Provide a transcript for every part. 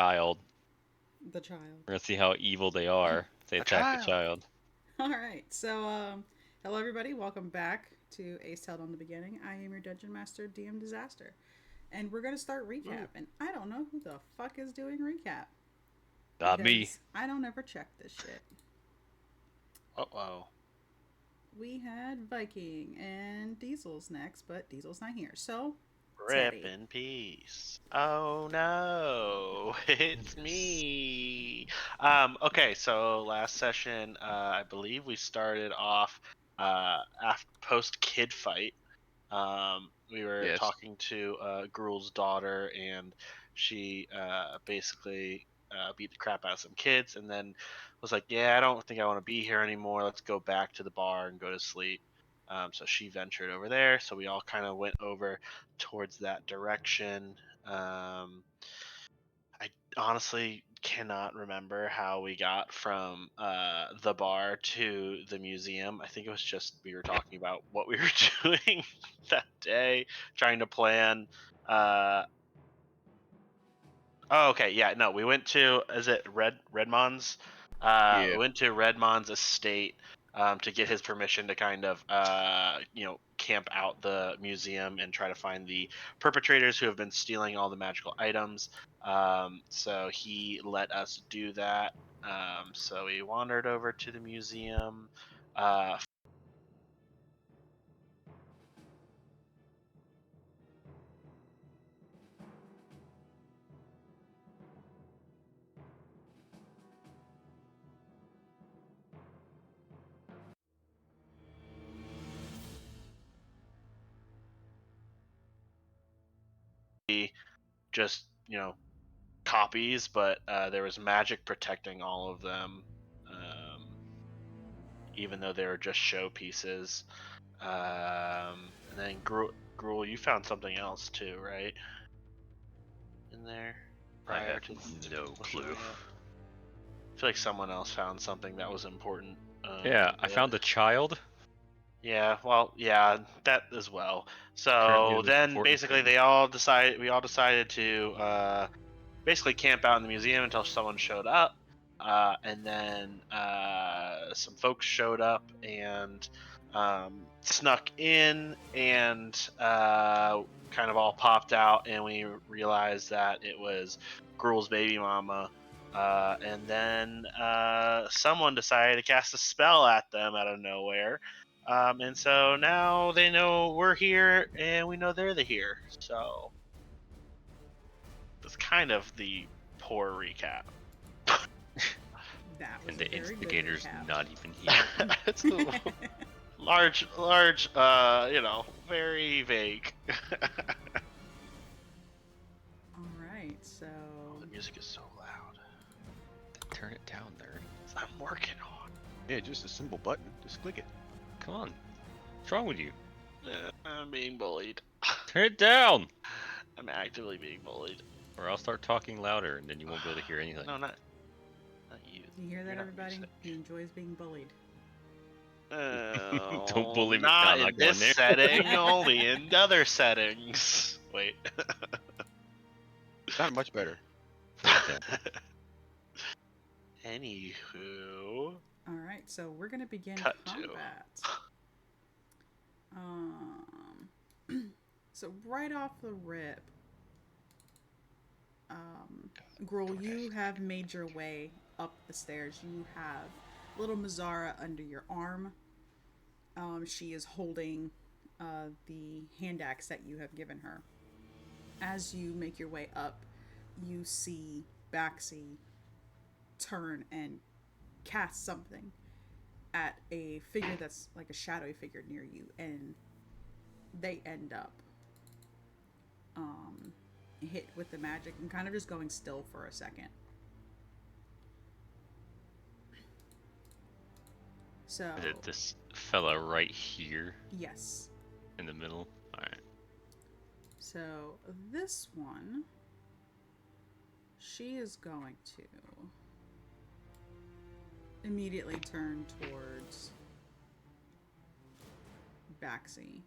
child. The child. We're gonna see how evil they are. If they A attack the child. child. All right. So, hello everybody. Welcome back to Aes'Taldon the Beginning. I am your Dungeon Master, DM Disaster, and we're gonna start recap. Ooh. And I don't know who the fuck is doing recap Not me. because I don't ever check this shit. Uh-oh. We had Viking and Diesel's next, but Diesel's not here. So, Rip Teddy. in peace. Oh no, it's me. Okay, so last session, I believe we started off after post kid fight. We were Yes. talking to Gruel's daughter, and she basically beat the crap out of some kids, and then was like, "Yeah, I don't think I want to be here anymore. Let's go back to the bar and go to sleep." So she ventured over there. So we all kind of went over towards that direction. I honestly cannot remember how we got from the bar to the museum. I think it was just we were talking about what we were doing that day, trying to plan. Oh, okay, yeah, no, we went to is it Redmond's? Yeah. We went to Redmond's estate to get his permission to kind of camp out the museum and try to find the perpetrators who have been stealing all the magical items. So he let us do that. So we wandered over to the museum. Uh, just copies, but there was magic protecting all of them, even though they were just showpieces. And then Gruel, you found something else too, right? In there I prior have to no clue. showing up? I feel like someone else found something that was important. Yeah, I found the child. Yeah, well, yeah, that as well. Apparently So the most then important basically thing. we all decided to basically camp out in the museum until someone showed up. And then some folks showed up and snuck in and kind of all popped out, and we realized that it was Gruel's baby mama. And then someone decided to cast a spell at them out of nowhere. And so now they know we're here and we know they're here. So that's kind of the poor recap. That was And a the very good instigator's recap. not even here. It's a large, very vague. All right. So, Oh, the music is so loud. Turn it down, nerd. I'm working on. Yeah, just a simple button. Just click it. Come on. What's wrong with you? I'm being bullied. Turn it down! I'm actively being bullied. Or I'll start talking louder and then you won't be able to hear anything. No, not you. you hear You're that, not everybody? music. He enjoys being bullied. Don't bully me. No, Not I'm in not going this there. setting, only in other settings. Wait. Not much better. For example. Anywho. All right. So we're gonna begin Cut to. combat. So right off the rip, Gruel, you have made your way up the stairs. You have little Mazzara under your arm. She is holding the hand axe that you have given her. As you make your way up, you see Baxi turn and cast something at a figure that's like a shadowy figure near you, and they end up hit with the magic and kind of just going still for a second. So, Is it this fella right here yes. in the middle? Alright. So, this one, she is going to immediately turn towards Baxi.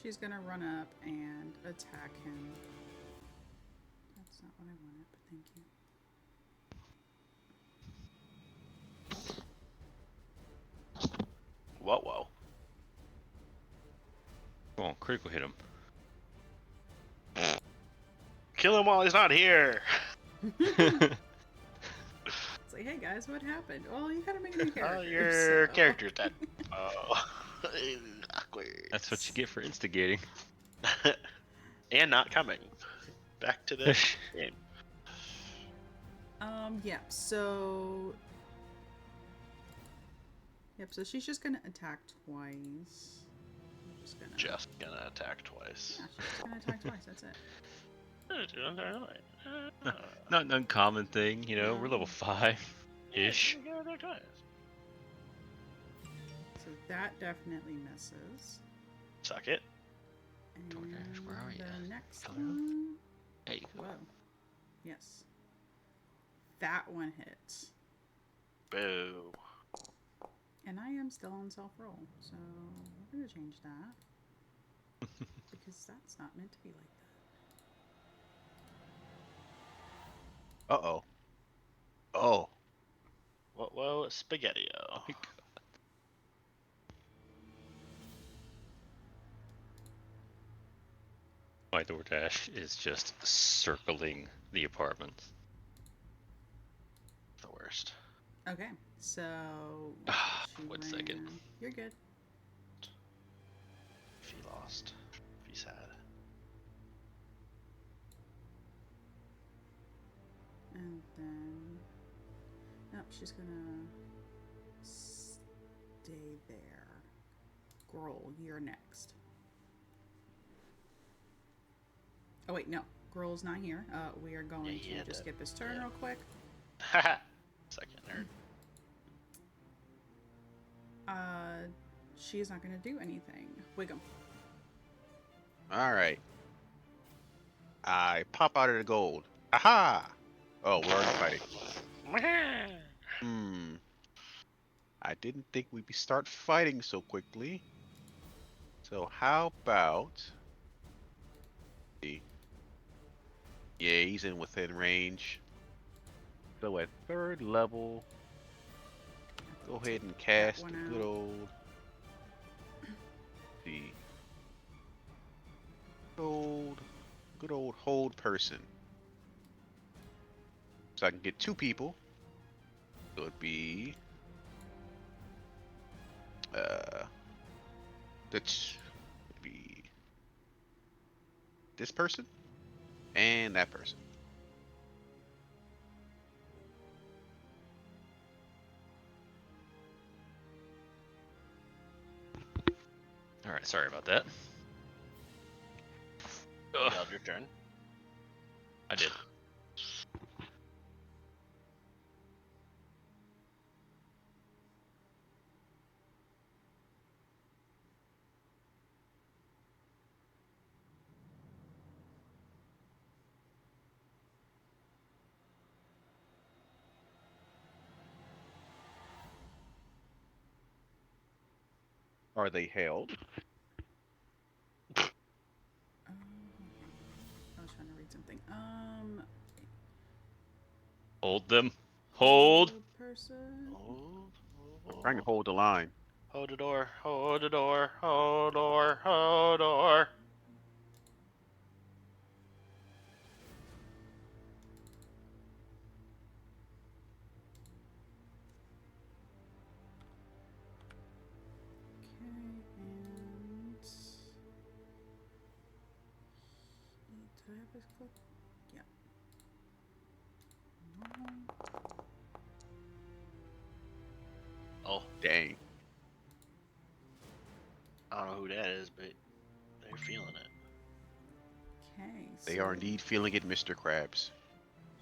she's gonna run up and attack him. That's not what I wanted, but thank you. Whoa. Come on, critical hit him. Kill him while he's not here. It's like, hey guys, what happened? Well, you gotta make a new character. Your so- character's dead. Oh. Awkward. That's what you get for instigating. And not coming. Back to the game. Yeah, so... Yep, so she's just gonna attack twice. Just gonna attack twice. Yeah, she's just gonna attack twice, that's it. Not an uncommon thing, you know. We're level 5-ish. So that definitely misses. Suck it. And DoorDash, where are ya? the next Hello? one... There you go. Whoa. Yes. That one hits. Boo. And I am still on self-roll, so we're gonna change that. Because that's not meant to be like that. Uh-oh. Oh. Whoa, spaghetti-o. My DoorDash is just circling the apartment. The worst. Okay, so... she 1 second. ran- You're good. If he lost. If he's sad. And then... Nope, she's gonna... stay there. Grohl, you're next. Oh wait, no. Grohl's not here. We are going Yeah, to just skip his turn yeah. real quick. Haha. Second nerd. She's not gonna do anything. Wiggum. Alright. I pop out of the gold. Aha! Oh, we're already fighting. I didn't think we'd start fighting so quickly. So how about... Yeah, he's in within range. So at 3rd level, go ahead and cast one the out. good old... The good old hold person. So I can get 2 people. So it'd be that's be this person and that person. Alright, sorry about that. You Ugh, held your turn. I did. Are they held? I was trying to read something. Hold them. Hold! Person. Trying to hold the line. Hold the door. Hold the door. Hold door. Hold door. Okay, and... Did I have this clip? Yeah. Normal. Oh, Dang. I don't know who that is, but they're feeling it. Okay, They so are indeed feeling it, Mr. Krabs.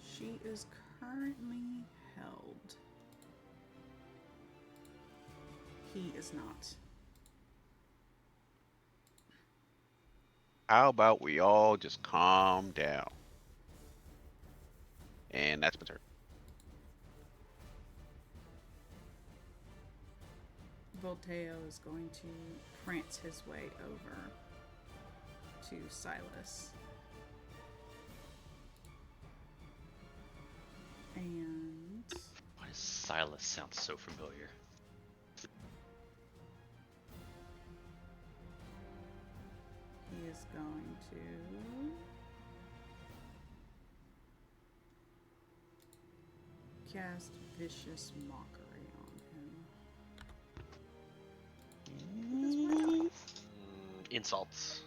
she is currently held. He is not. How about we all just calm down? And that's my turn. Volteo is going to prance his way over. to Silas. And Why does Silas sound so familiar? he is going to cast Vicious Mockery on him. Insults.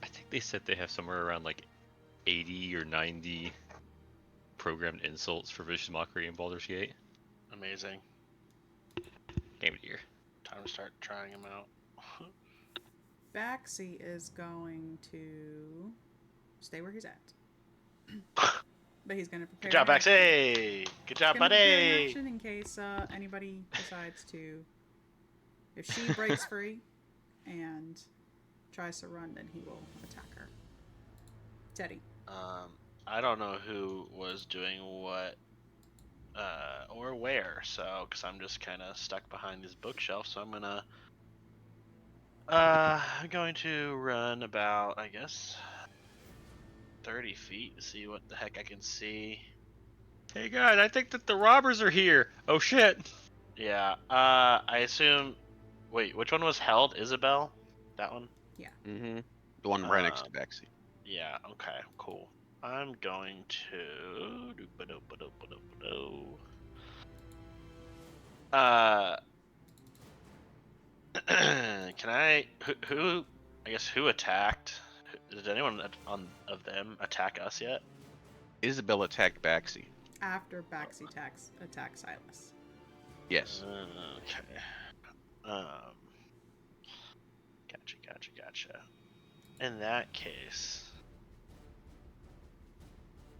I think they said they have somewhere around like 80 or 90 programmed insults for Vicious Mockery in Baldur's Gate. Amazing. Game of the year. Time to start trying them out. Baxi is going to stay where he's at. But he's going to prepare. Good job, an action. Baxi! Good job, He's gonna prepare an buddy! action in case anybody decides to. If she breaks free and tries to run, then he will attack her. Teddy. I don't know who was doing what or where, so because I'm just kind of stuck behind this bookshelf, so I'm going to run about, I guess, 30 feet to see what the heck I can see. Hey guys, I think that the robbers are here. Oh shit. Yeah, I assume. Wait, which one was held? Isabel? That one? Mm-hmm. The one right next to Baxi. Yeah, okay, cool. I'm going to. Can I? Who? I guess who attacked? Did anyone of them attack us yet? Isabel attacked Baxi. After Baxi attacks Silas. Yes. Okay. Gotcha. In that case,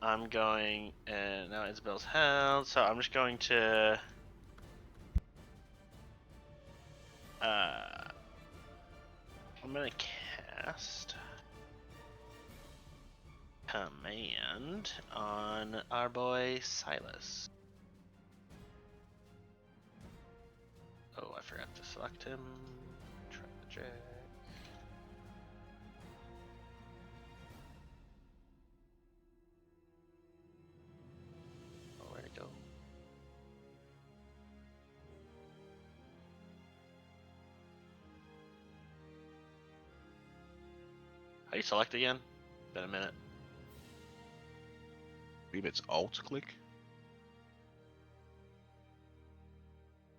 I'm going, and now Isabel's held, so I'm just going to. I'm gonna cast Command on our boy Silas. Oh, I forgot to select him. Try the drag. Oh, where'd it go? How do you select again? Been a minute. I believe it's Alt click.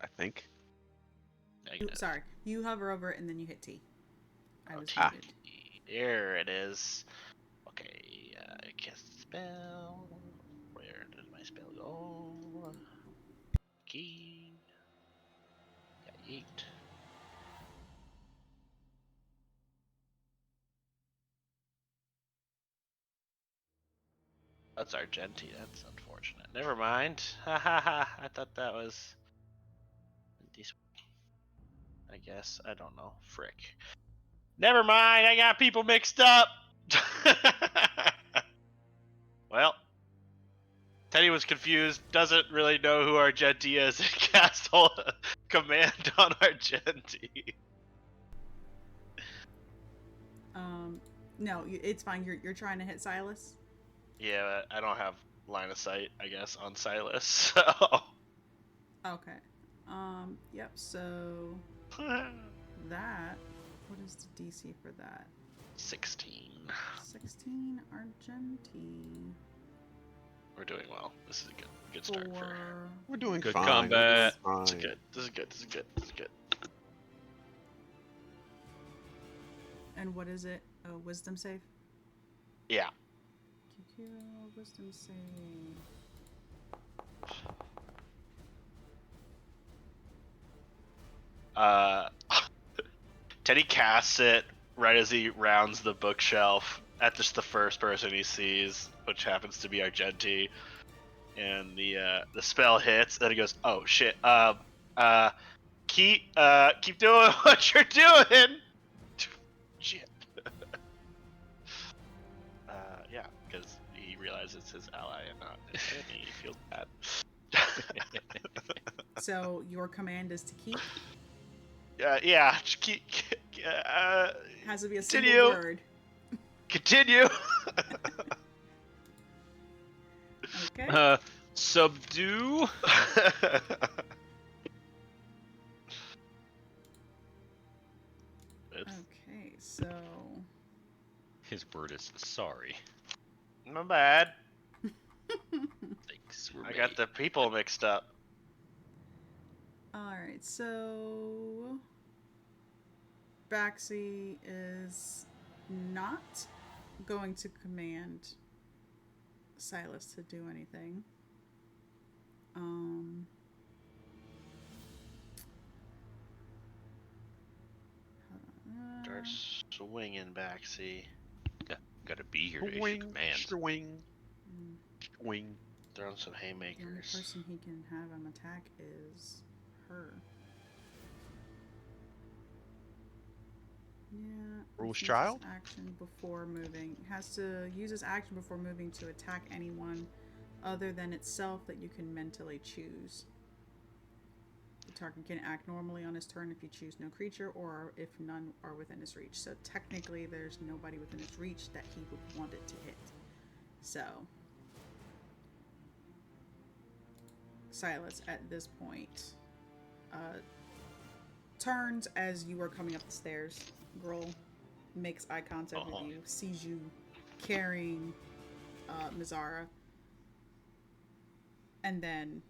I think. Negative. Sorry, you hover over it and then you hit T. I was T. muted. There it is. Okay, cast spell. Where did my spell go? Key. Got 8. That's Argenti. That's unfortunate. Never mind. Ha ha ha. I thought that was. I guess. I don't know. Frick. Never mind. I got people mixed up. Well, Teddy was confused. Doesn't really know who Argenti is. And cast command on Argenti. No, it's fine. You're trying to hit Silas. Yeah, I don't have line of sight, I guess, on Silas. So. Okay. Yep. So that. What is the DC for that? 16. 16 Argenti. We're doing well. This is a good start for. We're doing Good fine. combat. We're This doing is fine. This is good. And what is it? A wisdom save? Yeah. QQ, wisdom save. Teddy casts it right as he rounds the bookshelf at just the first person he sees, which happens to be Argenti. And the spell hits, and he goes, "Oh shit! Keep doing what you're doing." Shit. Yeah, because he realizes it's his ally and not his enemy. He feels bad. So your command is to keep. Yeah. Has to be a Continue. single word. Continue. Okay. Subdue. Okay, so His word is sorry. Not bad. Thanks. We're I got made. the people mixed up. alright, so Baxi is not going to command Silas to do anything. Start swinging back. See, Gotta be here to issue Swing, commands. swing, swing. throwing some The only haymakers. person he can have him attack is her. Yeah. Rules uses child? Action before moving. Has to use his action before moving to attack anyone other than itself that you can mentally choose. The target can act normally on his turn if you choose no creature or if none are within his reach. So technically there's nobody within his reach that he would want it to hit. So Silas at this point turns as you are coming up the stairs. Grohl makes eye contact with you, sees you carrying Mizara, and then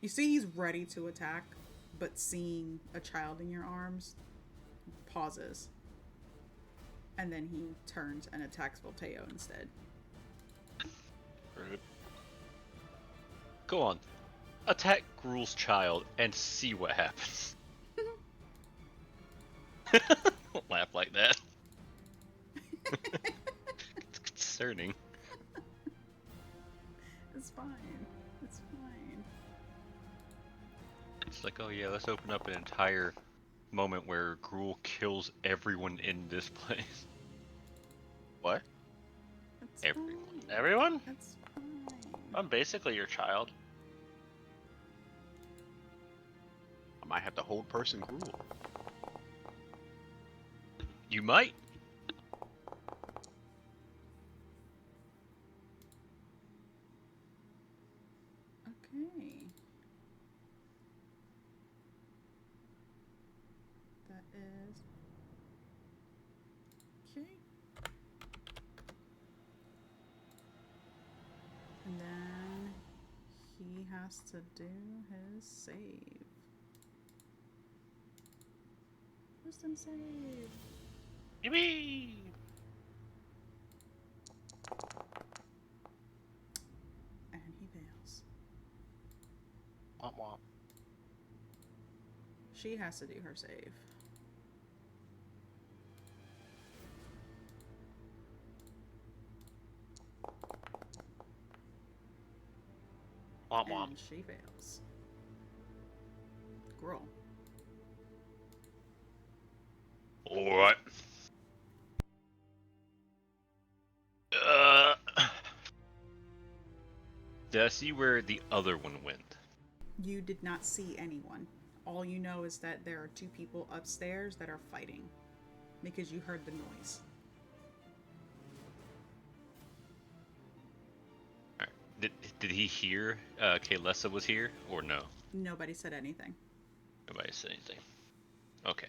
you see he's ready to attack, but seeing a child in your arms, pauses, and then he turns and attacks Volteo instead. Rude. Go on. Attack Gruul's child and see what happens. Don't laugh like that. It's concerning. It's fine. It's fine. It's like, oh yeah, let's open up an entire moment where Gruul kills everyone in this place. What? That's Everyone. fine. Everyone? That's fine. I'm basically your child. I might have to hold person Gruul. You might. Okay. That is okay. And then he has to do his save. Wisdom save. Yippee! And he fails. Womp womp. She has to do her save. Womp womp. And she fails. Grohl. Alright. Did I see where the other one went? You did not see anyone. All you know is that there are two people upstairs that are fighting because you heard the noise. Alright. Did he hear Kaylessa was here or no? Nobody said anything. Nobody said anything. Okay.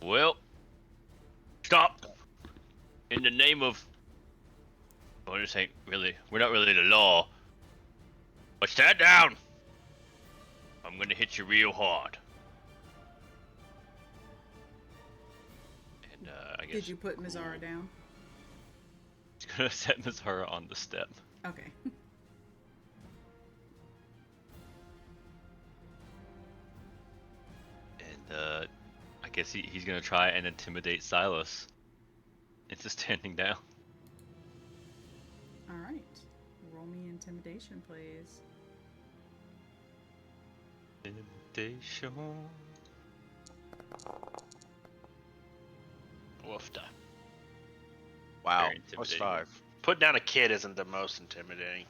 Well, stop. In the name of... Well, this ain't really... We're not really the law. But stand down! I'm gonna hit you real hard. And, I guess... Did you put Mizara down? He's gonna set Mizara on the step. Okay. And, I guess he's gonna try and intimidate Silas into standing down. Alright. Roll me intimidation, please. Intimidation. Woofda. Wow. Very Plus intimidating. 5. Putting down a kid isn't the most intimidating.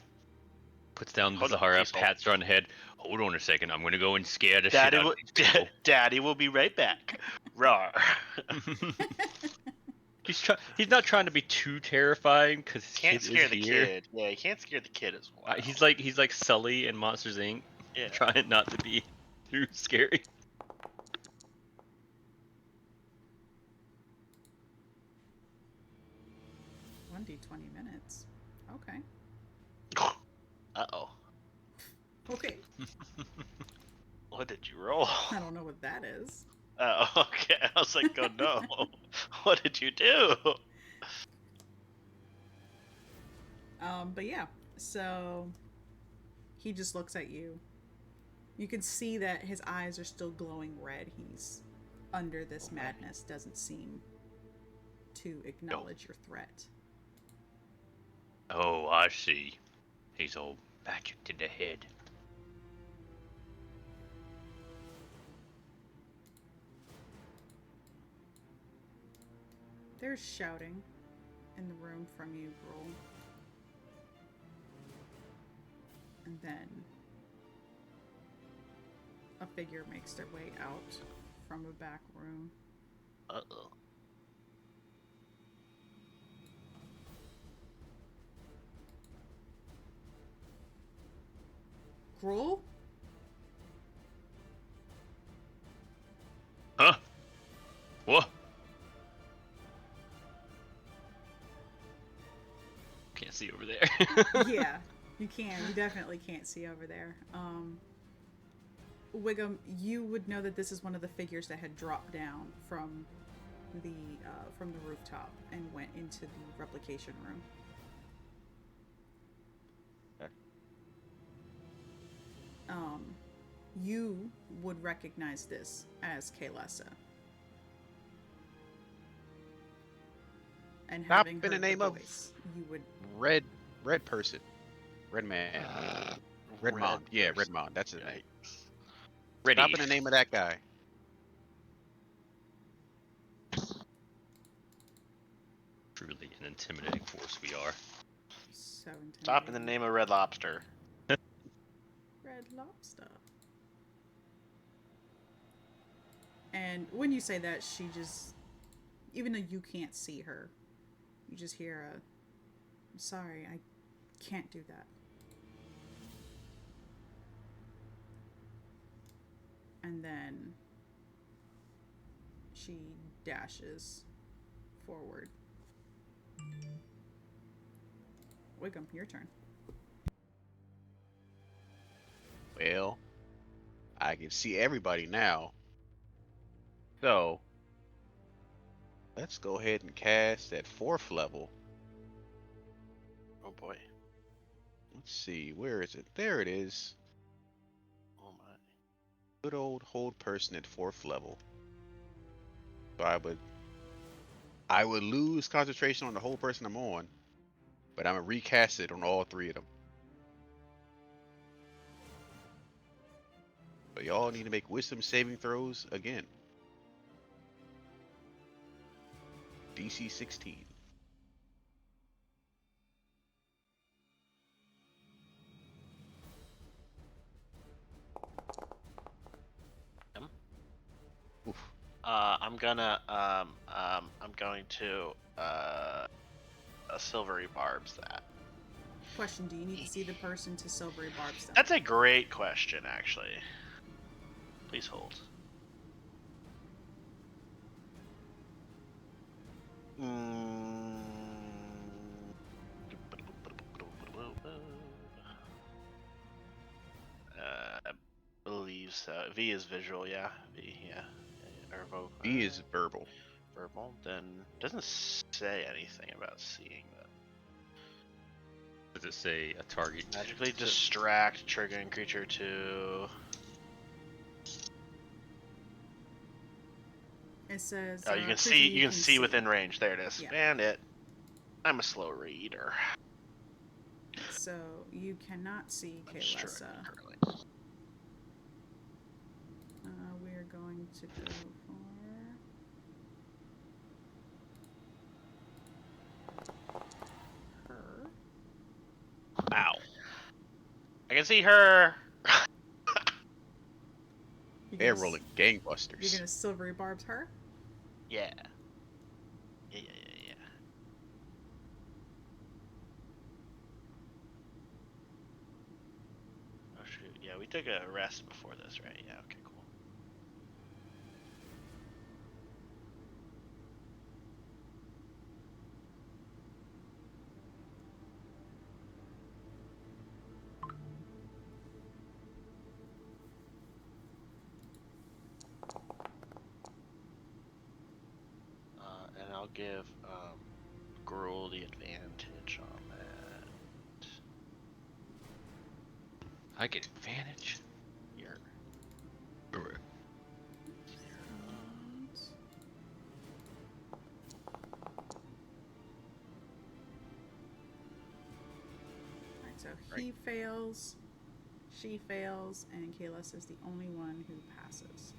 Puts down the Hold on, Zahara, please hold. pats her on the head. Hold on a second. I'm gonna go and scare the Daddy shit out will, of these people. Daddy will be right back. Rawr. He's not trying to be too terrifying because his Can't kid scare is the here. kid. Yeah, you can't scare the kid as well. He's like Sully in Monsters Inc. Yeah. Trying not to be too scary. 1d20 minutes. Okay. Uh-oh. Okay. What did you roll? I don't know what that is. Oh, okay. I was like, oh no. What did you do? But yeah. So he just looks at you. You can see that his eyes are still glowing red. He's under this madness. Doesn't seem to acknowledge your threat. Oh, I see. He's all back into the head. There's shouting in the room from you, Gruul. And then a figure makes their way out from a back room. Uh-oh. Gruul? Huh? What? Can't see over there. Yeah, you can. You definitely can't see over there. Wiggum, you would know that this is one of the figures that had dropped down from the rooftop and went into the replication room. Okay. You would recognize this as Kaylessa. And Stop having in the heard name of voice, you would Red person. Red man. Redmond. Yeah, Redmond. That's it. Yikes. Ready. Stop in the name of that guy. Truly an intimidating force we are. so Stop in the intimidating. name of Red Lobster. Red Lobster. And when you say that, she just, even though you can't see her, you just hear a, "I'm sorry, I can't do that." And then she dashes forward. Wiggum, your turn. Well, I can see everybody now. So, let's go ahead and cast at 4th level. Oh boy. Let's see, where is it? There it is. Oh my. Good old hold person at 4th level. So I would lose concentration on the whole person I'm on, but I'm gonna recast it on all 3 of them. So y'all need to make wisdom saving throws again. DC 16. Oof. I'm going to a silvery barbs that. Question, do you need to see the person to silvery barbs them? That's a great question, actually. Please hold. I believe so. V is visual, yeah. V, yeah. Or vocal. B is verbal. Verbal. Then doesn't say anything about seeing them. Does it say a target? Magically distract triggering creature to. It says. Oh, you can creature see. You can see within range. There it is. Yeah. Bandit. I'm a slow reader. So you cannot see I'm just Kaylessa. trying currently. We are going to go for her. Ow. can see her. They're rolling You're gangbusters. gonna silvery barbs her? Yeah. Yeah. Oh shoot. Yeah, we took a rest before this, right? Yeah. Okay. Cool. And I'll give Gruel the advantage on that. I get advantage. Here. Correct. Alright, so he fails, she fails, and Kalis is the only one who passes.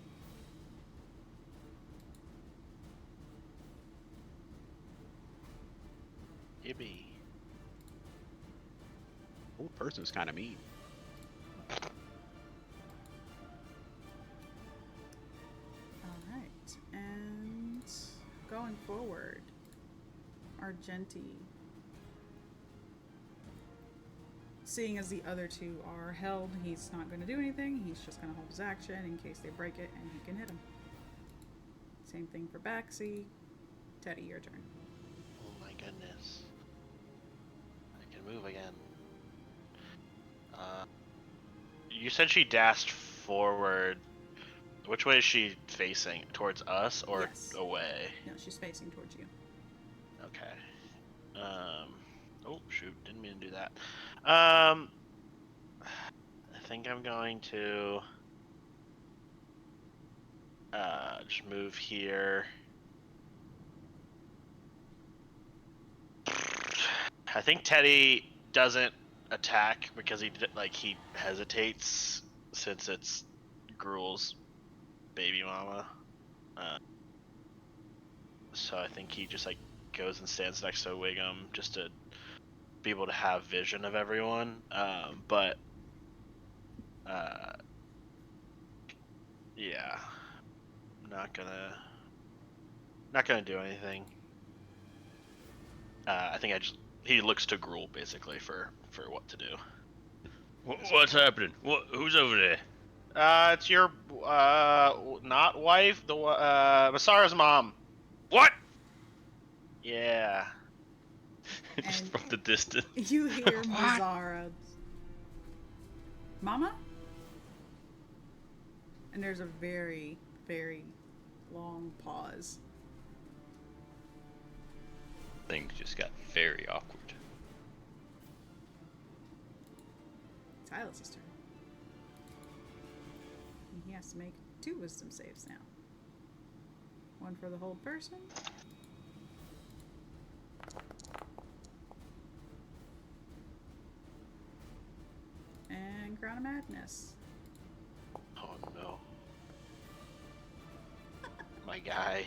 Yippee. Old person's kind of mean. Alright, and going forward, Argenti, seeing as the other two are held, he's not going to do anything. He's just going to hold his action in case they break it and he can hit them. Same thing for Baxi. Teddy, your turn. Oh my goodness. I can move again. You said she dashed forward. Which way is she facing? Towards us or Yes. away? No, she's facing towards you. Okay. Oh shoot, didn't mean to do that. I think I'm going to just move here. I think Teddy doesn't attack because he hesitates since it's Gruel's baby mama. So I think he just goes and stands next to Wiggum just to be able to have vision of everyone. But yeah, not gonna do anything. I think he looks to Gruel basically for what to do. What's happening? Who's over there? It's your not wife, the Masara's mom. What? Yeah. Just And- from the distance. You hear Mazara. Mama? And there's a very, very long pause. Things just got very awkward. Silas's turn. And he has to make 2 wisdom saves now. 1 for the hold person. And Crown of Madness. Oh no. My guy.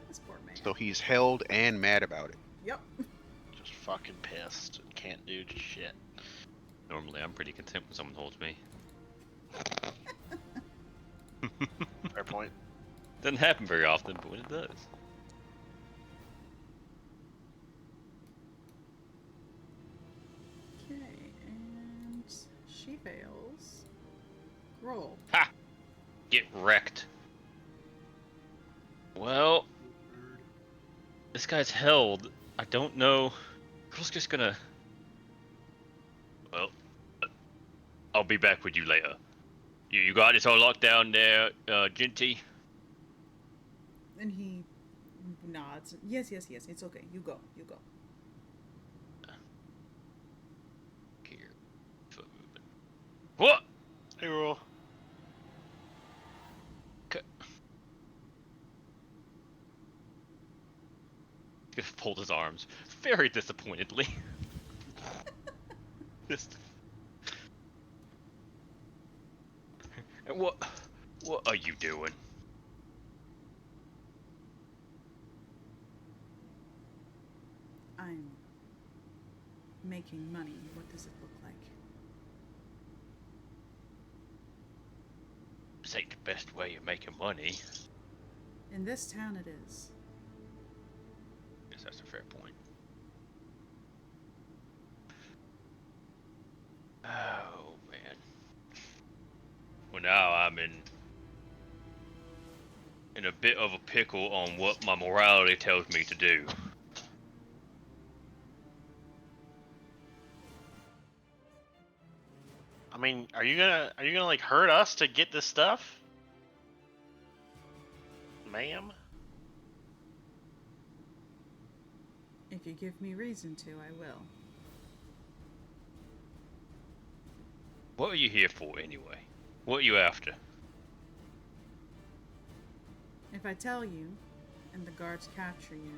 This poor man. So he's held and mad about it. Yep. Just fucking pissed and can't do shit. Normally, I'm pretty content when someone holds me. Fair point. Doesn't happen very often, but when it does. Okay, and she fails. Roll. Ha! Get wrecked. Well, this guy's held. I don't know. Girl's just gonna. Well, I'll be back with you later. You got this all locked down there, Genty? And he nods. Yes, it's okay. You go. Here. What? Hey, Rule. Just fold his arms very disappointedly. Just. What are you doing? I'm making money. What does it look like? way of making money. In this town, it is. Guess that's a fair point. Oh man. Well, now I'm in a bit of a pickle on what my morality tells me to do. I mean, are you gonna like hurt us to get this stuff, ma'am? If you give me reason to, I will. What are you here for anyway? What are you after? If I tell you, and the guards capture you,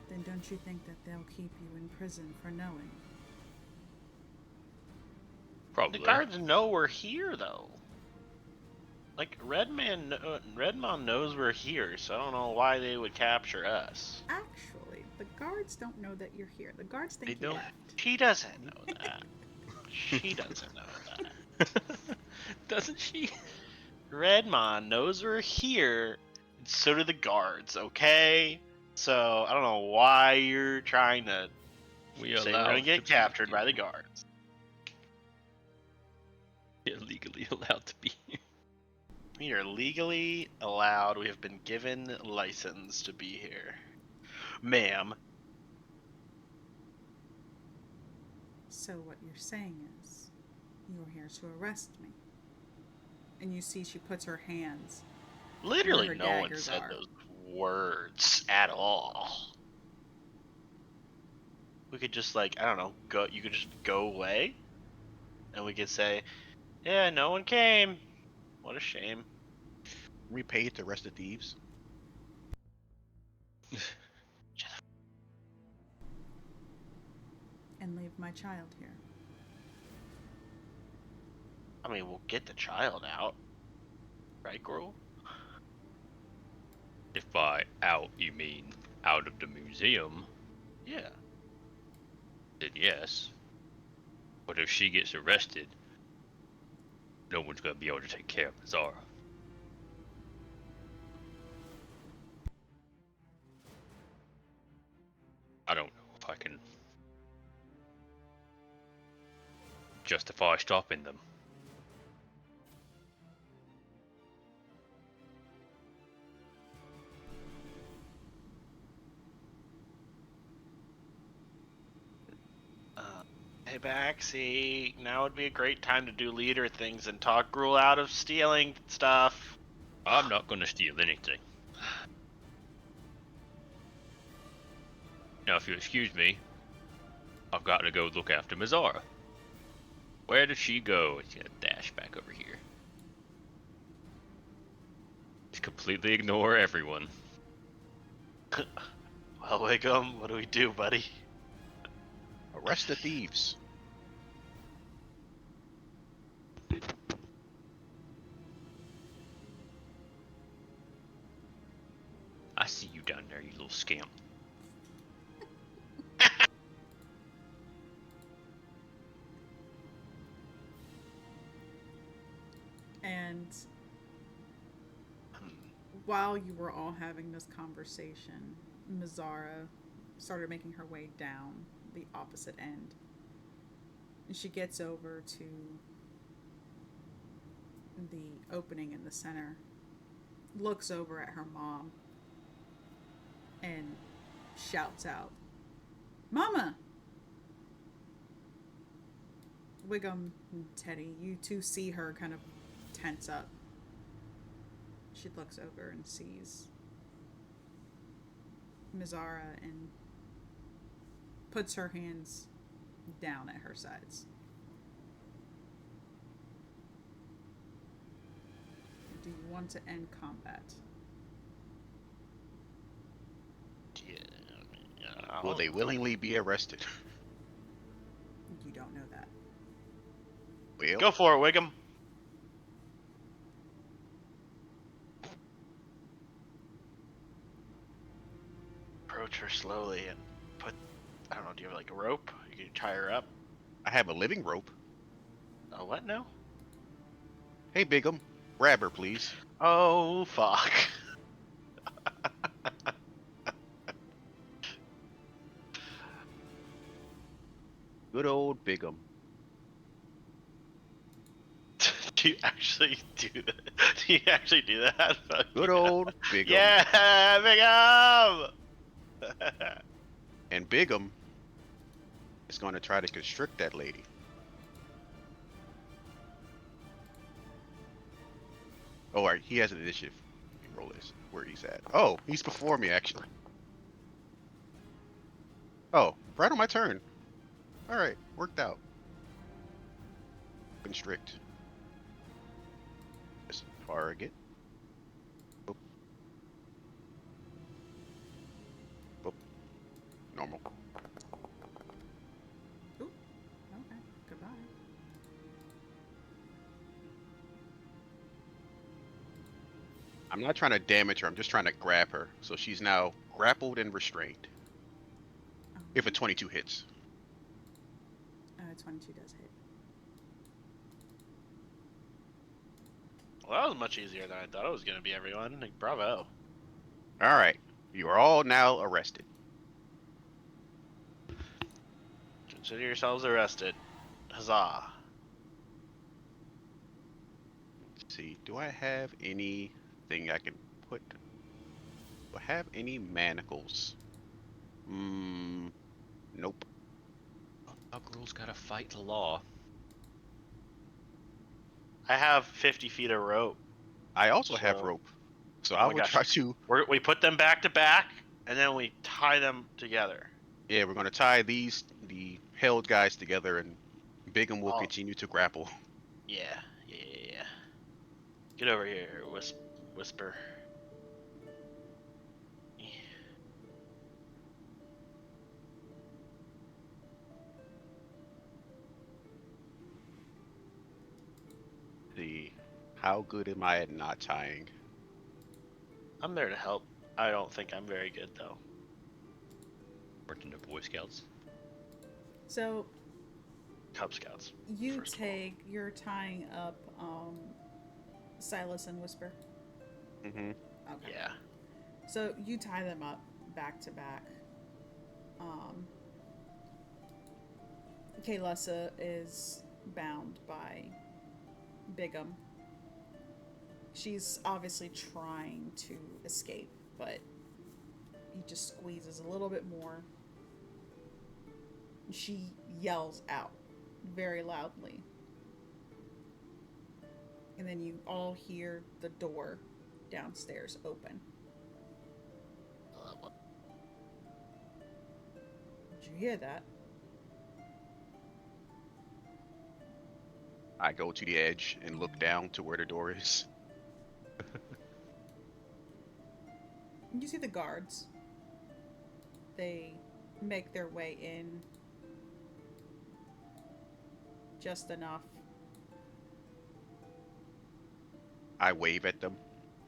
then don't you think that they'll keep you in prison for knowing? Probably. The guards know we're here, though. Like, Redman knows we're here, so I don't know why they would capture us. Actually, the guards don't know that you're here. The guards think They you don't? left. She doesn't know that. She doesn't know that. Doesn't she? Redmon knows we're here, and so do the guards, okay? So, I don't know why you're trying to We say we're gonna get captured by the guards. Illegally allowed to be here. We are legally allowed. We have been given license to be here. Ma'am. So what you're saying is, you're here to arrest me. And you see she puts her hands. Literally her no one daggers said are. those words at all. We could just like, I don't know, go you could just go away and we could say, yeah, no one came. What a shame. We paid to arrest the thieves. And leave my child here. I mean, we'll get the child out. Right, girl? If by out you mean out of the museum, Yeah. then yes. But if she gets arrested, no one's gonna be able to take care of Zara. I don't know if I can justify stopping them. Hey, Baxi, now would be a great time to do leader things and talk Gruel out of stealing stuff. I'm not gonna steal anything. Now, if you excuse me, I've got to go look after Mizara. Where did she go? It's gonna dash back over here. Just completely ignore everyone. Well, Wiggum, what do we do, buddy? Arrest the thieves. I see you down there, you little scamp. And while you were all having this conversation, Mizara started making her way down the opposite end. And she gets over to the opening in the center, looks over at her mom, and shouts out, "Mama!" Wiggum and Teddy, you two see her kind of tense up. She looks over and sees Mizara and puts her hands down at her sides. Do you want to end combat? Yeah, Will they willingly be arrested? You don't know that. Well, Go for it, Wiggum. Approach her slowly and put, I don't know, do you have like a rope? You can tie her up. I have a living rope. Oh, what now? Hey, Bigum, grab her, please. Oh fuck. Good old Bigum. Do you actually do that? Do you actually do that? Fuck Good yeah. old Bigum. Yeah, big up. And Bigum is going to try to constrict that lady. Oh, all right, he has an initiative. Let me roll this. Where he's at. Oh, he's before me, actually. Oh, right on my turn. All right, worked out. Constrict. Just target. Boop. Boop. Normal. Ooh. Okay. Goodbye. I'm not trying to damage her. I'm just trying to grab her. So she's now grappled and restrained. If a 22 hits. 22 does hit. Well, that was much easier than I thought it was gonna be, everyone. Like, bravo. All right. You are all now arrested. Consider yourselves arrested. Huzzah. Let's see. Do I have anything I can put? Do I have any manacles? Nope. Ugrul's gotta fight the law. I have 50 feet of rope. I also have So- rope. So Oh I my will gosh. try to. We put them back to back, and then we tie them together. Yeah, we're going to tie the held guys together, and Bigum will Oh. continue to grapple. Yeah. Get over here, Whisper. See, how good am I at not tying? I'm there to help. I don't think I'm very good, though. Worked into Boy Scouts. So Cub Scouts. you first of all. you're tying up Silas and Whisper. Mm-hmm. Okay. Yeah. So you tie them up back to back. Kaylessa is bound by Bigum. She's obviously trying to escape, but he just squeezes a little bit more. She yells out very loudly. And then you all hear the door downstairs open. Did you hear that? I go to the edge and look down to where the door is. You see the guards. They make their way in just enough. I wave at them.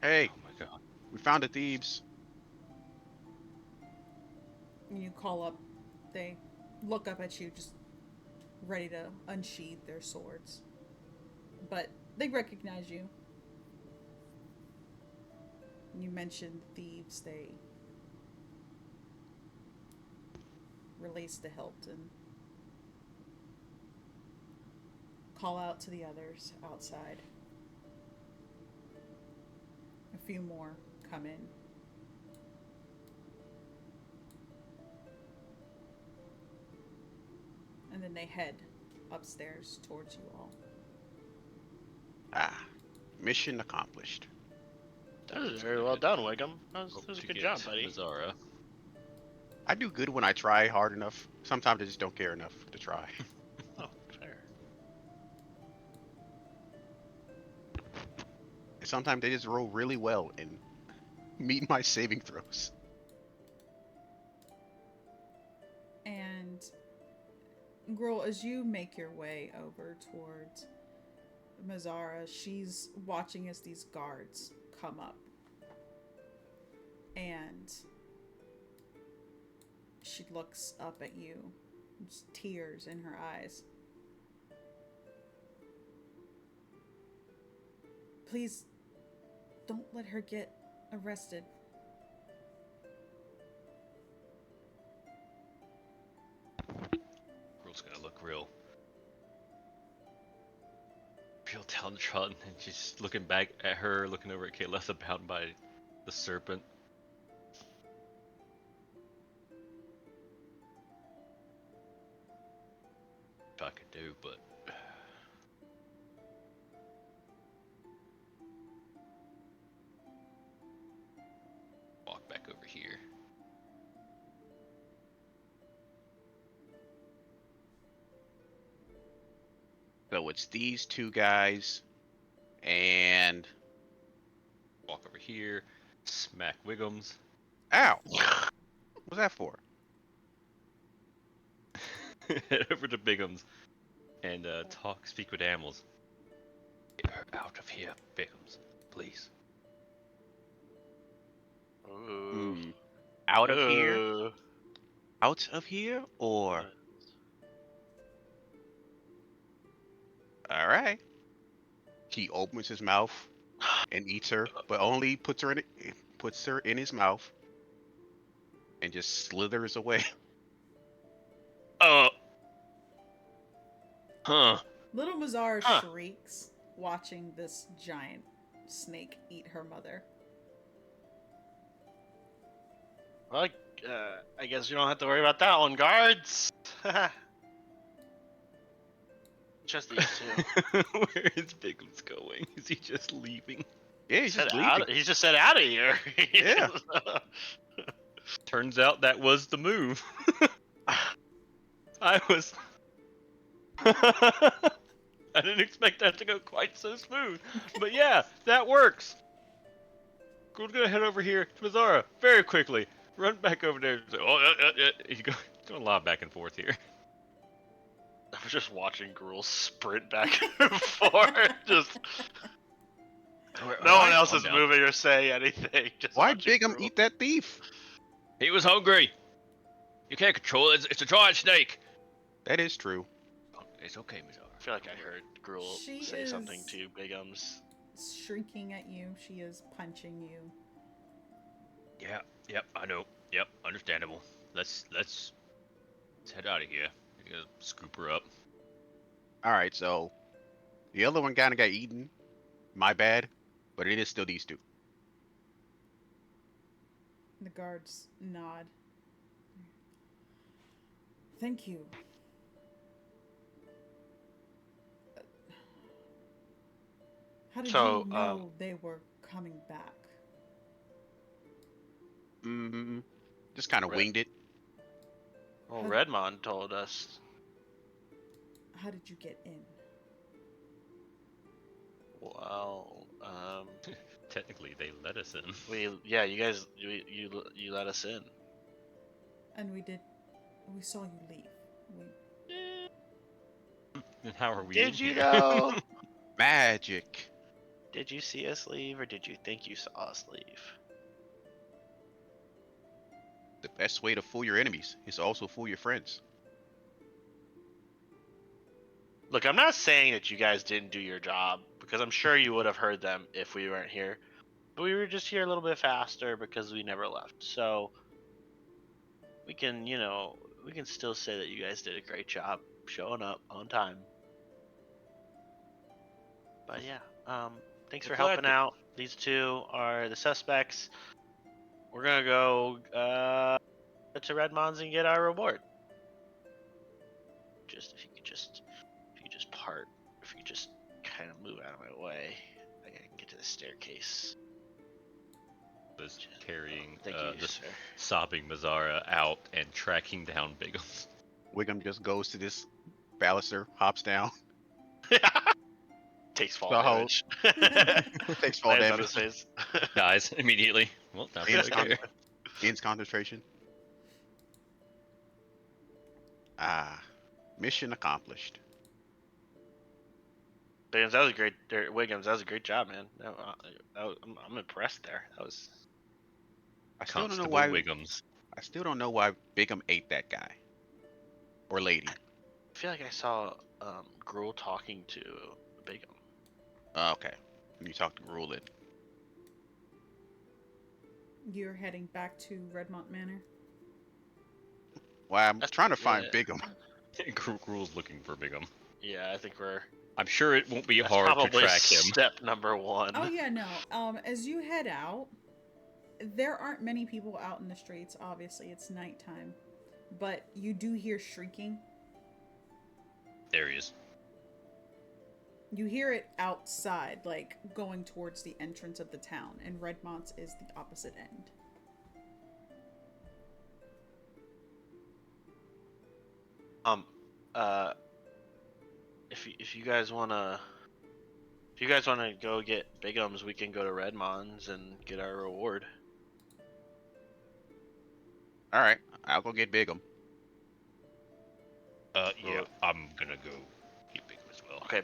Hey, Oh my god. we found the thieves. You call up. They look up at you, just ready to unsheathe their swords. But they recognize you. You mentioned thieves. They release the hilt and call out to the others outside. A few more come in. And then they head upstairs towards you all. Ah, mission accomplished. That was very well done, Wiggum. That Hope was a to good get job, buddy. Mazara. I do good when I try hard enough. Sometimes I just don't care enough to try. Oh, fair. And sometimes they just roll really well and meet my saving throws. And girl, as you make your way over towards Mazara, she's watching as these guards come up. And she looks up at you, just tears in her eyes. Please, don't let her get arrested. Girl's gonna look real downtrodden, and she's looking back at her, looking over at Kaletha, bound by the serpent. If I could do, but walk back over here. So it's these two guys and Walk over here. Smack Wiggums. ow. What's that for? Head over to Biggums and speak with animals. Get her out of here, Biggums, please. Ooh. Out of here? Ooh. Out of here or all right. He opens his mouth and eats her, but only puts her in his mouth and just slithers away. Huh. Little Mazara Huh. shrieks, watching this giant snake eat her mother. Well, I guess you don't have to worry about that one, guards. Just these two. Where is Biggums going? Is he just leaving? Yeah, he's just leaving. He just said out of here. Yeah. Turns out that was the move. I was. I didn't expect that to go quite so smooth. But yeah, that works. We're gonna head over here to Mazara very quickly. Run back over there. He's going a lot back and forth here. I'm just watching Gruul sprint back and forth. Just no one else is moving or saying anything. Just Why'd watching Bigham Gruul. eat that thief? He was hungry. You can't control it. It's a giant snake. That is true. It's okay, Mazara. I feel like I heard Gruul She say something is- to Biggums. Shrinking at you, she is punching you. Yep, I know. Yep, understandable. Let's head out of here. You gotta scoop her up. All right, so the other one kind of got eaten. My bad, but it is still these two. The guards nod. Thank you. How did So, you know they were coming back? Mm-hmm. Just kind of Right. winged it. Well, Redmond told us. How did you get in? Well, Technically, they let us in. you guys, you let us in. And we saw you leave. And how are we? Did in you here? know? Magic. Did you see us leave, or did you think you saw us leave? The best way to fool your enemies is to also fool your friends. Look, I'm not saying that you guys didn't do your job, because I'm sure you would have heard them if we weren't here. But we were just here a little bit faster because we never left. So we can, we can still say that you guys did a great job showing up on time. But yeah, thanks for We're glad helping to- out. These two are the suspects. We're gonna go to Redmond's and get our reward. If you just kind of move out of my way, I can get to the staircase. Was carrying Thank you, the sir. sobbing Mazara out and tracking down Biggums. Wiggum just goes to this baluster, hops down, Takes fall The whole- damage. takes fall Lands on damage, his face. Dies immediately. Well, not Ends really care. ends concentration. Mission accomplished. Wiggums, that was a great. Wiggums, that was a great job, man. I'm impressed there. That was. I still don't know Constable why. Wiggums. I still don't know why Bigham ate that guy or lady. I feel like I saw Gruul talking to Bigham. Okay, when you talk to Gruel. You're heading back to Redmont Manor. Well, I'm That's- trying to find yeah. Bigham. Gruel's looking for Bigham. Yeah, I think I'm sure it won't be that's hard to probably track him. step number one. Oh yeah, no. As you head out, there aren't many people out in the streets. Obviously, it's nighttime, but you do hear shrieking. There he is. You hear it outside, like going towards the entrance of the town, and Redmont's is the opposite end. If you guys wanna go get Bigums, we can go to Redmonds and get our reward. All right, I'll go get Bigham. Yeah, I'm gonna go get Bigham as well. Okay,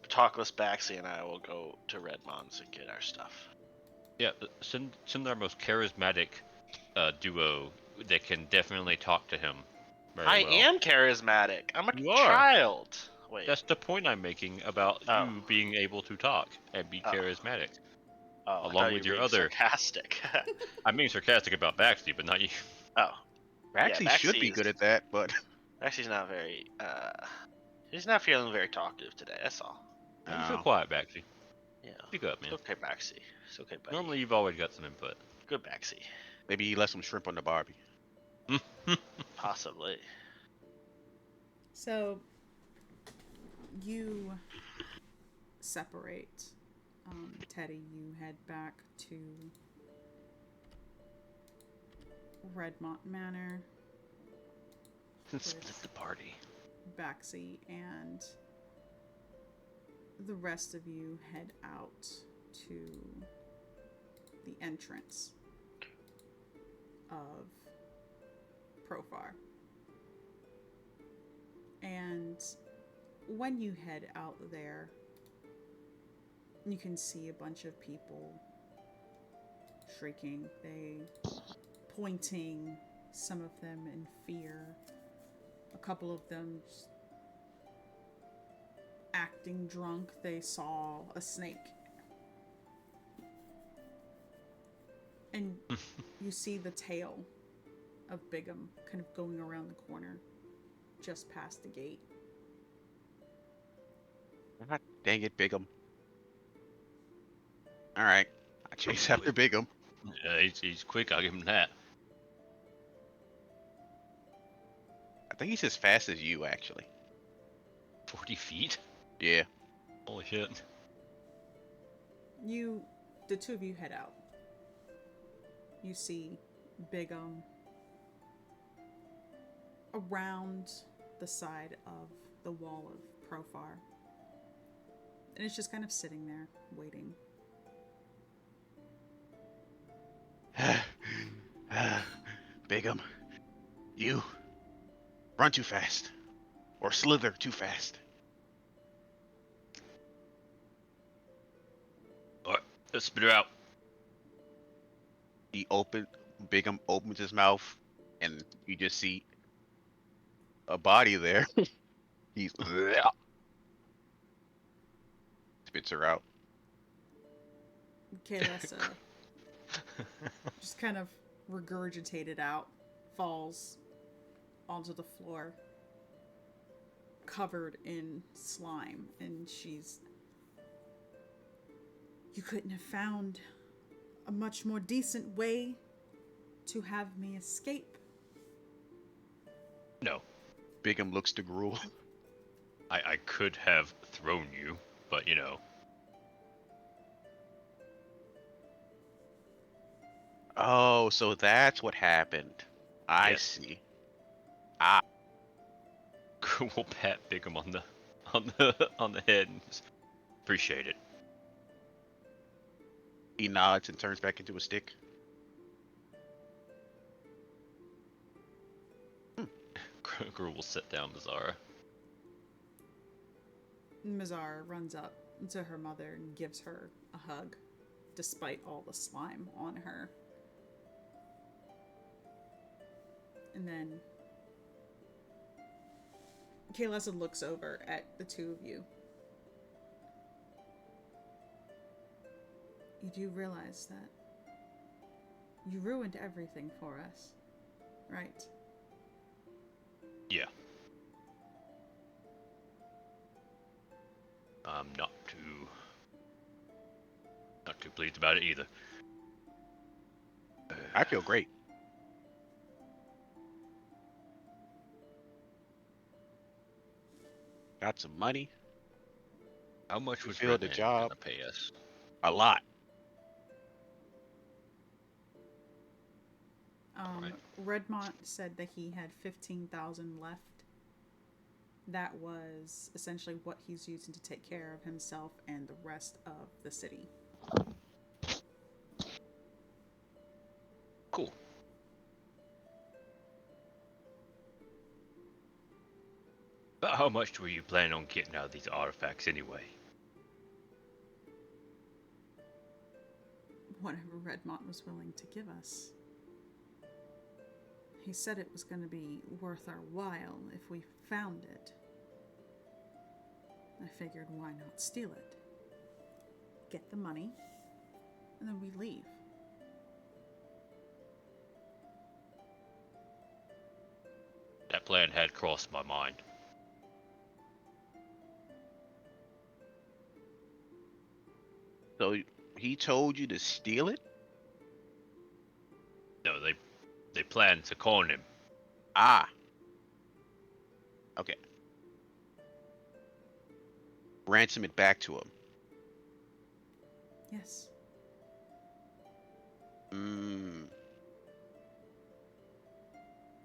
Talkless Baxi and I will go to Redmonds and get our stuff. Yeah, send our most charismatic duo that can definitely talk to him very I well. am charismatic. I'm a You are. child. Wait. That's the point I'm making about Oh. you being able to talk and be Oh. charismatic. Oh, I along thought you with were your being other- sarcastic. I'm being sarcastic about Baxi, but not you. Oh, Actually, should be Baxi's- good at that, but Baxi's not very. He's not feeling very talkative today. That's all. You feel Oh. quiet, Baxi. Yeah. Speak up, man. It's okay, Baxi. It's okay, buddy. Normally, you've always got some input. Good Baxi. maybe he left some shrimp on the Barbie. Possibly. So you separate. Teddy, you head back to Redmont Manor. Split the party. Baxi and the rest of you head out to the entrance of Profar. And when you head out there, you can see a bunch of people shrieking, pointing, some of them in fear, a couple of them just acting drunk. They saw a snake. And you see the tail of Bigham kind of going around the corner just past the gate. God dang it, Bigham. All right, I chase after Bigham. Yeah, he's quick. I'll give him that. I think he's as fast as you, actually. 40 feet? Yeah. Holy shit. The two of you head out. You see Bigham around the side of the wall of Profar. And it's just kind of sitting there, waiting. Bigham, you run too fast. Or slither too fast. Alright, let's spit her out. Bigham opens his mouth, and you just see a body there. He's spits her out. Kaylessa just kind of regurgitated out, falls onto the floor, covered in slime, and you couldn't have found a much more decent way to have me escape. No, Bigham looks to Gruel. I could have thrown you, but you know. Oh, so that's what happened. I Yes. see. We'll pat Bigham on the head. And just appreciate it. He nods and turns back into a stick. Gruel will sit down Mazara. Mazara runs up to her mother and gives her a hug, despite all the slime on her. And then Kaylessa looks over at the two of you. You do realize that you ruined everything for us, right? Yeah. I'm not too pleased about it either. I feel great. Got some money. How much We was filled the Redman job. gonna pay us? A lot. Right. Redmont said that he had 15,000 left. That was essentially what he's using to take care of himself and the rest of the city. Cool. But how much were you planning on getting out of these artifacts anyway? Whatever Redmont was willing to give us. He said it was going to be worth our while if we found it. I figured, why not steal it? Get the money, and then we leave. That plan had crossed my mind. So he told you to steal it? No, they planned to con him. Ah. Okay. Ransom it back to him. Yes.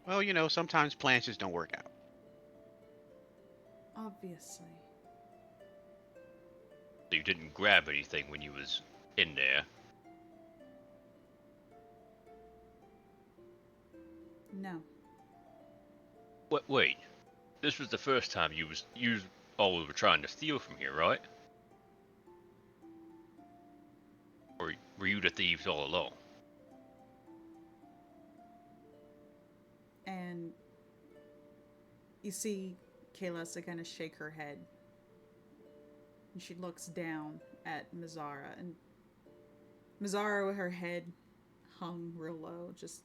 Well, you know, sometimes plans just don't work out. Obviously. So you didn't grab anything when you was in there. No. Wait. This was the first time you all were trying to steal from here, right? Or were you the thieves all along? And you see Kaylessa kind of shake her head. And she looks down at Mazzara. And Mazzara, with her head hung real low, just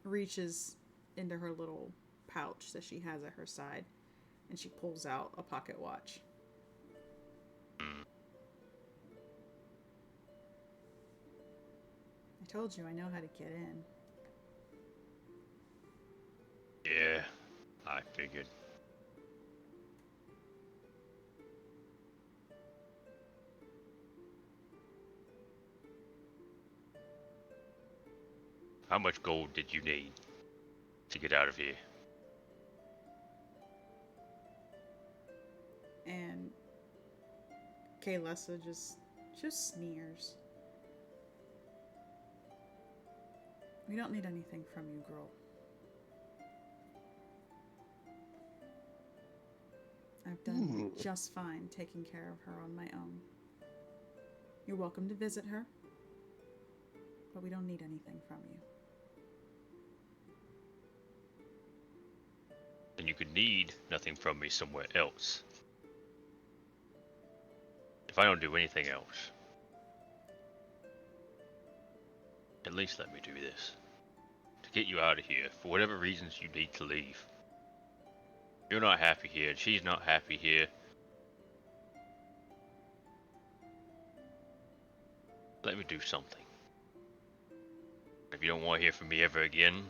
reaches into her little pouch that she has at her side. And she pulls out a pocket watch. I told you I know how to get in. Yeah, I figured. How much gold did you need to get out of here? And Kaylessa just sneers. We don't need anything from you, girl. I've done just fine taking care of her on my own. You're welcome to visit her, but we don't need anything from you. And you could need nothing from me somewhere else. If I don't do anything else, at least let me do this. To get you out of here, for whatever reasons you need to leave. You're not happy here, and she's not happy here. Let me do something. If you don't want to hear from me ever again,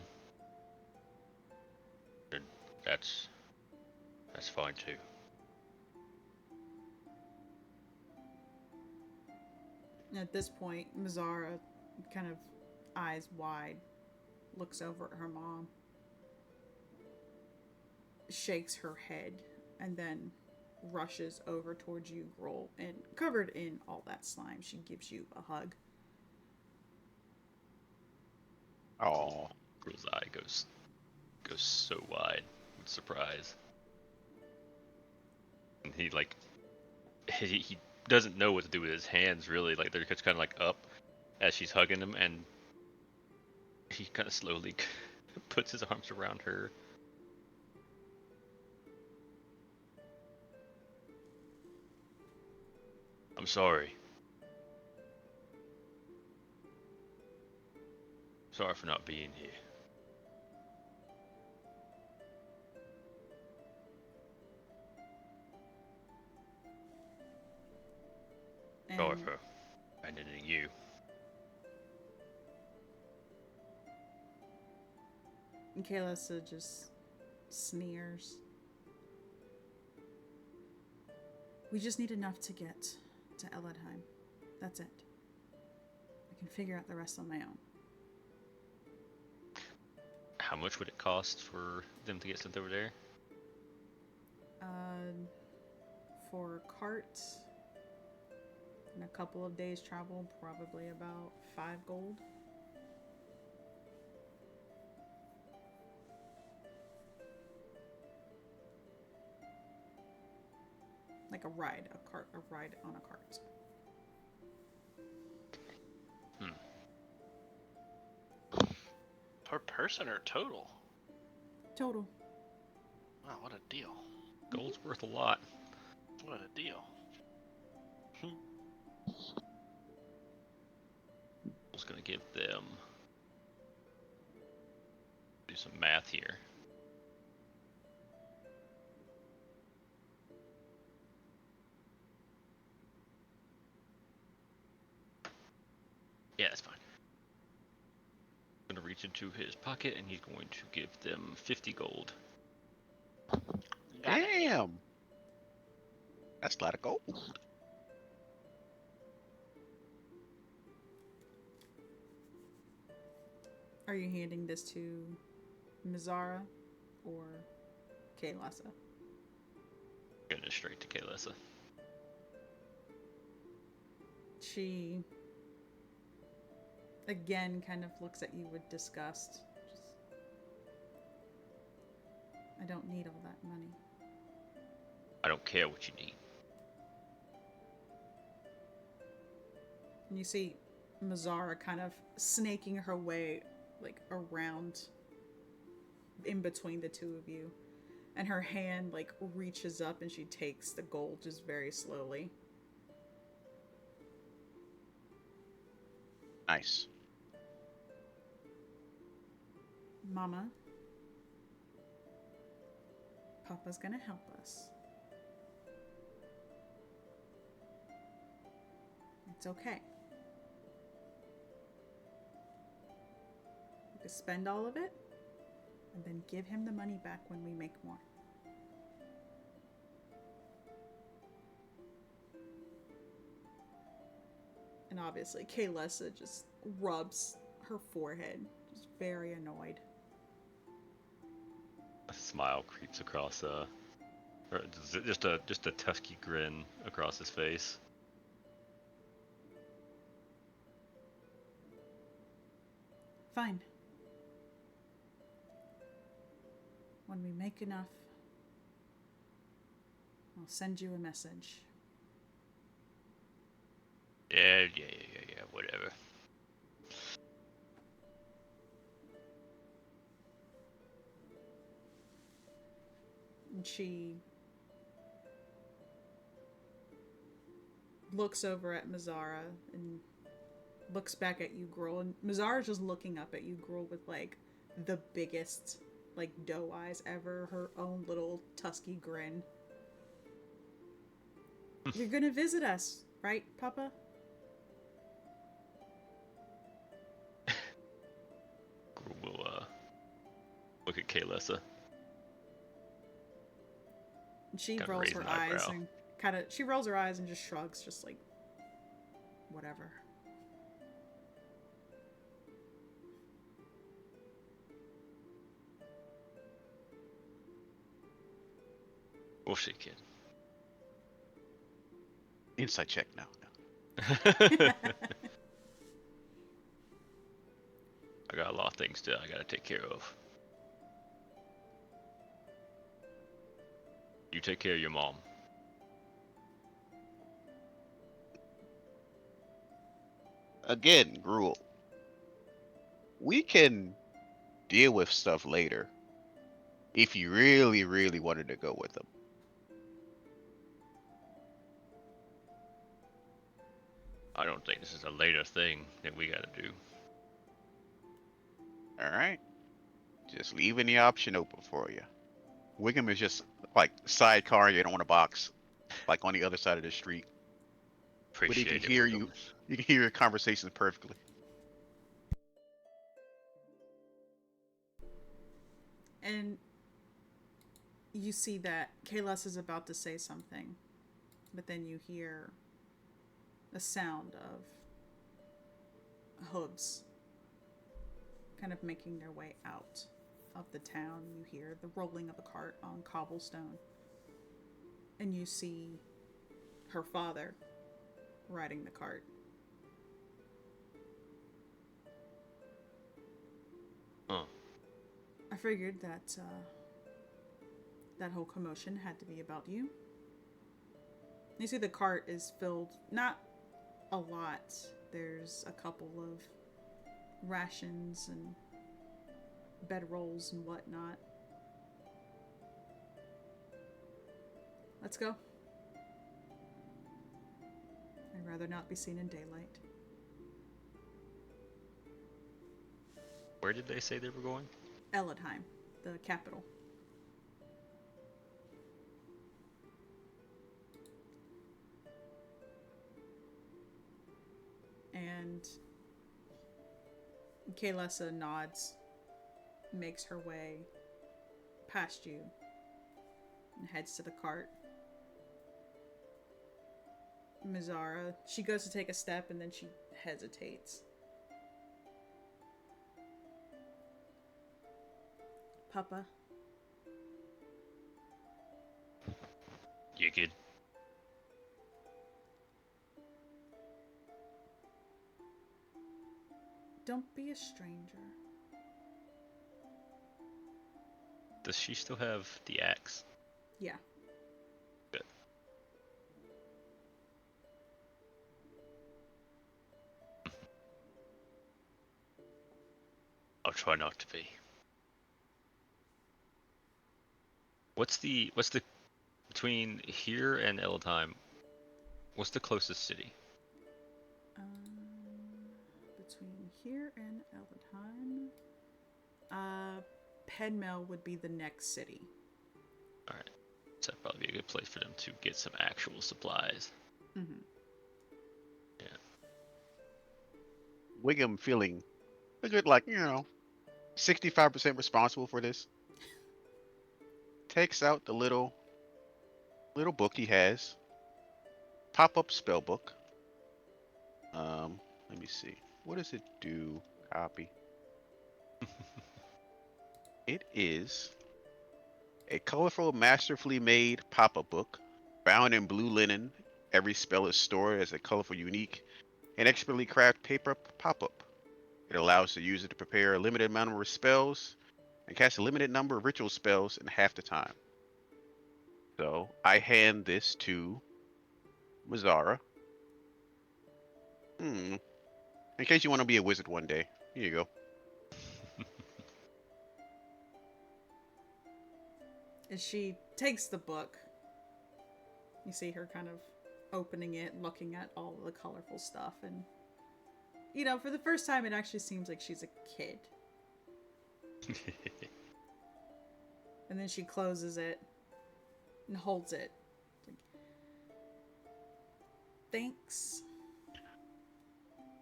then that's fine too. At this point, Mazzara, kind of eyes wide, looks over at her mom, shakes her head, and then rushes over towards you, Grohl, and covered in all that slime, she gives you a hug. Oh. Girl's eye goes so wide with surprise. And he doesn't know what to do with his hands really, like they're just kind of like up as she's hugging him, and he kind of slowly puts his arms around her. I'm sorry. sorry for not being here. Sorry And for abandoning you. Kalissa just sneers. We just need enough to get to Eladheim. That's it. I can figure out the rest on my own. How much would it cost for them to get sent over there? For cart and a couple of days travel, probably about 5 gold. Like a ride on a cart. Per person or total? Total. Wow, what a deal. Gold's worth a lot. What a deal. I was gonna give them. Do some math here. Yeah, that's fine. I'm gonna reach into his pocket and he's going to give them 50 gold. Got it. Damn. That's a lot of gold. Are you handing this to Mizara or Kalissa? Going straight to Kalissa. She again kind of looks at you with disgust. Just, I don't need all that money. I don't care what you need. And you see Mizara kind of snaking her way like around in between the two of you. And her hand like reaches up and she takes the gold just very slowly. Nice. Mama, Papa's gonna help us. It's okay. We could spend all of it and then give him the money back when we make more. And obviously, Kalissa just rubs her forehead, just very annoyed. A smile creeps across or just a tusky grin across his face. Fine. When we make enough, I'll send you a message. Yeah, whatever. And she looks over at Mizara and looks back at you, Gruel. And Mizara's just looking up at you, Gruel, with like the biggest like doe eyes ever, her own little tusky grin. You're gonna visit us, right, Papa? We'll look at Kalissa. And she Kinda rolls raise her an eyes eyebrow. and she rolls her eyes and just shrugs, just like whatever. We'll see, kid. Insight check now. I got a lot of things I gotta take care of. You take care of your mom. Again, Gruel. We can deal with stuff later. If you really, really wanted to go with them. I don't think this is a later thing that we gotta do. All right. Just leaving the option open for you. Wiggum is just like sidecarring it on a box, like on the other side of the street. But he can Appreciate it, hear you. Wiggums. You can hear your conversations perfectly. And you see that Kalos is about to say something, but then you hear the sound of hooves kind of making their way out of the town. You hear the rolling of a cart on cobblestone, and you see her father riding the cart. Huh. I figured that that whole commotion had to be about you. You see the cart is filled, not a lot. There's a couple of rations and bedrolls and whatnot. Let's go. I'd rather not be seen in daylight. Where did they say they were going? Eledheim, the capital. And Kaylessa nods, makes her way past you, and heads to the cart. Mizara, she goes to take a step and then she hesitates. Papa, You good? don't be a stranger. Does she still have the axe? Yeah. Good. I'll try not to be. What's the between here and Eldheim? What's the closest city? Between here and Eldheim, Penmel would be the next city. All right, so that'd probably be a good place for them to get some actual supplies. Mm-hmm. Yeah. Wiggum feeling a good, like, 65% responsible for this. Takes out the little book he has. Pop-up spell book. Let me see. What does it do? Copy. It is a colorful, masterfully made pop-up book, bound in blue linen. Every spell is stored as a colorful, unique, and expertly crafted paper pop-up. It allows the user to prepare a limited number of spells and cast a limited number of ritual spells in half the time. So I hand this to Mazzara. In case you want to be a wizard one day. Here you go. As she takes the book, you see her kind of opening it, looking at all the colorful stuff, and for the first time it actually seems like she's a kid. And then she closes it and holds it. Thanks.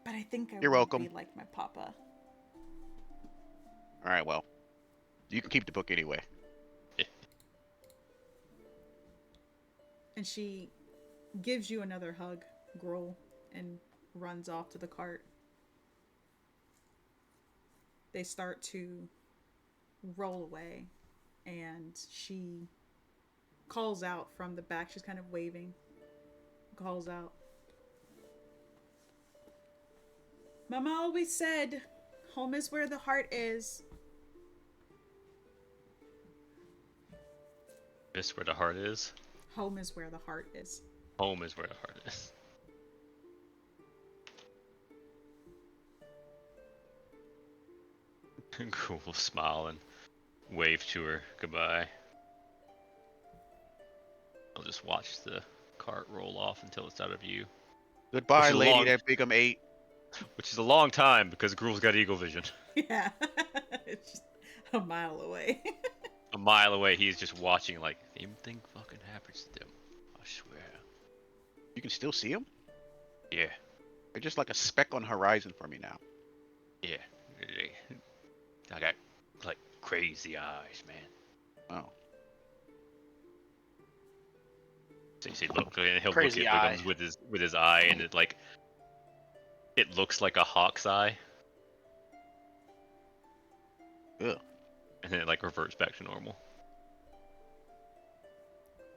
But I think I You're want to welcome. be like my papa. All right, well, you can keep the book anyway. And she gives you another hug, Grohl, and runs off to the cart. They start to roll away, and she calls out from the back. She's kind of waving. Calls out, Mama always said, home is where the heart is. This where the heart is. Home is where the heart is. Home is where the heart is. Cool, smile and wave to her goodbye. I'll just watch the cart roll off until it's out of view. Goodbye, Which is a lady long- that Bigham ate. Which is a long time because Gruel's got eagle vision. Yeah. It's just a mile away. A mile away, he's just watching like, same thing fucking happens to them. I swear. You can still see them? Yeah, They're just like a speck on the horizon for me now. yeah. I got like crazy eyes, man. Oh. So you see, look, and he'll Crazy look at eye. Wiggums with his eye, and it looks like a hawk's eye, Ugh. and then it like reverts back to normal.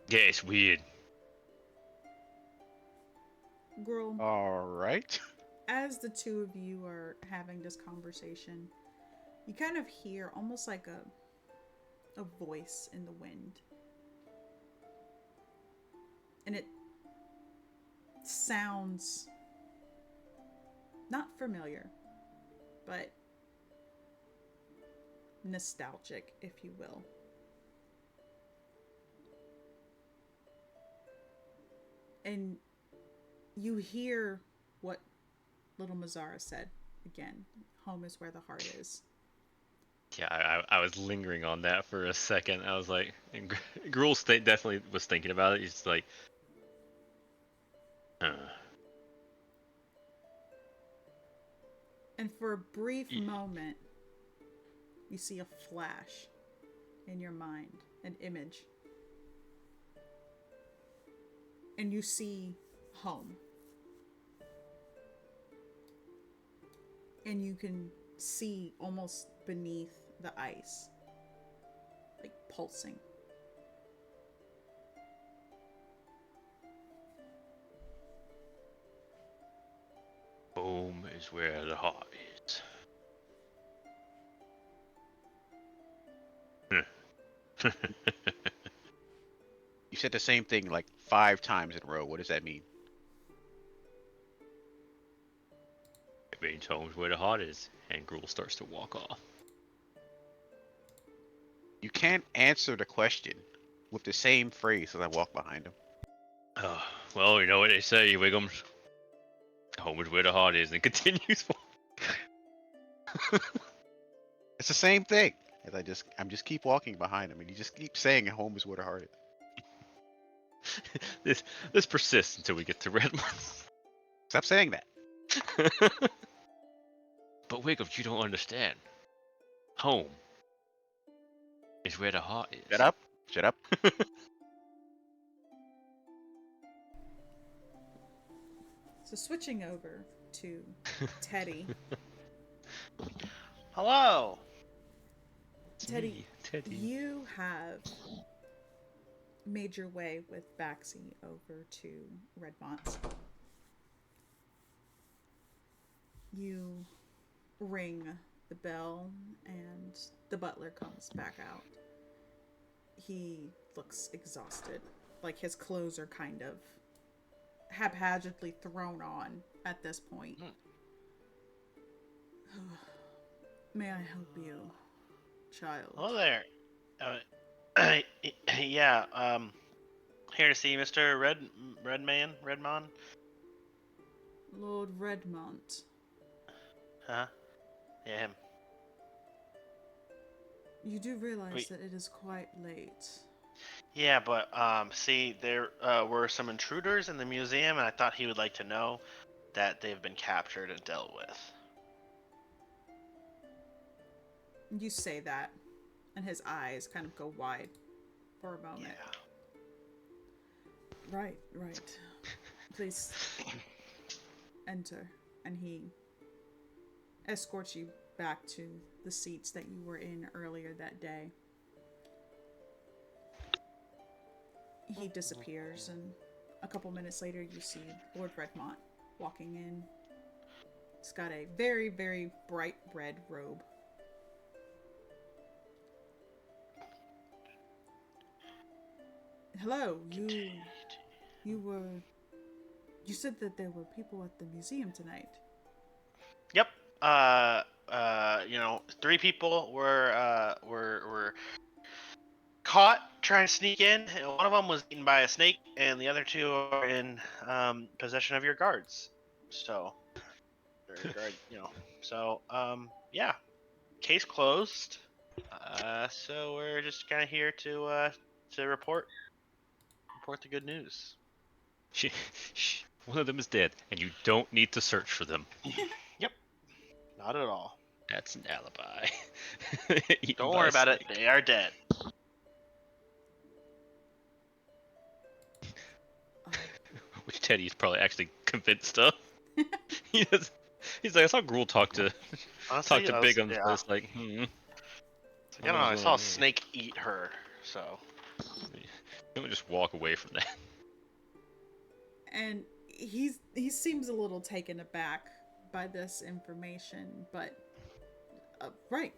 Yeah, it's weird. Girl, Alright. as the two of you are having this conversation, you kind of hear almost like a voice in the wind. And it sounds not familiar, but nostalgic, if you will. And you hear what little Mazzara said again. Home is where the heart is. Yeah, I was lingering on that for a second. I was like, and Gruul definitely was thinking about it. He's just like, And for a brief Yeah. moment, you see a flash in your mind, an image. And you see home. And you can see almost beneath the ice, like pulsing. home is where the heart is. You said the same thing like 5 times in a row. What does that mean? It means home's where the heart is, and Gruul starts to walk off. You can't answer the question with the same phrase as I walk behind him. Well, you know what they say, Wiggums. Home is where the heart is, and continues. It's the same thing. As I'm just keep walking behind him, and you just keep saying home is where the heart is. this persists until we get to Redmond. Stop saying that. But Wiggums, you don't understand. Home is where the heart is. Shut up. Shut up. So switching over to Teddy. Hello. It's Teddy, me, Teddy. you have made your way with Baxi over to Redmont. You ring the bell and the butler comes back out. He looks exhausted, like his clothes are kind of haphazardly thrown on at this point. May I help you, child? Hello there. Yeah. Here to see Mr. Redmon. Lord Redmont. Huh? Yeah, him. You do realize Wait. that it is quite late. Yeah, but see, there were some intruders in the museum, and I thought he would like to know that they've been captured and dealt with. You say that, and his eyes kind of go wide for a moment. Yeah. Right. Please enter. And he escorts you back to the seats that you were in earlier that day. He disappears, and a couple minutes later you see Lord Redmont walking in. He's got a very, very bright red robe. Hello, you said that there were people at the museum tonight. Yep. 3 people were caught trying to sneak in. One of them was eaten by a snake, and the other 2 are in possession of your guards. So, yeah. case closed. So we're just kind of here to report the good news. One of them is dead, and you don't need to search for them. Yep, not at all. That's an alibi. Eaten Don't by worry a about it. snake. They are dead. Which Teddy's probably actually convinced of. He does, he's like, I saw Gruul talk to Honestly, Bigums, yeah. but it's like, I don't know. I saw a snake eat her, so. Don't just walk away from that. And he seems a little taken aback by this information, but right.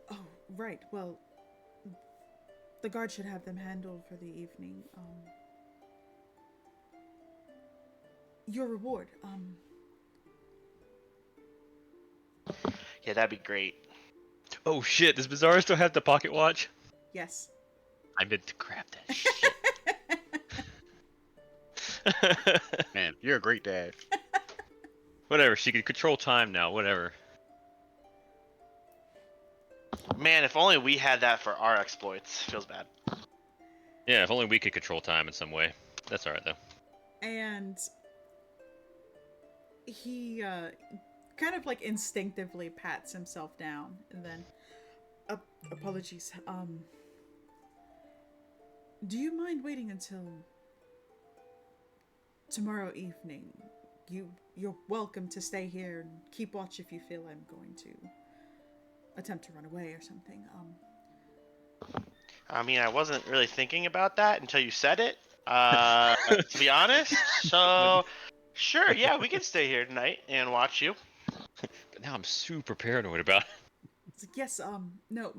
Oh, right. Well, the guard should have them handled for the evening. Your reward. Yeah, that'd be great. Oh shit, does Bizarro still have the pocket watch? Yes. I meant to grab that shit. Man, you're a great dad. Whatever, she can control time now, whatever. Man, if only we had that for our exploits. Feels bad. Yeah, if only we could control time in some way. That's alright though. And he kind of like instinctively pats himself down and then apologies. Do you mind waiting until tomorrow evening? You're welcome to stay here and keep watch if you feel I'm going to attempt to run away or something. I mean, I wasn't really thinking about that until you said it. To be honest. So, sure, yeah, we can stay here tonight and watch you. But now I'm super paranoid about it. It's like, yes, no,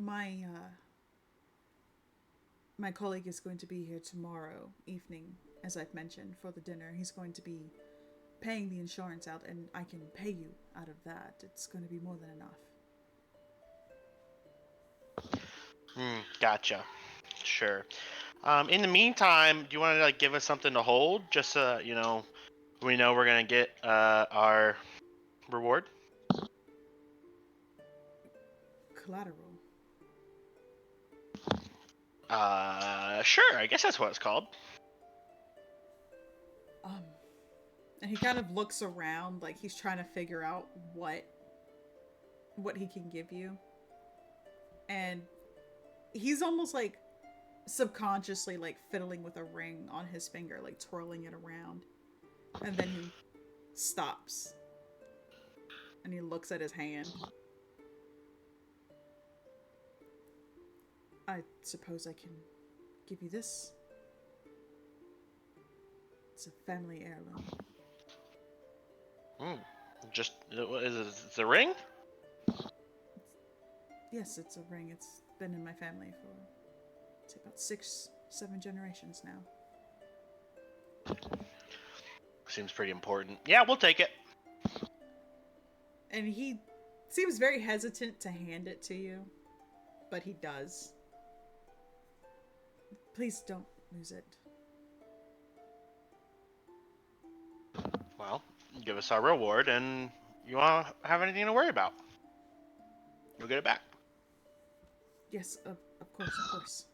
my colleague is going to be here tomorrow evening, as I've mentioned, for the dinner. He's going to be paying the insurance out, and I can pay you out of that. It's going to be more than enough. Gotcha. Sure. In the meantime, do you want to like give us something to hold, just so we know we're gonna get our reward? Collateral. Sure. I guess that's what it's called. And he kind of looks around like he's trying to figure out what he can give you. And he's almost like subconsciously like fiddling with a ring on his finger, like twirling it around. And then he stops. And he looks at his hand. I suppose I can give you this. It's a family heirloom. Just is it the ring? Yes, it's a ring. It's been in my family for, say, about 6-7 generations now. Seems pretty important. Yeah, we'll take it. And he seems very hesitant to hand it to you, but he does. Please don't lose it. Well, give us our reward, and you won't have anything to worry about. You'll get it back. Yes, of course.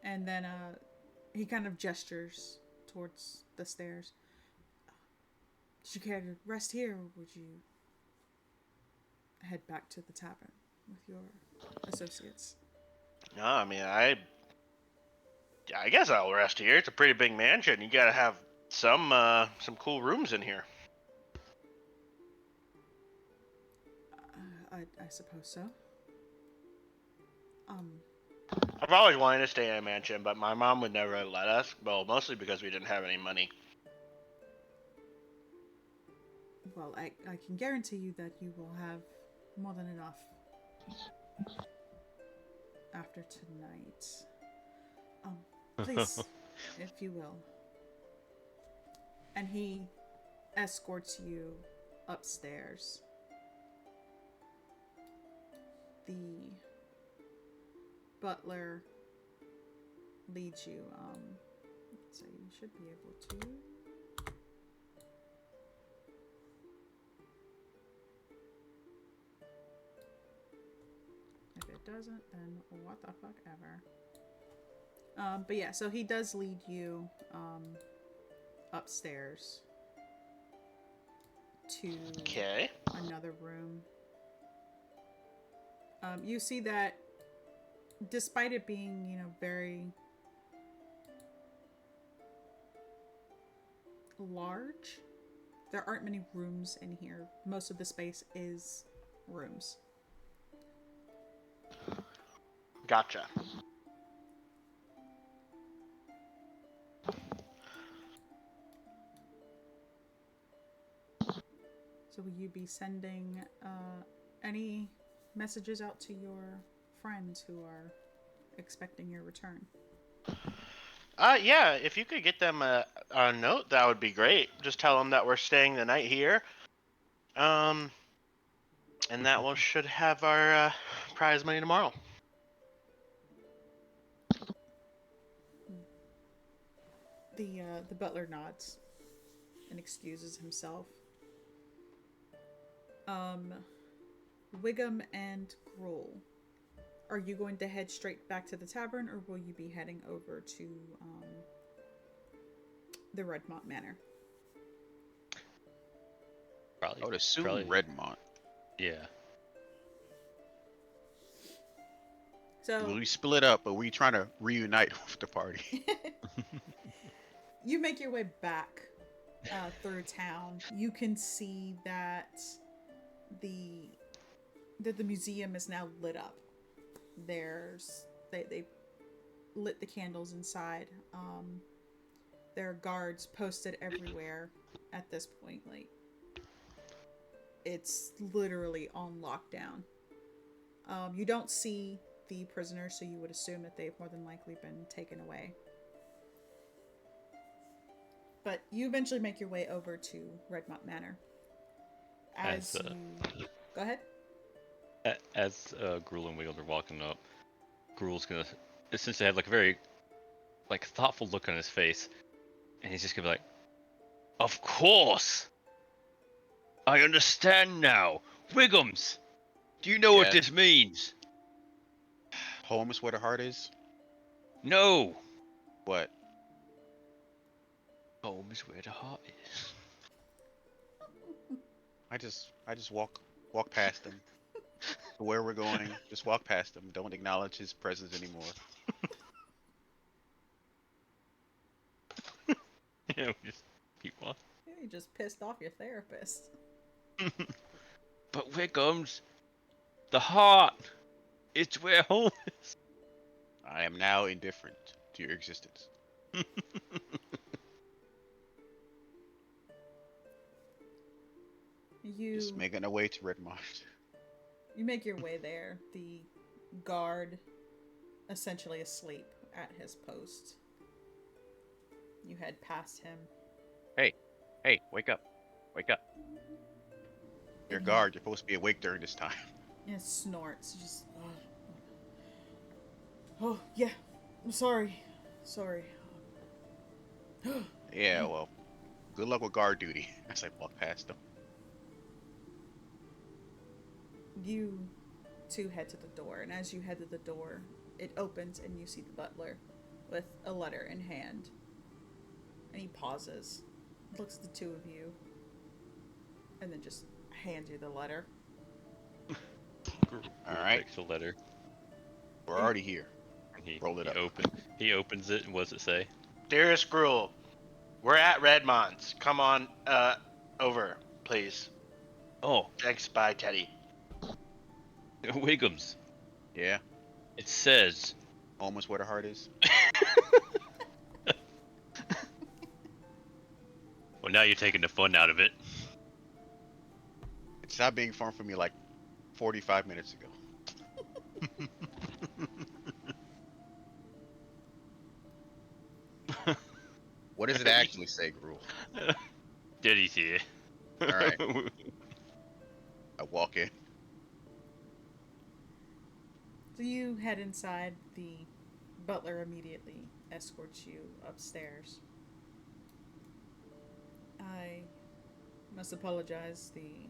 And then he kind of gestures towards the stairs. Did you care to rest here, or would you head back to the tavern with your associates? No, I mean, I guess I'll rest here. It's a pretty big mansion. You gotta have some cool rooms in here. I suppose so. I've always wanted to stay in a mansion, but my mom would never let us. Well, mostly because we didn't have any money. Well, I can guarantee you that you will have more than enough after tonight. Please, if you will. And he escorts you upstairs. The butler leads you, so you should be able to it doesn't, then what the fuck ever. But yeah, so he does lead you upstairs to Okay. another room. You see that despite it being, very large, there aren't many rooms in here. Most of the space is rooms. Gotcha. So will you be sending any messages out to your friends who are expecting your return? Yeah, if you could get them a note, that would be great. Just tell them that we're staying the night here. And that we should have our prize money tomorrow. The butler nods and excuses himself. Wiggum and Gruel, are you going to head straight back to the tavern, or will you be heading over to the Redmont Manor? Probably. I would assume probably, Redmont. Yeah. So We split up, but we trying to reunite with the party. you make your way back through town. You can see that the museum is now lit up. They lit the candles inside. There are guards posted everywhere at this point. Like, it's literally on lockdown. You don't see the prisoners, so you would assume that they've more than likely been taken away. But you eventually make your way over to Redmont Manor. Go ahead. As Gruel and Wiggles are walking up, Gruel's gonna essentially have like a very thoughtful look on his face, and he's just gonna be like, "Of course, I understand now. Wiggums, do you know what Yeah. this means?" Home is where the heart is. No. What? Home is where the heart is. I just walk past him. Where we're going, just walk past him. Don't acknowledge his presence anymore. Yeah, we just keep on. You just pissed off your therapist. But Wiggums, the heart, it's where home is. I am now indifferent to your existence. Just making our way to Redmont. You make your way there. The guard essentially asleep at his post. You head past him. Hey, wake up. Wake up. You're a guard. You're supposed to be awake during this time. And snorts. Just. Oh, yeah. I'm sorry. Sorry. Yeah, well, good luck with guard duty. As I walk past him. You two head to the door, and as you head to the door, it opens and you see the butler with a letter in hand. And he pauses, looks at the two of you, and then just hands you the letter. All right. Takes the letter. We're already here. He, Roll it up. He opens it, and what does it say? Dearest Gruel, we're at Redmont's. Come on over, please. Oh, Thanks, bye, Teddy. Wiggums. Yeah. It says. Home is where the heart is. Well, now you're taking the fun out of it. It stopped being fun for me like 45 minutes ago. What does it actually say, Gruel? Daddy's here. All right. I walk in. So you head inside. The butler immediately escorts you upstairs. I must apologize. The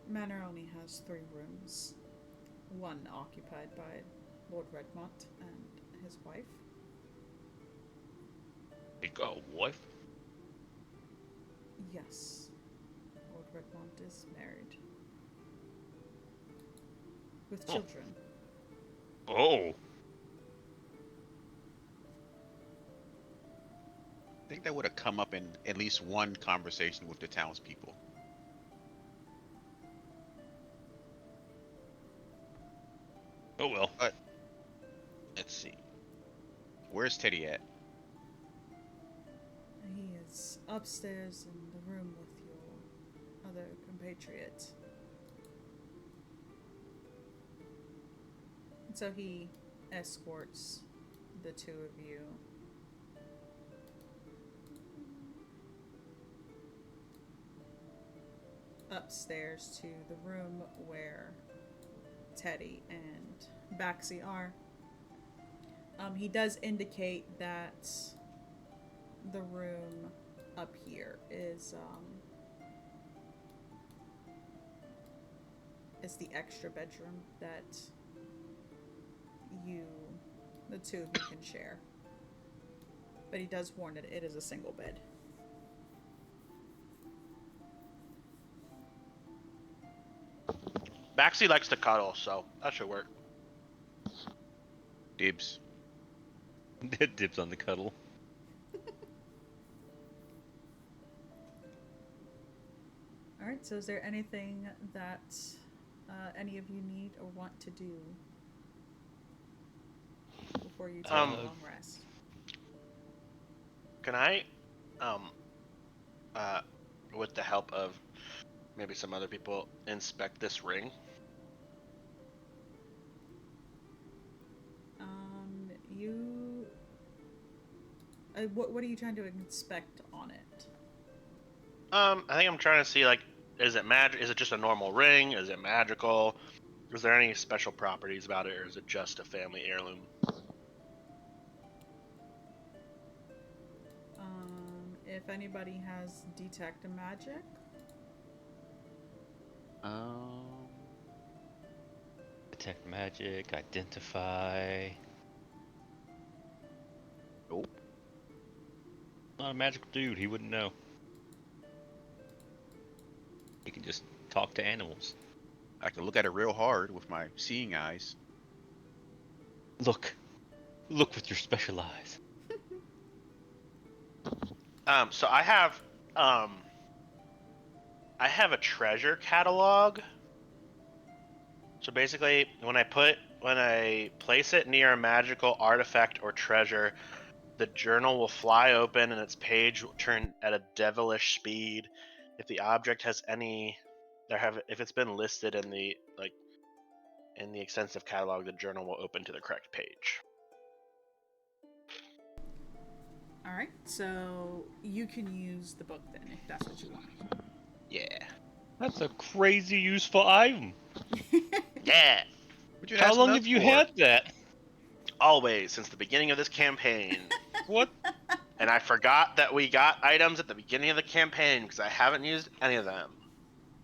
manor only has 3 rooms. one occupied by Lord Redmont and his wife. He got a wife? Yes, Lord Redmont is married. With Oh. children. Oh. I think that would have come up in at least one conversation with the townspeople. Oh well. But let's see. Where's Teddy at? He is upstairs in the room with your other compatriot. And so he escorts the two of you upstairs to the room where Teddy and Baxi are. He does indicate that the room up here is the extra bedroom that the two of you can share. But he does warn that it is a single bed. Baxi likes to cuddle, so that should work. Dibs. Dibs on the cuddle. Alright, so is there anything that any of you need or want to do before you take a long rest? Can I, with the help of maybe some other people, inspect this ring? You... what are you trying to inspect on it? I think I'm trying to see, like, is it magic? Is it just a normal ring? Is it magical? Is there any special properties about it, or is it just a family heirloom? If anybody has detect magic. Detect magic, identify. Nope. Not a magical dude, he wouldn't know. He can just talk to animals. I can look at it real hard with my seeing eyes. Look with your special eyes. So I have a treasure catalog. So basically, when I place it near a magical artifact or treasure, the journal will fly open and its page will turn at a devilish speed. If the object has if it's been listed in the extensive catalog, the journal will open to the correct page. Alright, so you can use the book then, if that's what you want. Yeah. That's a crazy useful item. Yeah. What you How asking long us have you for? had that? Always, since the beginning of this campaign. What? And I forgot that we got items at the beginning of the campaign because I haven't used any of them.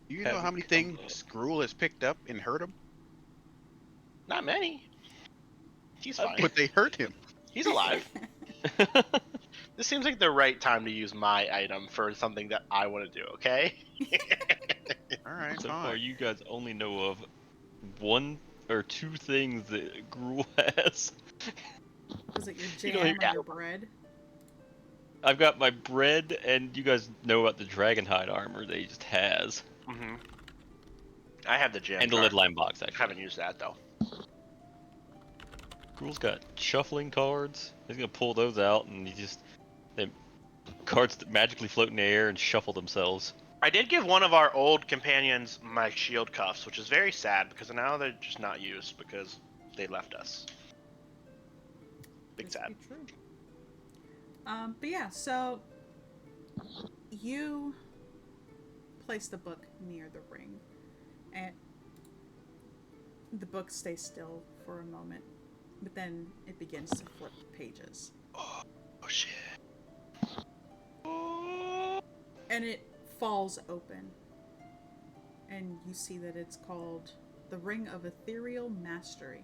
Do you know how many things Gruul has picked up and hurt him? Not many. He's fine. But they hurt him. He's alive. This seems like the right time to use my item for something that I want to do, okay? All right, So fine. far, you guys only know of one or two things that Gruul has. Was it your You jam know, or your bread? I've got my bread, and you guys know about the Dragonhide armor that he just has. Mm-hmm. I have the gem And the card. lead line box, actually. Haven't used that though. Gruul's got shuffling cards. He's gonna pull those out, and they cards that magically float in the air and shuffle themselves. I did give one of our old companions my shield cuffs, which is very sad because now they're just not used because they left us. Big This sad. could be true. But yeah, so you place the book near the ring, and the book stays still for a moment, but then it begins to flip pages. Oh shit. And it falls open, and you see that it's called the Ring of Ethereal Mastery.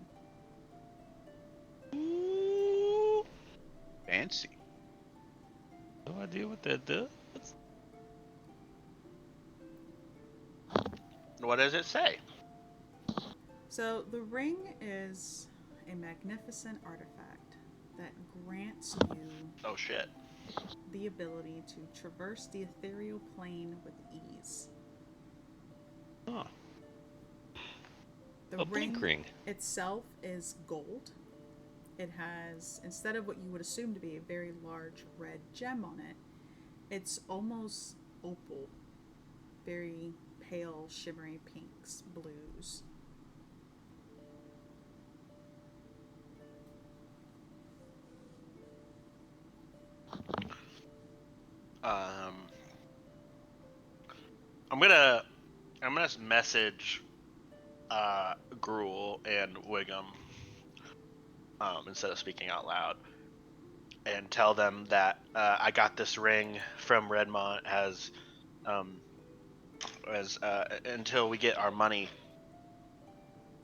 Ooh, Fancy. no idea what that does. What does it say? So, the ring is a magnificent artifact that grants you Oh shit. the ability to traverse the ethereal plane with ease. Huh. The A blink ring. itself is gold. It has, instead of what you would assume to be a very large red gem on it, it's almost opal. Very pale, shimmery pinks, blues. Um, I'm gonna message Gruel and Wiggum instead of speaking out loud, and tell them that I got this ring from Redmont as until we get our money.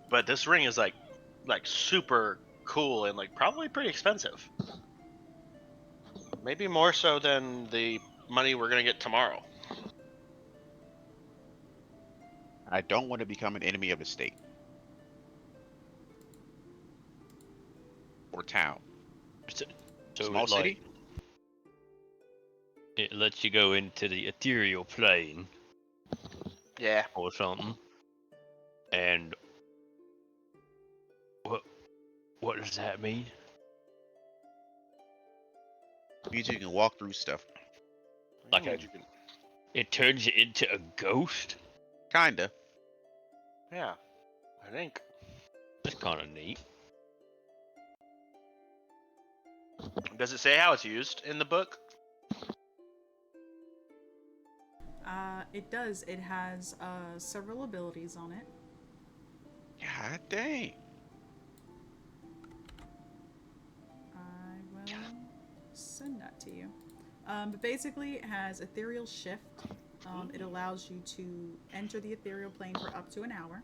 But this ring is like super cool and like probably pretty expensive. Maybe more so than the money we're gonna get tomorrow. I don't want to become an enemy of the state or town. So, Small like, city? it lets you go into the ethereal plane Yeah. or something. And what does that mean? Means you can walk through stuff. Like Means you can, it turns you into a ghost? Kinda. yeah, I think. That's kind of neat. Does it say how it's used in the book? It does. It has several abilities on it. God dang. I will send that to you. But basically, it has Ethereal Shift. It allows you to enter the ethereal plane for up to an hour.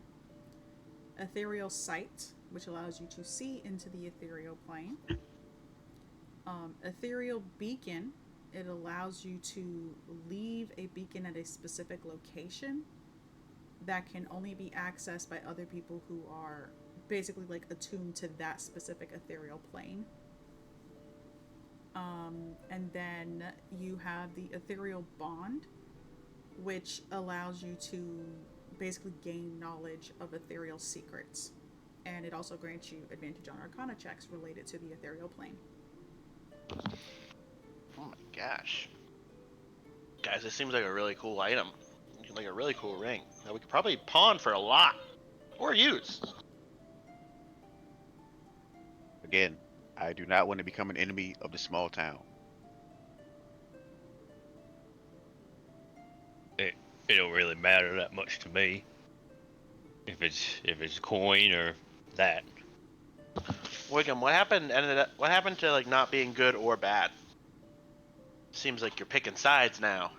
Ethereal Sight, which allows you to see into the ethereal plane. Ethereal Beacon, it allows you to leave a beacon at a specific location that can only be accessed by other people who are basically like attuned to that specific ethereal plane. And then you have the Ethereal Bond, which allows you to basically gain knowledge of ethereal secrets. And it also grants you advantage on arcana checks related to the ethereal plane. Oh my gosh. Guys, this seems like a really cool item. Like a really cool ring that we could probably pawn for a lot. Or use. Again, I do not want to become an enemy of the small town. It don't really matter that much to me. If it's coin or that. Wiggum, what happened to like not being good or bad? Seems like you're picking sides now.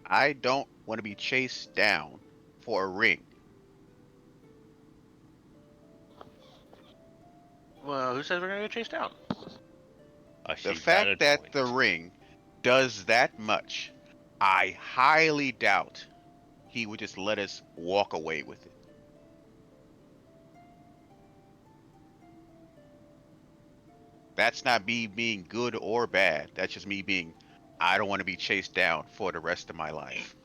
I don't want to be chased down for a ring. Well, who says we're gonna get chased down? I see The fact valid that points. the ring does that much, I highly doubt he would just let us walk away with it. That's not me being good or bad. That's just me being, I don't want to be chased down for the rest of my life.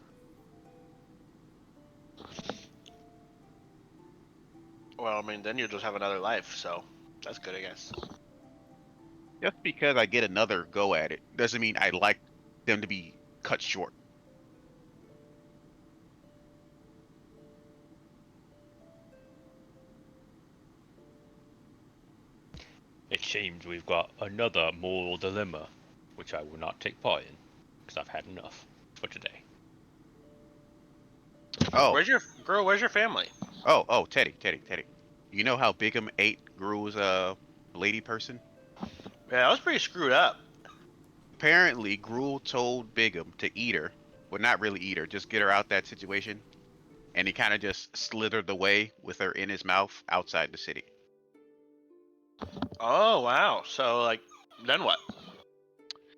Well, I mean, then you'll just have another life, so that's good, I guess. Just because I get another go at it doesn't mean I like them to be cut short. It seems we've got another moral dilemma, which I will not take part in, because I've had enough for today. Oh, Where's your family? oh, Teddy. You know how Bigham ate Gruel's lady person? Yeah, that was pretty screwed up. Apparently, Gruel told Bigham to eat her. Well, not really eat her, just get her out that situation. and he kind of just slithered away with her in his mouth outside the city. Oh wow. So like, then what?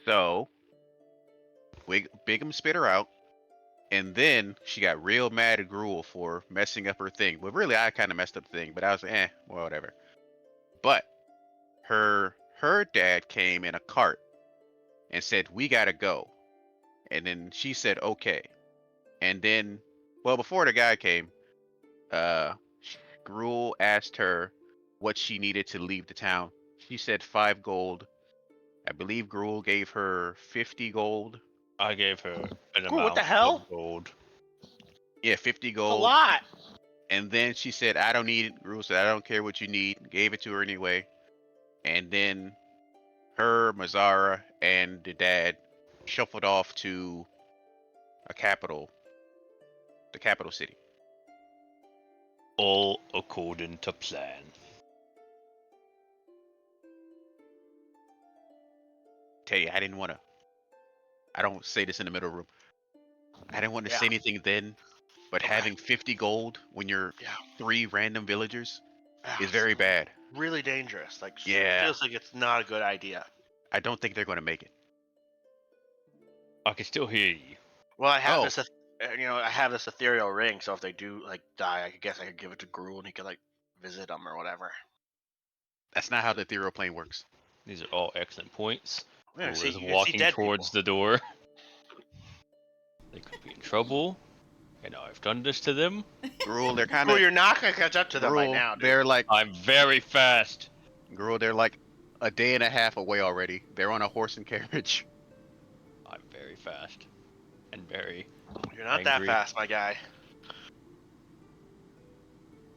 So Bigum spit her out, and then she got real mad at Gruul for messing up her thing. Well, really, I kind of messed up the thing, but I was like, well, whatever. But her dad came in a cart and said, "We gotta go," and then she said, "Okay." And then, well, before the guy came, uh, Gruul asked her what she needed to leave the town. She said 5 gold. I believe Gruul gave her 50 gold. I gave her an Cool, what the amount hell? of gold. Yeah, 50 It's a gold. lot. And then she said, "I don't need it." Gruul said, "I don't care what you need." Gave it to her anyway. And then her, Mazara, and the dad shuffled off to the capital city. All according to plan. Tell you, I don't say this in the middle room. I didn't want to Yeah. say anything then, but Okay. having 50 gold when you're Yeah. 3 random villagers Yeah, is it's very bad. really dangerous. Like, Yeah. feels like it's not a good idea. I don't think they're going to make it. I can still hear you. Well, I have Oh. this, I have this ethereal ring. So if they do like die, I guess I could give it to Gruul and he could like visit them or whatever. That's not how the ethereal plane works. These are all excellent points. Yeah, Gruul see, is you can see walking dead towards people. the door. They could be in trouble, and I've done this to them. Gruul, they're kind Gruul, of you're not gonna catch up to them by now, dude. They're like I'm very fast. Gruul, they're like a day and a half away already. They're on a horse and carriage. I'm very fast. And very. You're not angry. that fast, my guy.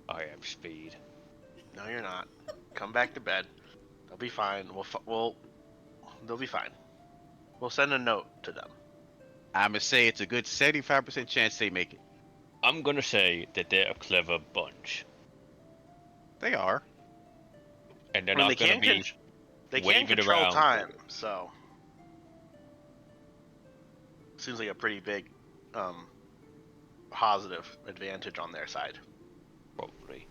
I have speed. No, you're not. Come back to bed. They'll be fine. They'll be fine. We'll send a note to them. I'm gonna say it's a good 75% chance they make it. I'm gonna say that they're a clever bunch. They are. And they're I mean, not gonna be they can waving control around. time, so seems like a pretty big positive advantage on their side. Probably.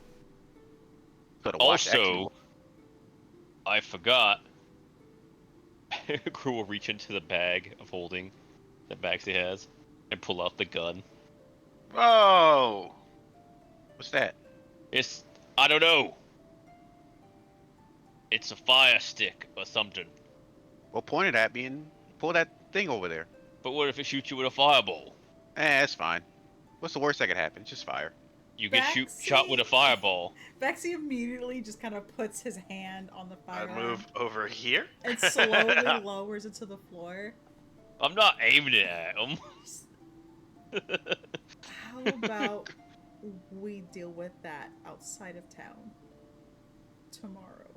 So to watch Also, I forgot. Crew will reach into the bag of holding, the bags he has, and pull out the gun. Whoa! what's that? It's, I don't know. It's a fire stick or something. Well, point it at me and pull that thing over there. But what if it shoots you with a fireball? That's fine. What's the worst that could happen? It's just fire. You get Baxi. shot with a fireball. Baxi immediately just kind of puts his hand on the I fire move over here. and slowly lowers it to the floor. I'm not aiming it at him. How about we deal with that outside of town tomorrow?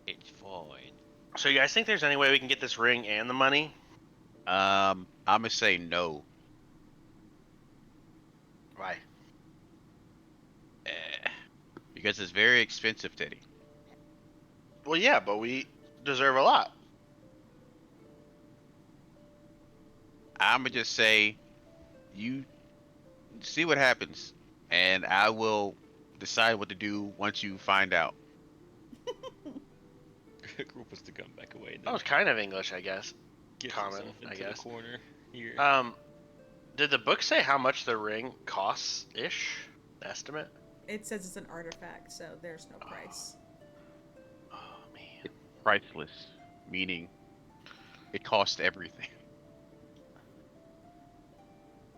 It's fine. So you guys think there's any way we can get this ring and the money? I'm gonna say no. Why? Because it's very expensive, Teddy. Well, yeah, but we deserve a lot. I'm gonna just say, you see what happens, and I will decide what to do once you find out. Group puts the gun back away. That was kind of English, I guess. Gets common, himself I into guess. the corner here. Did the book say how much the ring costs ish? Estimate? It says it's an artifact, so there's no price. Oh man. Priceless, meaning it costs everything.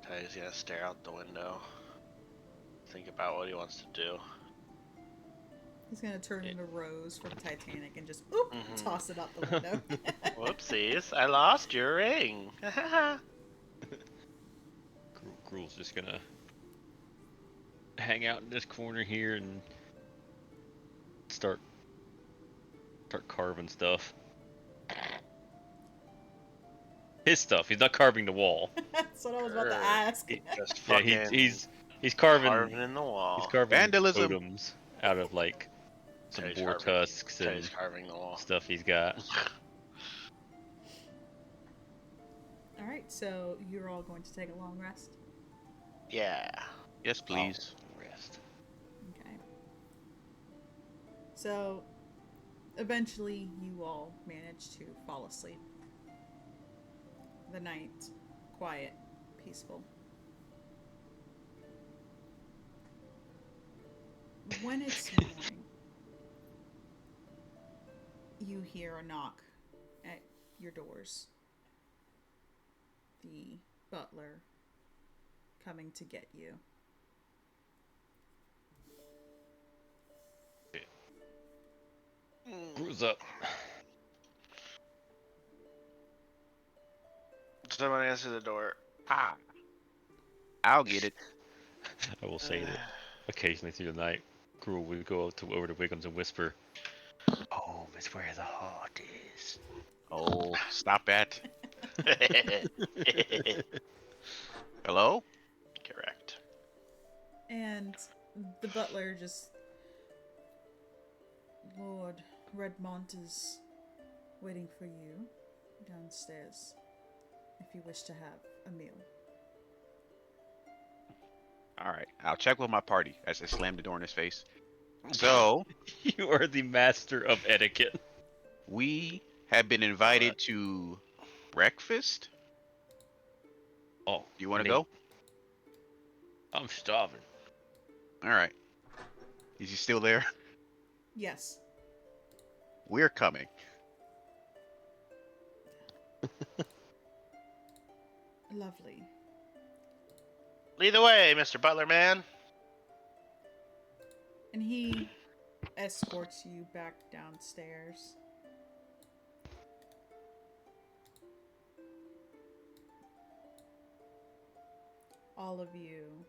Ty's gonna stare out the window. Think about what he wants to do. He's gonna turn into Rose from Titanic and just oop, toss it out the window. Whoopsies, I lost your ring. Gruul's just gonna hang out in this corner here and start carving stuff. His stuff. He's not carving the wall. That's what I was about to Grr. ask. Just Yeah, fucking he's carving in the wall. he's carving Vandalism. totems out of like some Teddy's boar carving- tusks and Teddy's carving the wall. stuff he's got. All right, so you're all going to take a long rest. Yeah. Yes, please. Rest. Okay. So eventually, you all manage to fall asleep. The night, quiet, peaceful. When it's morning, you hear a knock at your doors. The butler coming to get you. Gru's up. Someone answer the door. Ah, I'll get it. I will say that occasionally through the night, Gru will go over to Wiggums and whisper, "Home is where the heart is." Oh, stop that. Hello? Correct. And the butler just. Lord Redmont is waiting for you downstairs if you wish to have a meal. All right, I'll check with my party as I slam the door in his face. So, You are the master of etiquette. we have been invited to breakfast. Oh, Do you want to name- go? I'm starving. All right. Is he still there? Yes. We're coming. Lovely. Lead the way, Mr. Butler Man. And he escorts you back downstairs. All of you.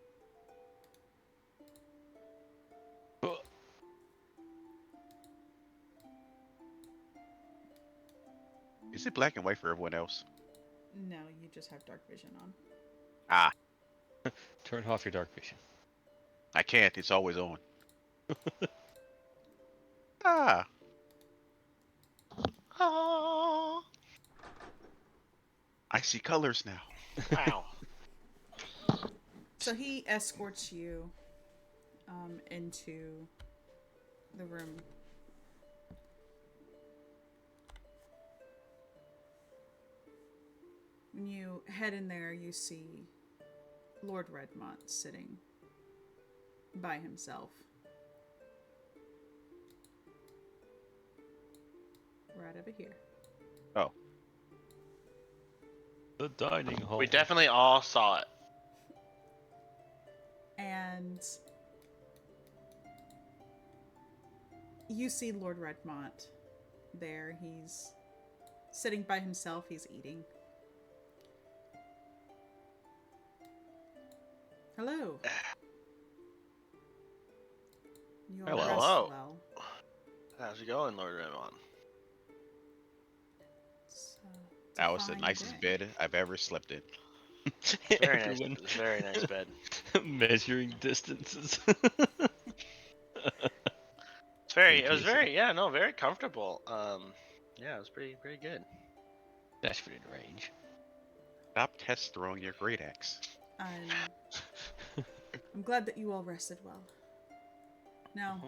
Is it black and white for everyone else? No, you just have dark vision on. Ah, Turn off your dark vision. I can't. It's always on. Ah, Oh, I see colors now. wow. So he escorts you into the room. When you head in there, you see Lord Redmont sitting by himself. Right over here. Oh, The dining hall. We definitely all saw it. And you see Lord Redmont there. He's sitting by himself. He's eating. Hello. You all Hello. rest Hello. well. How's it going, Lord Raymond? It's a that was the fine nicest day. bed I've ever slept in. Very nice. Everyone Very nice bed. measuring distances. It's very. It was Vacation. very. Yeah. No. Very comfortable. Yeah. It was pretty good. That's within range. Stop test throwing your great axe. I'm glad that you all rested well. Now,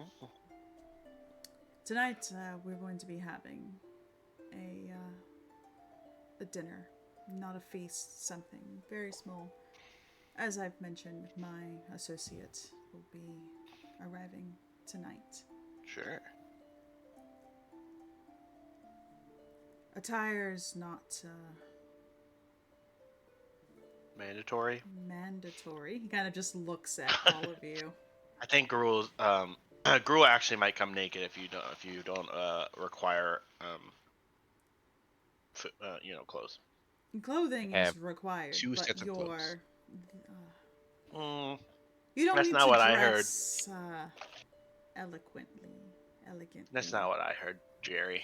tonight we're going to be having a dinner, not a feast, something very small. As I've mentioned, my associate will be arriving tonight. Sure. Attire's not Mandatory. He kind of just looks at all of you. I think Gruel. Gruel actually might come naked if you don't require clothes. Clothing Have is required, 2 but sets of clothes. You don't That's need not to what I heard. dress elegantly. That's not what I heard, Jerry.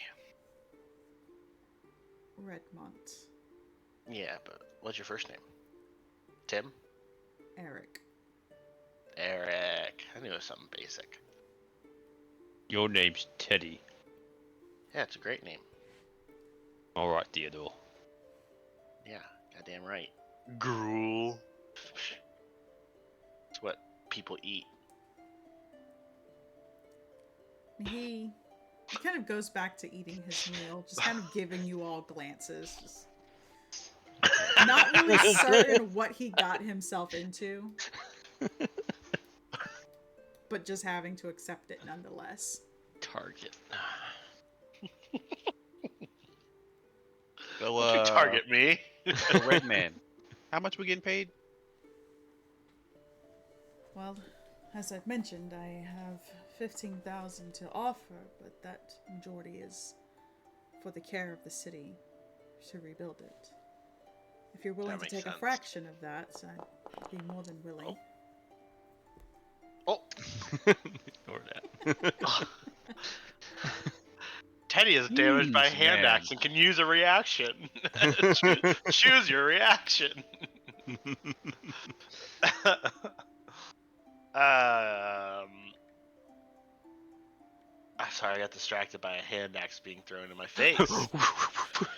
Redmont. Yeah, but what's your first name? Tim? Eric. Eric. I knew it was something basic. Your name's Teddy. Yeah, it's a great name. All right, Theodore. Yeah. Goddamn right. Gruel. It's what people eat. He kind of goes back to eating his meal, just kind of giving you all glances, just not really certain what he got himself into, but just having to accept it nonetheless. Target. So, Don't you target me. so Red Man, how much we getting paid? Well, as I've mentioned, I have 15,000 to offer, but that majority is for the care of the city to rebuild it. If you're willing That to makes take a sense. fraction of that, I'd be more than willing. Oh, Ignore that. Teddy is damaged by a Jeez, hand man. axe and can use a reaction. Choose your reaction. I'm sorry, I got distracted by a hand axe being thrown in my face.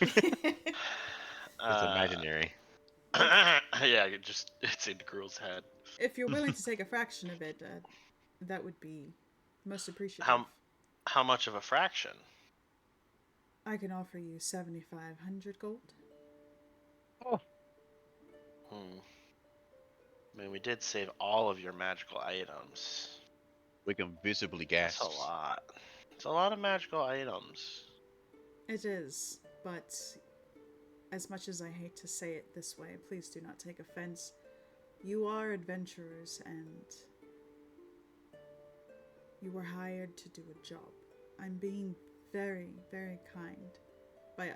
It's imaginary. Yeah, it's in Gruel's head. If you're willing to take a fraction of it, that would be most appreciative. How much of a fraction? I can offer you 7,500 gold. I mean, we did save all of your magical items. We can visibly That's gasp. a lot. It's a lot of magical items. It is, but as much as I hate to say it this way, please do not take offense. You are adventurers and you were hired to do a job. I'm being very, very kind by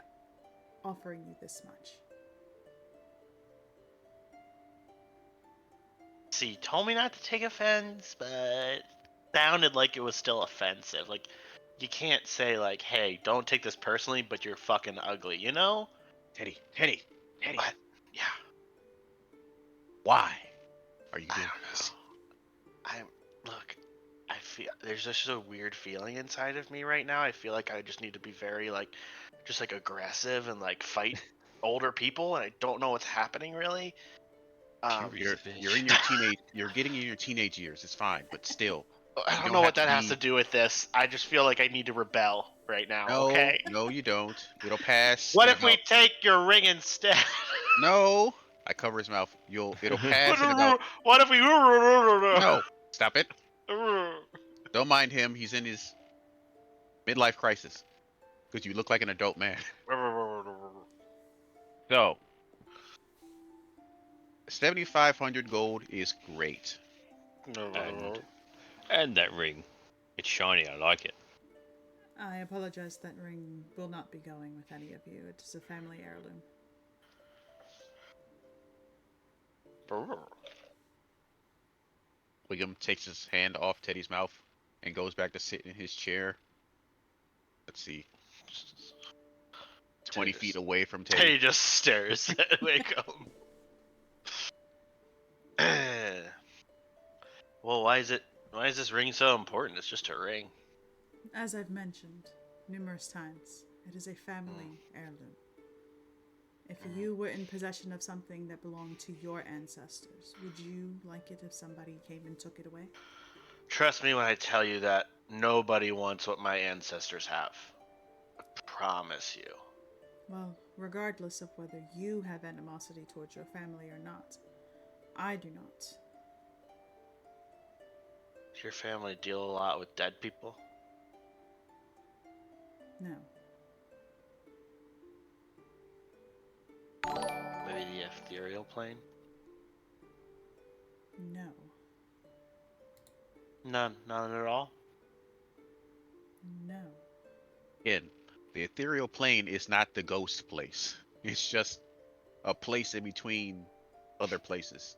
offering you this much. See, you told me not to take offense, but it sounded like it was still offensive. Like, you can't say, like, hey, don't take this personally, but you're fucking ugly, you know? Teddy. What? Yeah. Why are you I doing don't this? know. Look, I feel there's just a weird feeling inside of me right now. I feel like I just need to be very just aggressive and fight older people, and I don't know what's happening really. You're in your teenage. You're getting in your teenage years. It's fine, but still, I you don't don't know have what to that has to be. do with this. I just feel like I need to rebel right now. No, Okay. no, you don't. It'll pass What in if we about. take your ring instead? No, I cover his mouth. It'll pass in about. What if we? No, stop it. Don't mind him. He's in his midlife crisis because you look like an adult man. So, 7,500 gold is great. And that ring. It's shiny, I like it. I apologize, that ring will not be going with any of you. It is a family heirloom. Wiggum takes his hand off Teddy's mouth and goes back to sit in his chair. Let's see, 20 feet away from Teddy. Teddy just stares at Wickham. Well, why is this ring so important? It's just a ring. As I've mentioned numerous times, it is a family heirloom. If you were in possession of something that belonged to your ancestors, would you like it if somebody came and took it away? Trust me when I tell you that nobody wants what my ancestors have. I promise you. Well, regardless of whether you have animosity towards your family or not, I do not. Does your family deal a lot with dead people? No. Maybe the ethereal plane? No. None at all? No. Again, the ethereal plane is not the ghost place. It's just a place in between other places.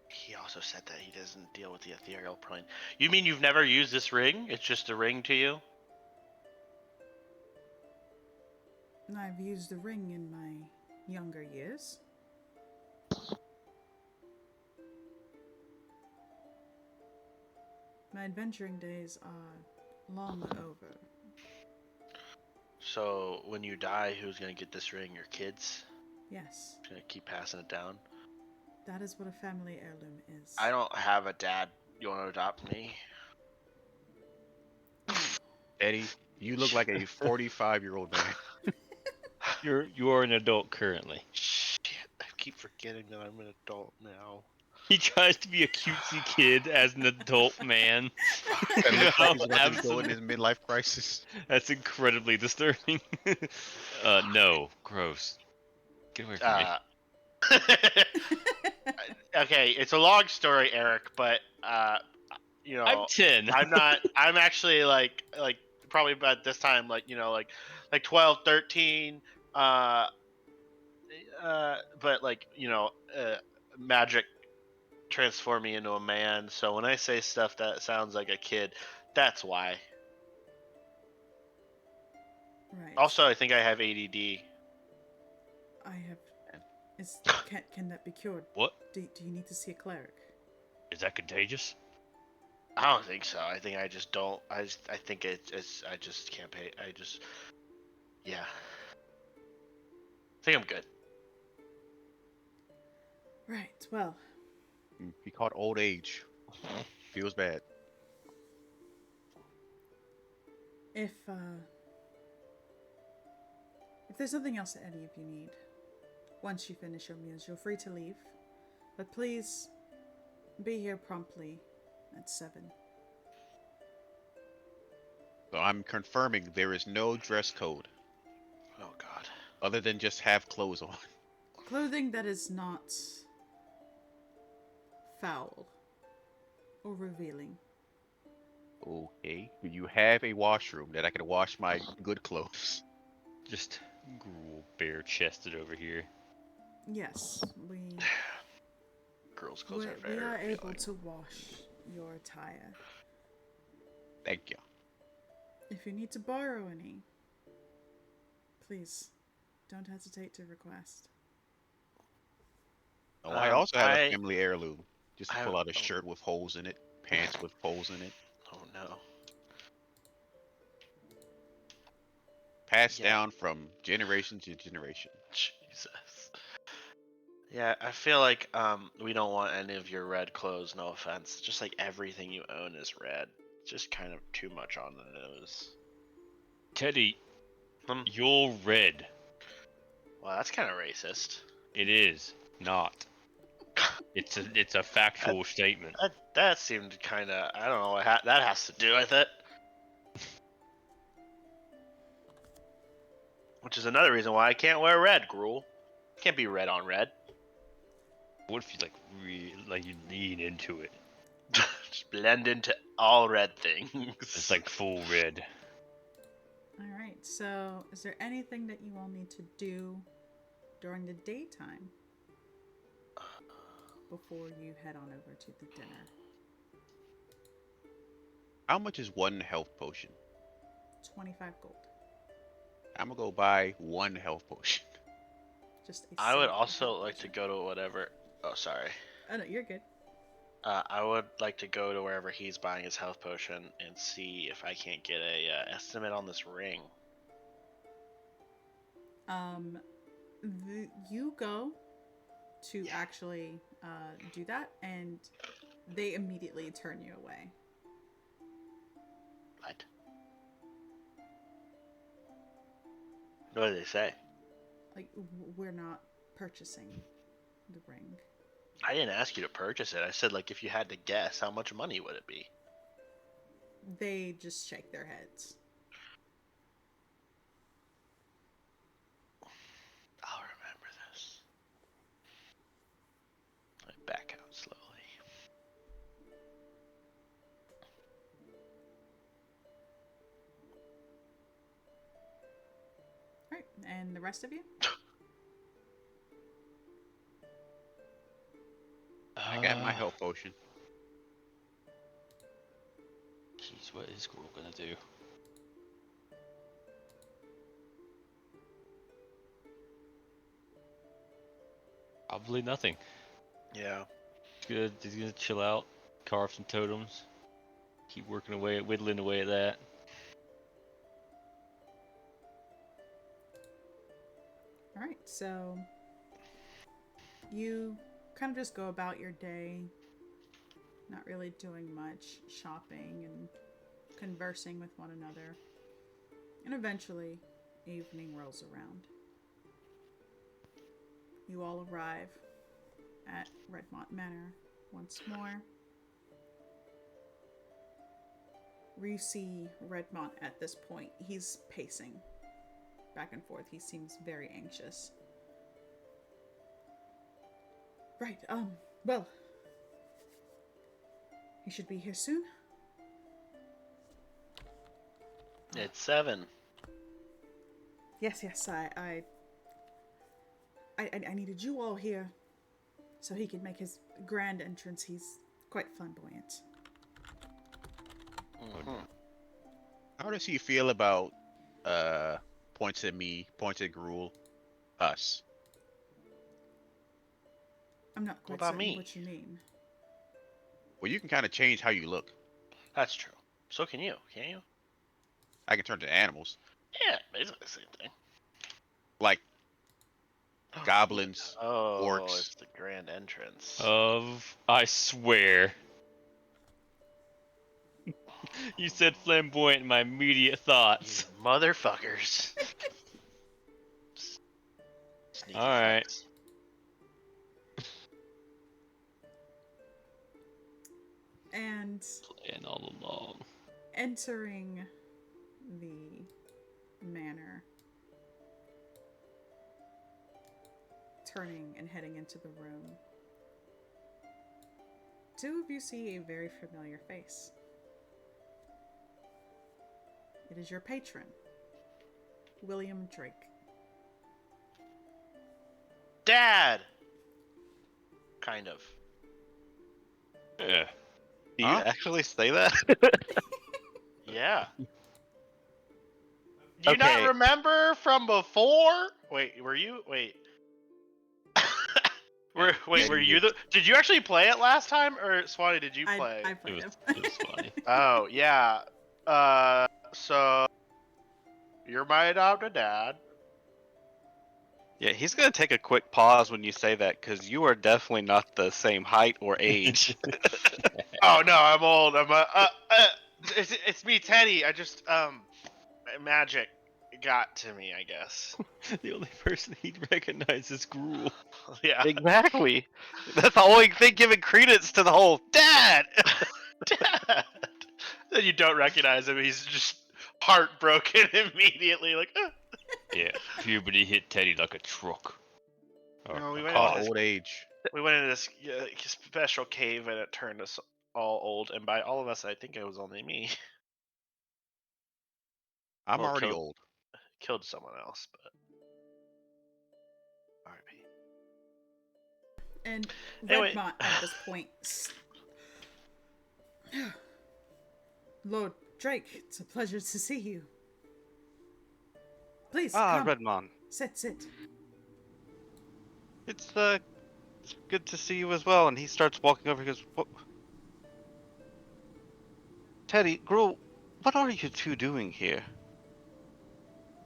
He also said that he doesn't deal with the ethereal plane. You mean you've never used this ring? It's just a ring to you? I've used the ring in my younger years. My adventuring days are long over. So when you die, who's gonna get this ring? Your kids? Yes, Gonna keep passing it down. that is what a family heirloom is. I don't have a dad. You want to adopt me? No. Eddie, you look like a 45-year-old man. You are an adult currently. Shit, I keep forgetting that I'm an adult now. He tries to be a cutesy kid as an adult man. That looks like he's No, about to go in his midlife crisis. That's incredibly disturbing. No, gross. Get away from me. Okay, it's a long story, Eric, but you I'm know, 10. I'm not. I'm actually like probably about this time, like like 12, 13. Uh, but like magic transform me into a man. So when I say stuff that sounds like a kid, that's why. Right. Also, I think I have ADD. I have. Can that be cured? What? Do you need to see a cleric? Is that contagious? I don't think so. I think I just don't. I think it's. I just can't pay. Yeah. I think I'm good. Right. Well, He caught old age. Feels bad. if there's nothing else that any of you need, once you finish your meals, you're free to leave. But please be here promptly at 7. So I'm confirming there is no dress code Oh God. other than just have clothes on. Clothing that is not foul or revealing. Okay. Do you have a washroom that I can wash my good clothes? Just gruel bare chested over here. Yes, Girls' clothes are very we are able revealing. to wash your attire. Thank you. If you need to borrow any, please don't hesitate to request. Oh, I also have a I family heirloom. Just to I pull out a oh, shirt with holes in it, pants with holes in it, oh no. passed Yeah. down from generation to generation. Jesus. Yeah, I feel like we don't want any of your red clothes. No offense. Just like everything you own is red. Just kind of too much on the nose. Teddy, Hmm. you're red. Well, that's kind of racist. It is not. It's a factual statement. That seemed kind of. I don't know what that has to do with it. Which is another reason why I can't wear red, Gruel. Can't be red on red. What if you like you lean into it? Just blend into all red things. It's like full red. Alright, so is there anything that you all need to do during the daytime before you head on over to the dinner? How much is one health potion? 25 gold. I'm gonna go buy one health potion. Just a I would single also health like to potion. go to whatever. Oh, sorry. Oh no, you're good. I would like to go to wherever he's buying his health potion and see if I can't get a estimate on this ring. You go to actually do that, and they immediately turn you away. What? What did they say? Like, we're not purchasing the ring. I didn't ask you to purchase it. I said, like, if you had to guess, how much money would it be? They just shake their heads. I'll remember this. I back out slowly. Alright, and the rest of you? I got my health potion. Jeez, what is Gruel gonna do? Probably nothing. Yeah. Good. He's gonna chill out, carve some totems, keep working away, whittling away at that. Alright, so You kind of just go about your day, not really doing much shopping and conversing with one another. And eventually, evening rolls around. You all arrive at Redmont Manor once more. You see Redmont at this point. He's pacing back and forth. He seems very anxious. Right, well, he should be here soon. It's 7. Yes, I needed you all here so he could make his grand entrance. He's quite flamboyant. How does he feel about points at me, points at Gruul, us? I'm not quite about certain me? what you mean. Well, you can kind of change how you look. That's true. So can you, can't you? I can turn to animals, Yeah, basically the same thing. like goblins, Oh, orcs. it's the grand entrance. I swear. You said flamboyant in my immediate thoughts. You motherfuckers. Sneaky Alright. fucks. And And all along. entering the manor, turning and heading into the room, two of you see a very familiar face. It is your patron, William Drake. Dad! Kind of. Yeah. Do you Huh? actually say that? Yeah. Do you not Okay. remember from before? Wait, were you? Wait. Yeah, Were you you the? Did you actually play it last time, or Swanee? Did you play? I It played was, him. it was funny. Oh yeah. So you're my adopted dad. Yeah, he's gonna take a quick pause when you say that because you are definitely not the same height or age. Oh no, I'm old. It's me, Teddy. I just magic got to me, I guess. The only person he'd recognize is Gruul. Yeah. Exactly. That's the only thing giving credence to the whole dad. Dad. Then you don't recognize him. He's just heartbroken immediately. Like, Yeah, puberty hit Teddy like a truck. Or No, we a went car. into this- old age. we went into this special cave and it turned us all old. And by all of us, I think it was only me. I'm Well, already killed- old. Killed someone else, but. R.I.P. And Anyway. Redmont at this point. Lord Drake, it's a pleasure to see you. Please, come. Redmon. Sit. It's good to see you as well. And he starts walking over. He goes, "What? Teddy, Gruul, what are you two doing here?"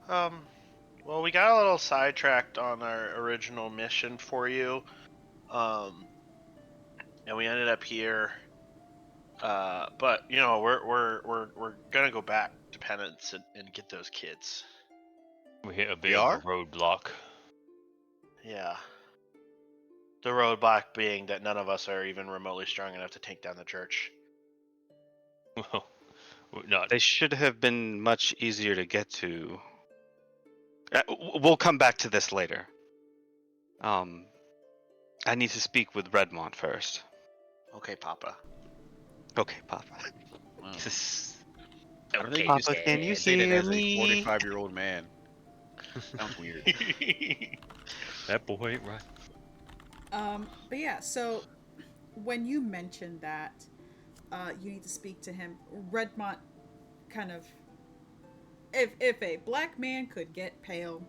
Well, we got a little sidetracked on our original mission for you. And we ended up here. But you know, we're gonna go back to Penance and get those kids. We hit a bit We of are? a roadblock. Yeah. The roadblock being that none of us are even remotely strong enough to take down the church. Well, we're not. They should have been much easier to get to. We'll come back to this later. I need to speak with Redmont first. Okay, Papa. Okay, Papa. Wow. This I don't think you Papa, just can you say that hear as a me? 45-year-old man. Sounds weird. That boy ain't right. But yeah, so when you mentioned that you need to speak to him, Redmont kind of, if a black man could get pale,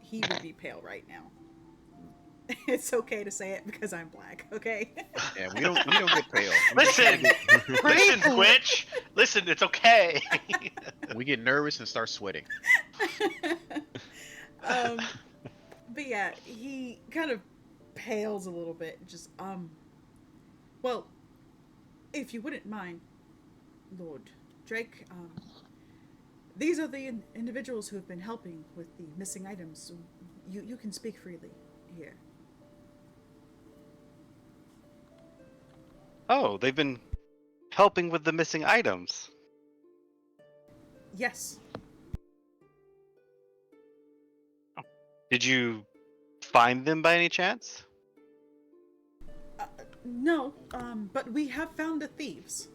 he would be pale right now. It's okay to say it because I'm black, okay? Yeah, we don't get pale. Listen, listen, Twitch. Listen, it's okay. We get nervous and start sweating. But yeah, he kind of pales a little bit. Just well, if you wouldn't mind, Lord Drake, these are the individuals who have been helping with the missing items. So you can speak freely here. Oh, they've been helping with the missing items. Yes. Did you find them by any chance? No, but we have found the thieves.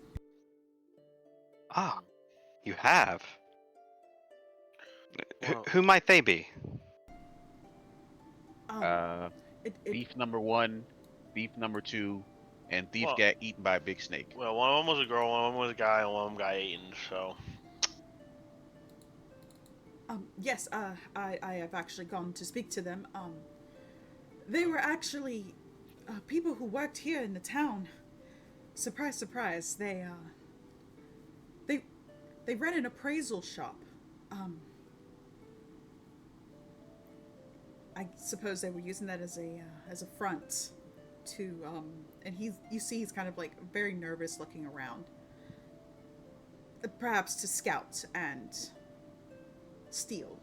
Ah, you have. Well, Who might they be? Um, it Thief number 1, thief number 2, and thief Well- got eaten by a big snake. well, one of them was a girl, one of them was a guy, and one of them got eaten. So yes, I have actually gone to speak to them. They were actually people who worked here in the town. Surprise, surprise. They they ran an appraisal shop. I suppose they were using that as a front to and you see he's kind of like very nervous looking around. Perhaps to scout and steal.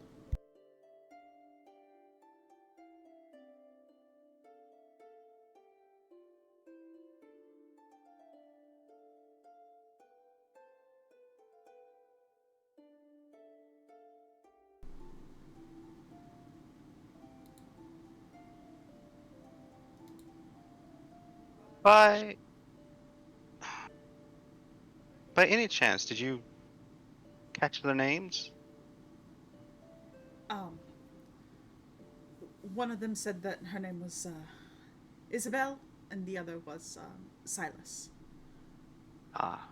By any chance, did you catch their names? Um, one of them said that her name was Isabel, and the other was Silas. Ah.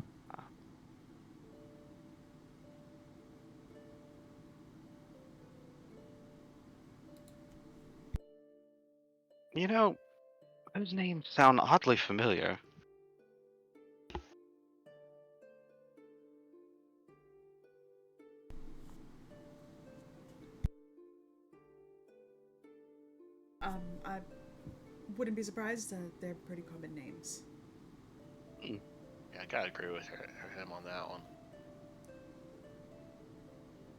You know, those names sound oddly familiar. I wouldn't be surprised. They're pretty common names. yeah, I gotta agree with him on that one.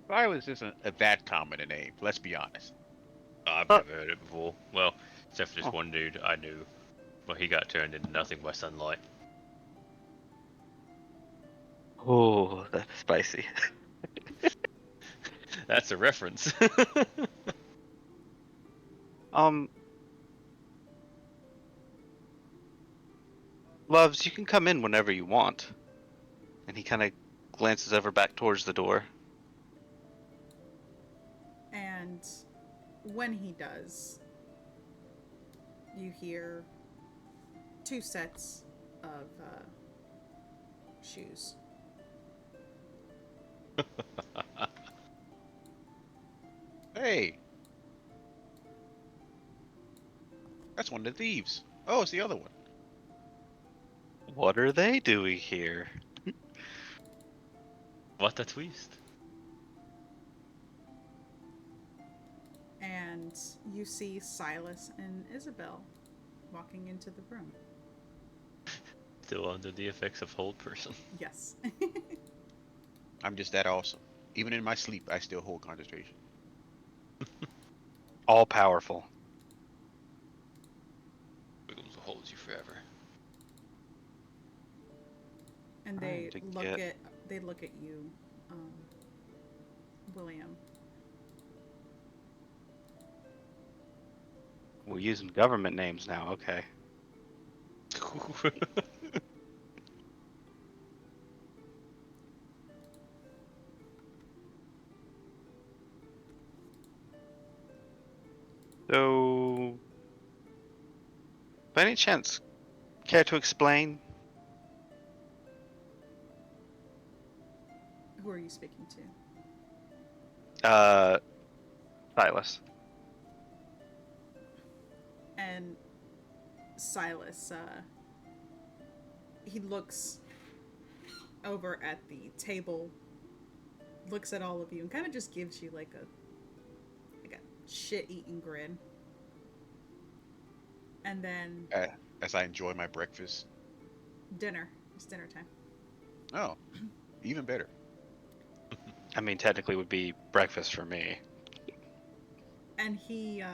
Silas isn't that common a name, let's be honest. I've Uh, never heard it before. Well, except for this Oh. one dude I knew. Well, he got turned into nothing by sunlight. Oh, that's spicy. That's a reference. Um, Loves, you can come in whenever you want. And he kind of glances over back towards the door. And when he does, you hear 2 sets of shoes. Hey! That's one of the thieves. Oh, it's the other one. What are they doing here? What a twist. And you see Silas and Isabel walking into the room. Still under the effects of hold person. Yes. I'm just that awesome. Even in my sleep, I still hold concentration. All powerful. Wiggles holds you forever. And Trying they to look get- at you, William. We're using government names now, okay. So, by any chance, care to explain? Who are you speaking to? Silas. And Silas, he looks over at the table, looks at all of you, and kind of just gives you like a shit-eating grin. And then As I enjoy my breakfast. dinner. It's dinner time. Oh, even better. I mean, technically, would be breakfast for me. And he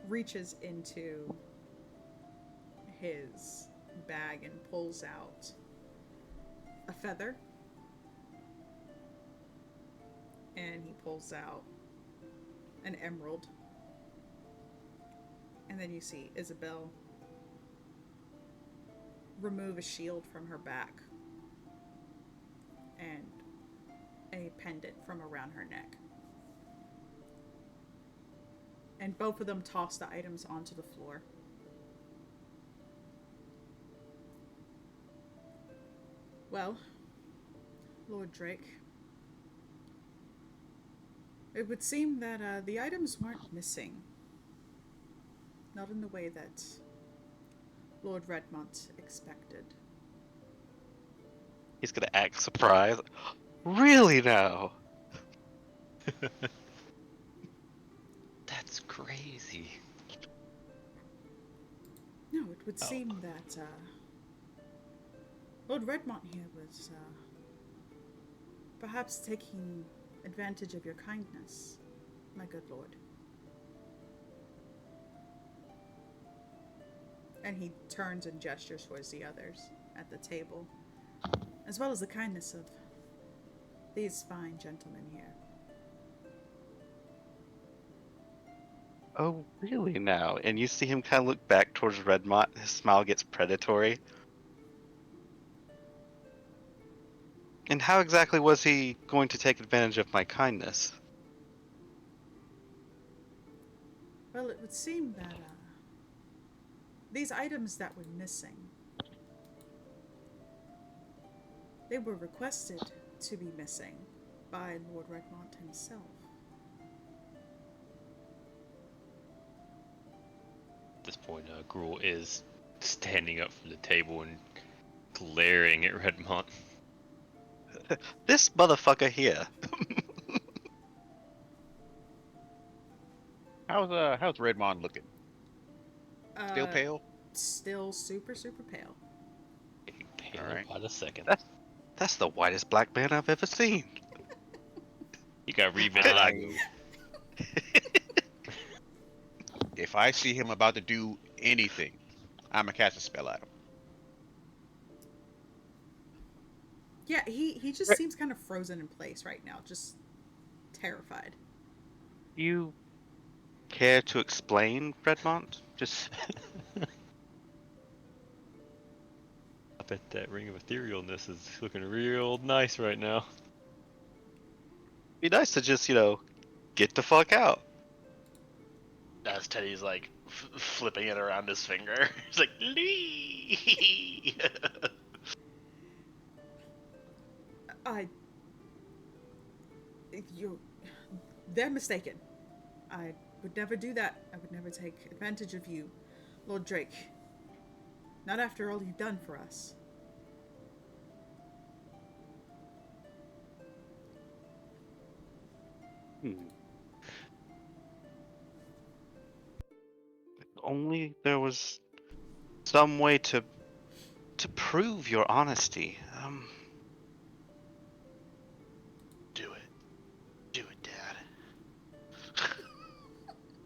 reaches into his bag and pulls out a feather. And he pulls out an emerald. And then you see Isabel remove a shield from her back and a pendant from around her neck. And both of them toss the items onto the floor. Well, Lord Drake, it would seem that the items weren't missing. Not in the way that Lord Redmont expected. He's gonna act surprised. Really now? That's crazy. No, it would seem that Lord Redmont here was perhaps taking advantage of your kindness, my good lord. And he turns and gestures towards the others at the table, as well as the kindness of these fine gentlemen here. Oh, really now? And you see him kind of look back towards Redmont. His smile gets predatory. And how exactly was he going to take advantage of my kindness? Well, it would seem that these items that were missing, they were requested to be missing by Lord Redmont himself. At this point, Gruul is standing up from the table and glaring at Redmont. This motherfucker here. How's Redmond looking? Still pale? Still super, super pale. Getting paler Alright. by the second. That's the whitest black man I've ever seen. You got revitalized. If I see him about to do anything, I'ma cast a spell at him. Yeah, he just seems kind of frozen in place right now, just terrified. You care to explain, Redmont? Just I bet that ring of etherealness is looking real nice right now. be nice to just, get the fuck out. As Teddy's like flipping it around his finger. He's like, Lee! They're mistaken. I would never do that. I would never take advantage of you, Lord Drake. Not after all you've done for us. If only there was some way to prove your honesty. Do it, Dad.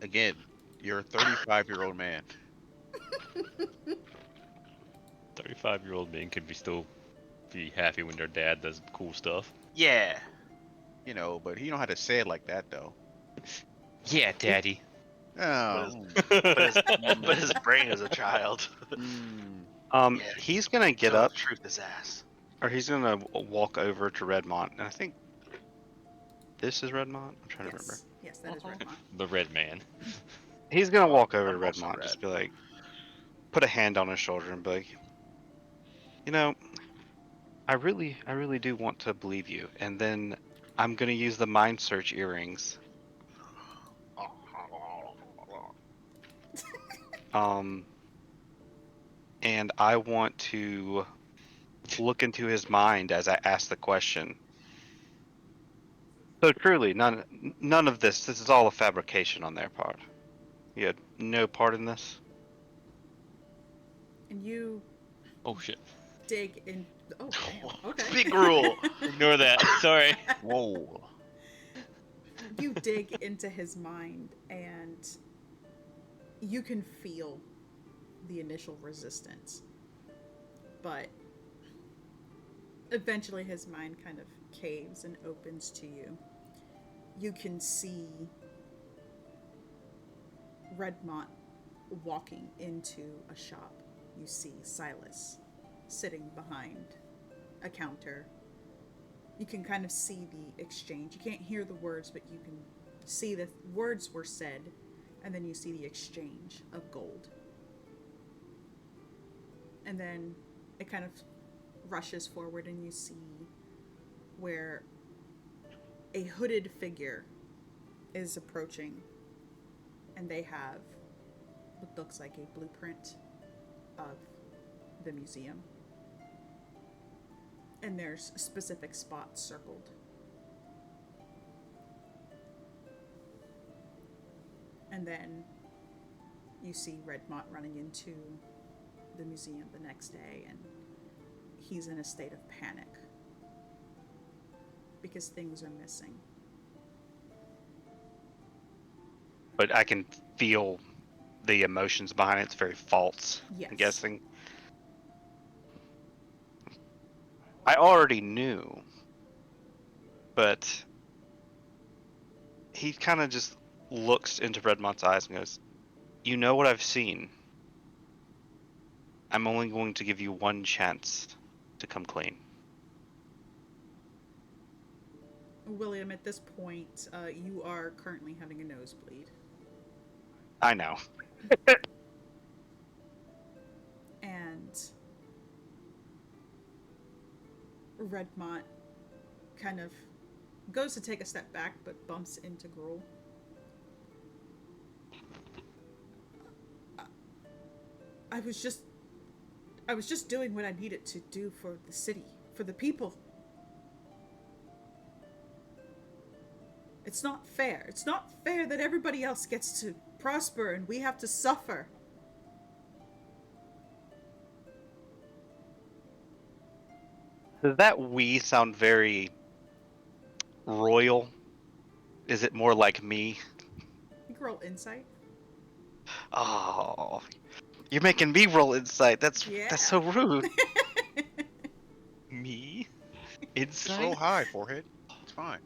Again, you're a 35-year-old man. 35-year-old men could still be happy when their dad does cool stuff. Yeah. But he don't have to say it like that though. Yeah, Daddy. Oh. But his brain is a child. Yeah, He's gonna get so up, truth his ass. or he's gonna walk over to Redmont, and I think this is Redmont. I'm trying to remember. Yes, that is Redmont. The red man. He's gonna walk over to I'm also Redmont, red. just be like, put a hand on his shoulder, and be like, I really do want to believe you, and then I'm gonna use the mind search earrings. And I want to look into his mind as I ask the question. So truly, none of this is all a fabrication on their part. You had no part in this. And you Oh shit. dig in. Oh, damn. Okay. Big rule. Ignore that. Sorry. Whoa. You dig into his mind, and you can feel the initial resistance. But eventually his mind kind of caves and opens to you. You can see Redmont walking into a shop. You see Silas sitting behind a counter. You can kind of see the exchange. You can't hear the words, but you can see the words were said, and then you see the exchange of gold. And then it kind of rushes forward, and you see where a hooded figure is approaching, and they have what looks like a blueprint of the museum. And there's specific spots circled. And then you see Redmont running into the museum the next day, and he's in a state of panic because things are missing. But I can feel the emotions behind it. It's very false. Yes. I'm guessing. I already knew, but he kind of just looks into Redmont's eyes and goes, "You know what I've seen. I'm only going to give you one chance to come clean." William, at this point, you are currently having a nosebleed. I know. And Redmont kind of goes to take a step back, but bumps into Gruul. I was just doing what I needed to do for the city, for the people. It's not fair. It's not fair that everybody else gets to prosper and we have to suffer. Does that "we" sound very royal? Is it more like me? You can roll insight. Oh, you're making me roll insight. That's so rude. Me? Just Inside? roll high, forehead. It's fine.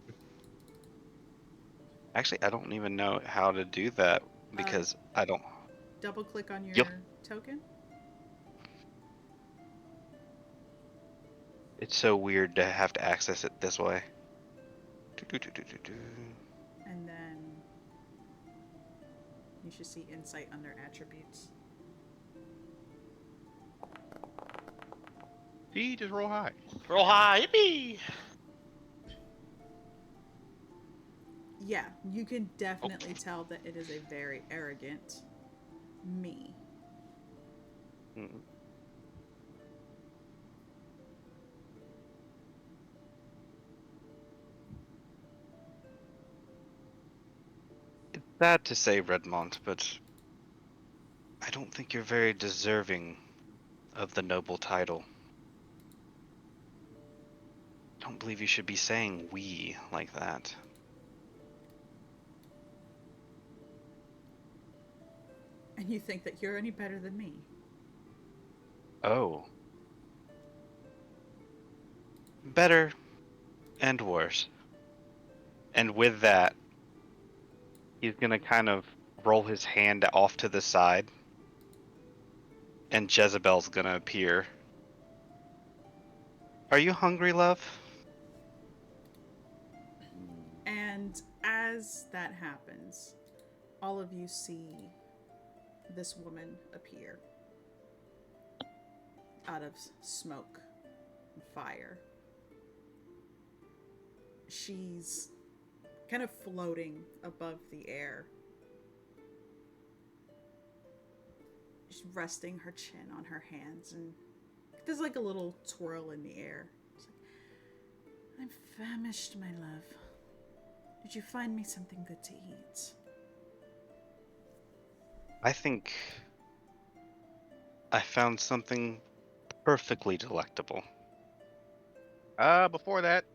Actually, I don't even know how to do that because I don't. Double click on your Yep. token. It's so weird to have to access it this way. And then you should see insight under attributes. See, just roll high. Roll high, yippee! Yeah, you can definitely tell that it is a very arrogant me. Mm. It's sad to say, Redmont, but I don't think you're very deserving of the noble title. I don't believe you should be saying "we" like that. And you think that you're any better than me. Oh. Better and worse. And with that, he's gonna kind of roll his hand off to the side, and Jezebel's gonna appear. Are you hungry, love? And as that happens, all of you see this woman appear out of smoke and fire. She's kind of floating above the air. She's resting her chin on her hands, and there's like a little twirl in the air. It's like, I'm famished, my love. Did you find me something good to eat? I think I found something perfectly delectable. Before that,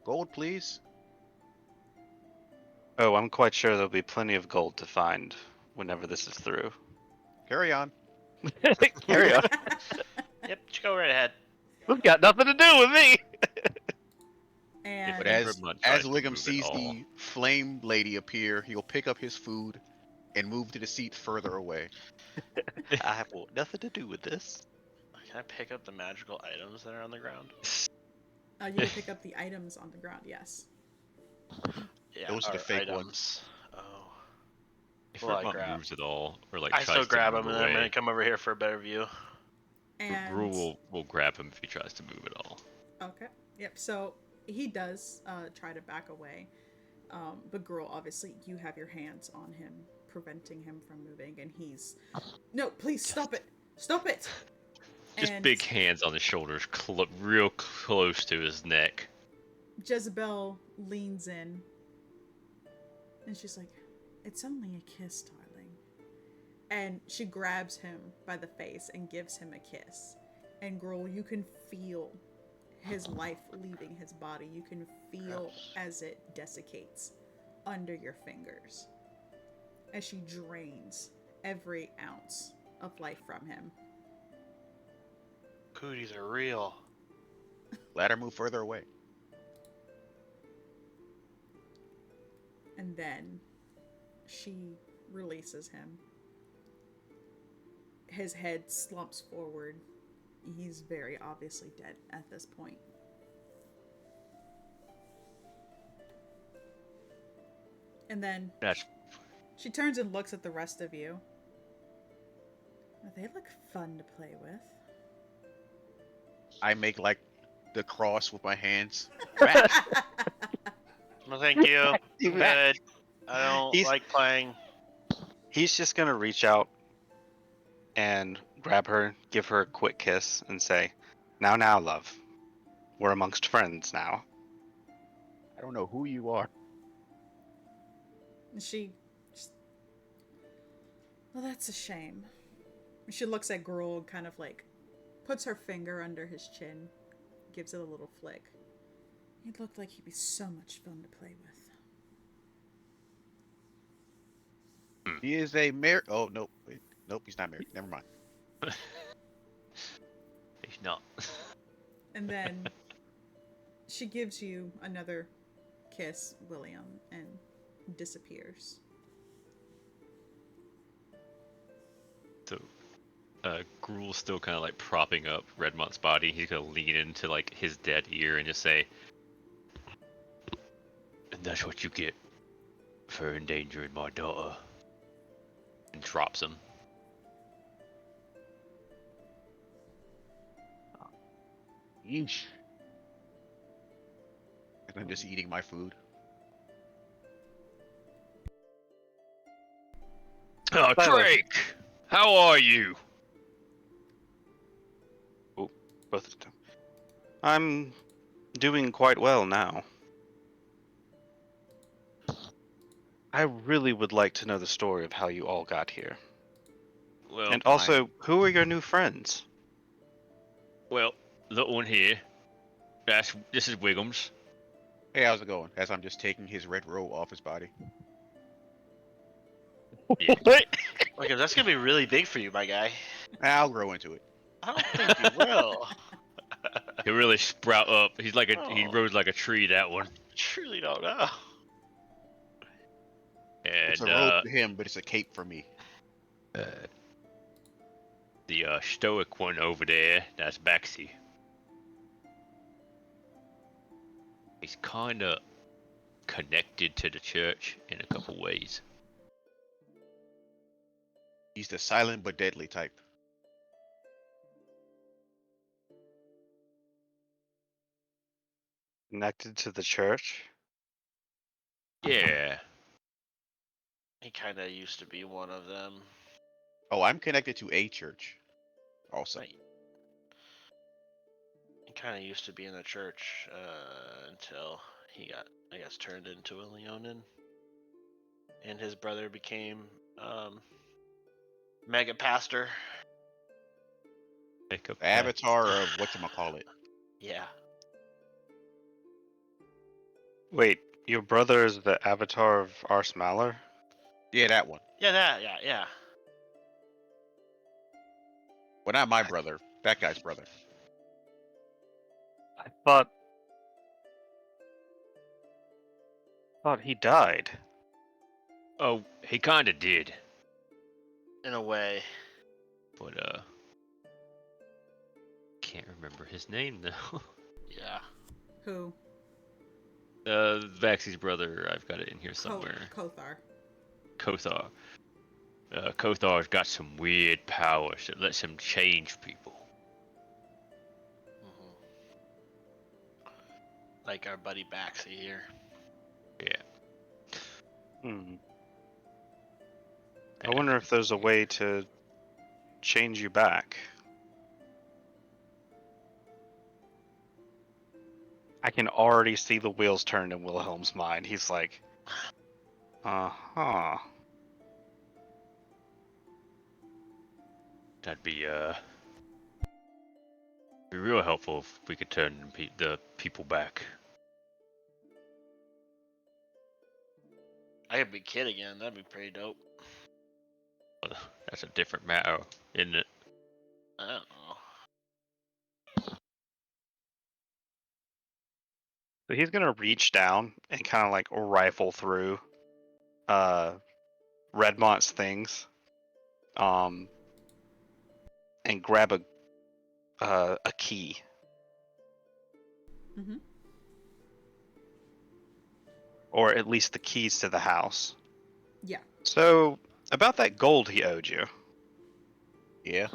gold, please. Oh, I'm quite sure there'll be plenty of gold to find whenever this is through. Carry on. Carry on. Yep, just go right ahead. This got nothing to do with me. And But If as Redmond as tries to Wiggum move at sees all. the flame lady appear, he'll pick up his food and move to the seat further away. I have nothing to do with this. Can I pick up the magical items that are on the ground? you can pick up the items on the ground. Yes. Yeah, Those are the or fake items. ones. Oh. If Well, I Redmond grab. moves at all, or like I tries still grab to them, move and then I'm away, gonna come over here for a better view. And Gruul will grab him if he tries to move at all. okay. Yep. So he does try to back away, but Gruul, obviously, you have your hands on him, preventing him from moving, and he's no, please stop it, stop it. Just And big hands on his shoulders, real close to his neck. Jezebel leans in, and she's like, "It's only a kiss, darling." And she grabs him by the face and gives him a kiss. And Gruul, you can feel his life leaving his body. You can feel as it desiccates under your fingers as she drains every ounce of life from him. Cooties are real. Let her move further away. And then she releases him. His head slumps forward. He's very obviously dead at this point. And then That's she turns and looks at the rest of you. They look fun to play with. I make like the cross with my hands. No, thank you. You I'm bet. good. I don't He's- like playing. He's just gonna reach out and grab her, give her a quick kiss, and say, now, love. We're amongst friends now." I don't know who you are. She. Well, that's a shame. She looks at Gruul and kind of like puts her finger under his chin, gives it a little flick. He looked like he'd be so much fun to play with. He is a married. Oh nope, wait. Nope, he's not married. Never mind. he's not. And then she gives you another kiss, William, and disappears. So, Gruul's still kind of like propping up Redmont's body. He's gonna lean into like his dead ear and just say, "And that's what you get for endangering my daughter." And drops him. Yeesh. And I'm just eating my food. Oh, Drake! How are you? Both of them. I'm doing quite well now. I really would like to know the story of how you all got here. Well, And also, who are your new friends? well, the one here. This is Wiggums. Hey, how's it going? As I'm just taking his red robe off his body. Yeah. Okay, that's gonna be really big for you, my guy. I'll grow into it. I don't think you will. He really sprout up. He's like he Oh. rose like a tree. That one. Truly don't know. It's And a robe to him, but it's a cape for me. the stoic one over there. That's Baxi. He's kind of connected to the church in a couple ways. He's the silent but deadly type. Connected to the church? Yeah. He kind of used to be one of them. Oh, I'm connected to a church. Also. Right. He kind of used to be in the church until he got, I guess, turned into a Leonin. And his brother became Mega Pastor. Pick up The avatar of whatchamacallit. Yeah. Wait, your brother is the avatar of Ars Malor? Yeah, that one. Yeah. Well, not my brother. That guy's brother. I thought he died. Oh, he kinda did. In a way. But can't remember his name though. Yeah. Who? Vaxie's brother, I've got it in here somewhere. Kothar. Kothar. Kothar's got some weird powers that lets him change people. Like our buddy Baxie here. Yeah. Hmm. I wonder if there's a way to change you back. I can already see the wheels turn in Wilhelm's mind. He's like, uh-huh. That'd be real helpful if we could turn the people back. I could be Kid again. That'd be pretty dope. That's a different matter, isn't it? I don't know. So he's gonna reach down and kind of like rifle through Redmont's things, and grab a key. Mm-hmm. Or at least the keys to the house. Yeah. So, about that gold he owed you. Yeah.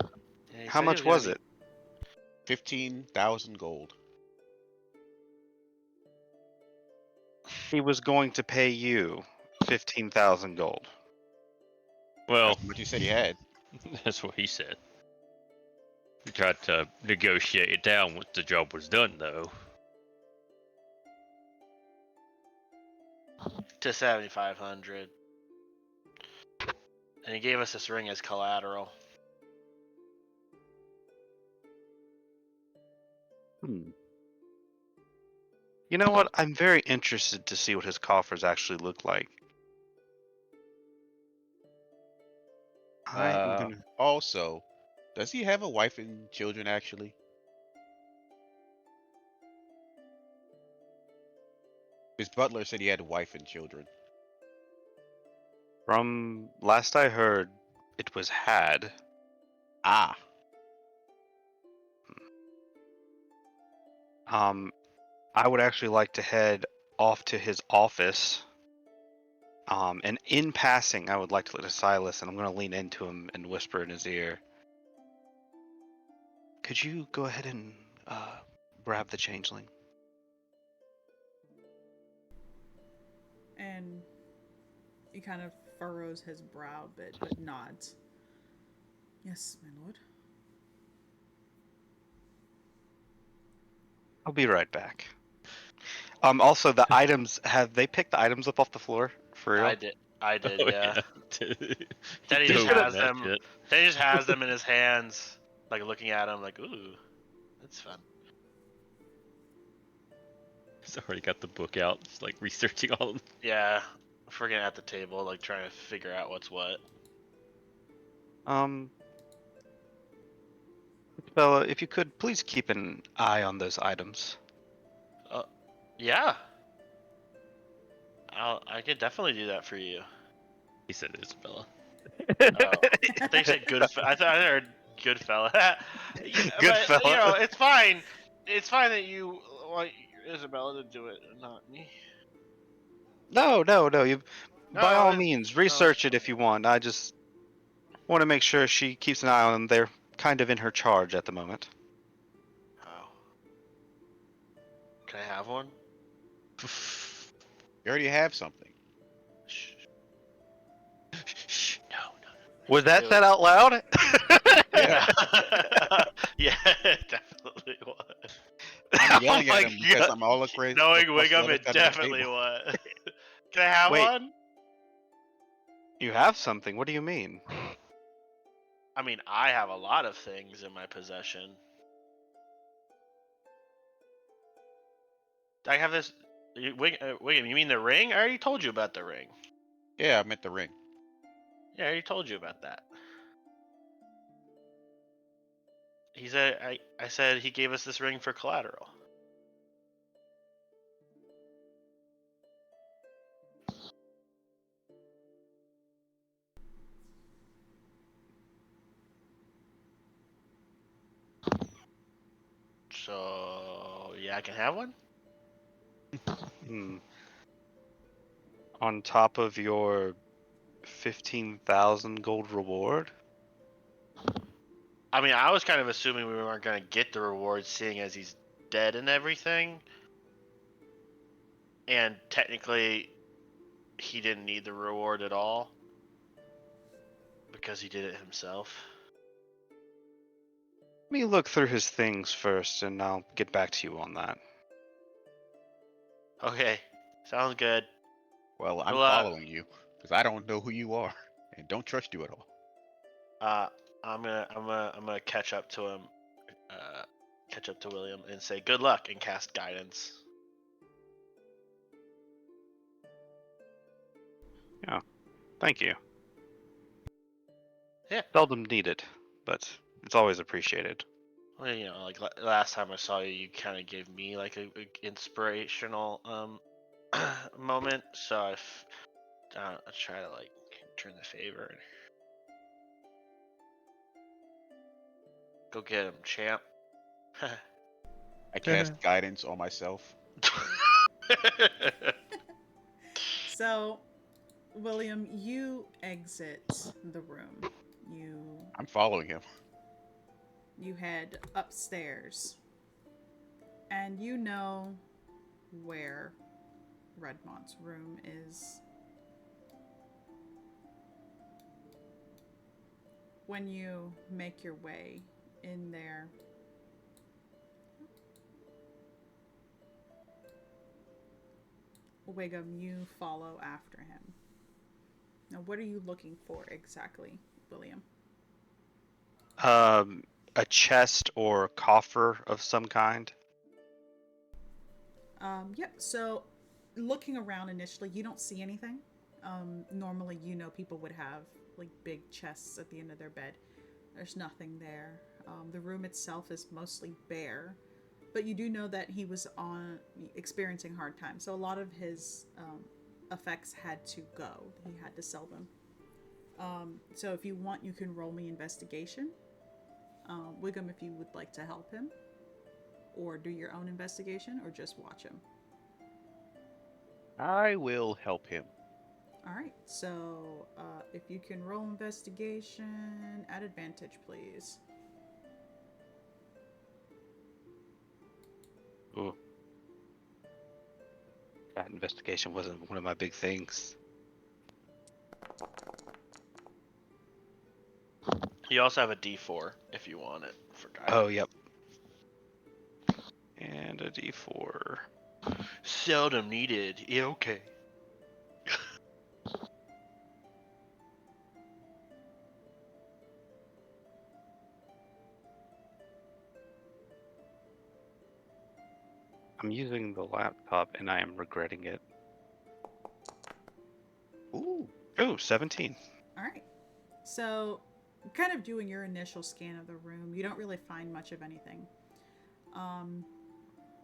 Yeah, he How said much he gonna was be- it? 15,000 gold. He was going to pay you 15,000 gold. Well, That's what you said he had. that's what he said. We tried to negotiate it down once the job was done, though. to 7,500. And he gave us this ring as collateral. You know what? I'm very interested to see what his coffers actually look like. I'm gonna. Also, does he have a wife and children actually? His butler said he had a wife and children. From last I heard, it was had. Ah. I would actually like to head off to his office. And in passing, I would like to look at Silas, and I'm going to lean into him and whisper in his ear. Could you go ahead and grab the changeling? And he kind of furrows his brow a bit, but nods. Yes, my lord. I'll be right back. Also, the items, have they picked the items up off the floor? For real? I did, Oh, yeah. Teddy just has them. Teddy just has them in his hands, like looking at them, like, ooh, that's fun. He's already got the book out, just like researching all of them. Yeah, freaking at the table, like trying to figure out what's what. Bella, if you could, please keep an eye on those items. Yeah. I could definitely do that for you. He said Isabella. Oh, they said good. I thought I heard good fella. Yeah, Good but, fella. You know, it's fine. It's fine that you want Isabella to do it, not me. No. You, by No, all it's- means, no, research it's it if you want. I just want to make sure she keeps an eye on them. They're kind of in her charge at the moment. Oh. Can I have one? You already have something. Shh. Shh, no. Was that Ew. said out loud? Yeah. Yeah, it definitely was. I'm yelling Oh at my him because God. I'm all crazy. Knowing across the Wiggum, other it side of the definitely table. was. Can I have Wait. one? You have something. What do you mean? I mean, I have a lot of things in my possession. I have this. William, you mean the ring? I already told you about the ring. Yeah, I meant the ring. Yeah, I already told you about that. He said I said he gave us this ring for collateral. So yeah, I can have one. Hmm. On top of your 15,000 gold reward? I mean, I was kind of assuming we weren't gonna get the reward, seeing as he's dead and everything. And technically, he didn't need the reward at all because he did it himself. Let me look through his things first, and I'll get back to you on that. Okay, sounds good. Well, I'm Well, following you because I don't know who you are and don't trust you at all. I'm gonna catch up to him, catch up to William, and say good luck and cast guidance. Thank you. Yeah. Seldom needed, but it's always appreciated. Well, you know, like last time I saw you, you kind of gave me like a inspirational moment. So I try to like return the favor. Go get him, champ. I cast guidance on myself. So, William, you exit the room. I'm following him. You head upstairs. And you know where Redmont's room is. When you make your way in there, Wiggum, you follow after him. Now, what are you looking for exactly, William? A chest or coffer of some kind. Yep, so looking around initially, you don't see anything. Normally, people would have like big chests at the end of their bed. There's nothing there. The room itself is mostly bare, but you do know that he was experiencing hard times, so a lot of his effects had to go. He had to sell them. So if you want, you can roll me investigation. Wiggum, if you would like to help him, or do your own investigation, or just watch him. I will help him. All right. So if you can roll investigation at advantage, please. Ooh. That investigation wasn't one of my big things. You also have a D4 if you want it for guidance. Oh, yep. And a D4. Seldom needed. Yeah, okay. I'm using the laptop and I am regretting it. Ooh. Oh, 17. All right. So, kind of doing your initial scan of the room, you don't really find much of anything.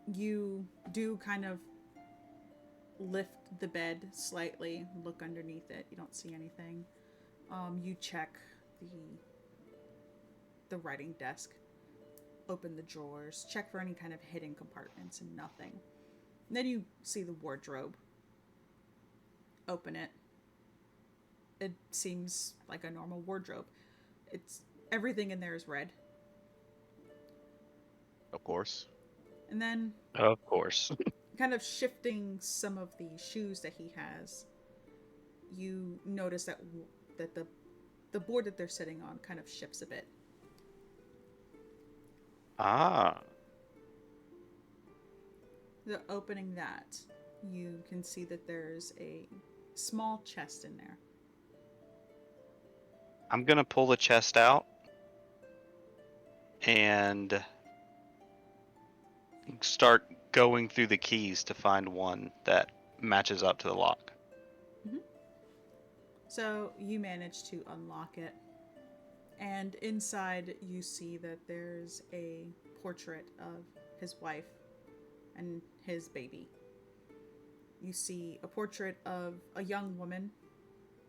You do kind of lift the bed slightly, look underneath it. You don't see anything. You check the writing desk, open the drawers, check for any kind of hidden compartments, and nothing. And then you see the wardrobe. Open it. It seems like a normal wardrobe. It's everything in there is red. Of course. And then Of course. kind of shifting some of the shoes that he has, you notice that the board that they're sitting on kind of shifts a bit. Ah. The opening that, you can see that there's a small chest in there. I'm gonna pull the chest out and start going through the keys to find one that matches up to the lock. So you manage to unlock it, and inside you see that there's a portrait of his wife and his baby. You see a portrait of a young woman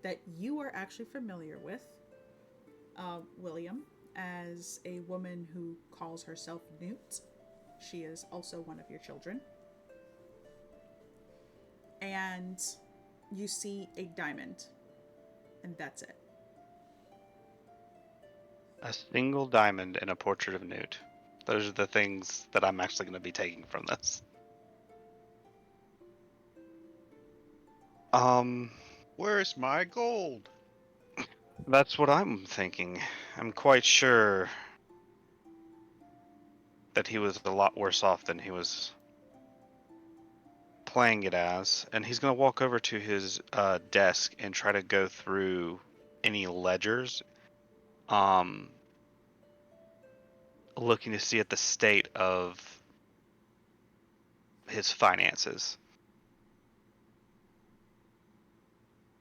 that you are actually familiar with, William, as a woman who calls herself Newt. She is also one of your children. And you see a diamond, and that's it. A single diamond and a portrait of Newt. Those are the things that I'm actually going to be taking from this. Where's my gold? That's what I'm thinking. I'm quite sure that he was a lot worse off than he was playing it as, and he's going to walk over to his desk and try to go through any ledgers, looking to see at the state of his finances.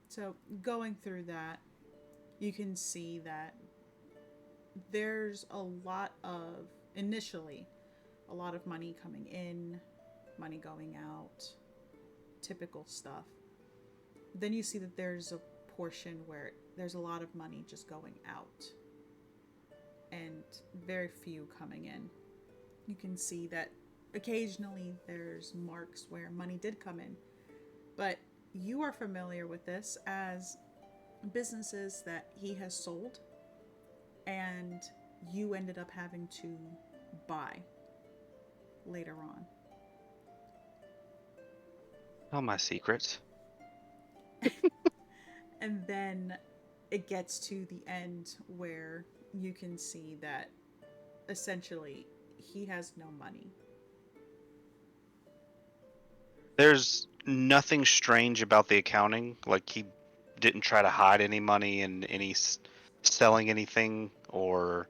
So, going through that, you can see that there's initially, a lot of money coming in, money going out, typical stuff. Then you see that there's a portion where there's a lot of money just going out and very few coming in. You can see that occasionally there's marks where money did come in, but you are familiar with this as businesses that he has sold and you ended up having to buy later on. Tell my secrets. And then it gets to the end where you can see that essentially he has no money. There's nothing strange about the accounting. Like, he didn't try to hide any money in any selling anything or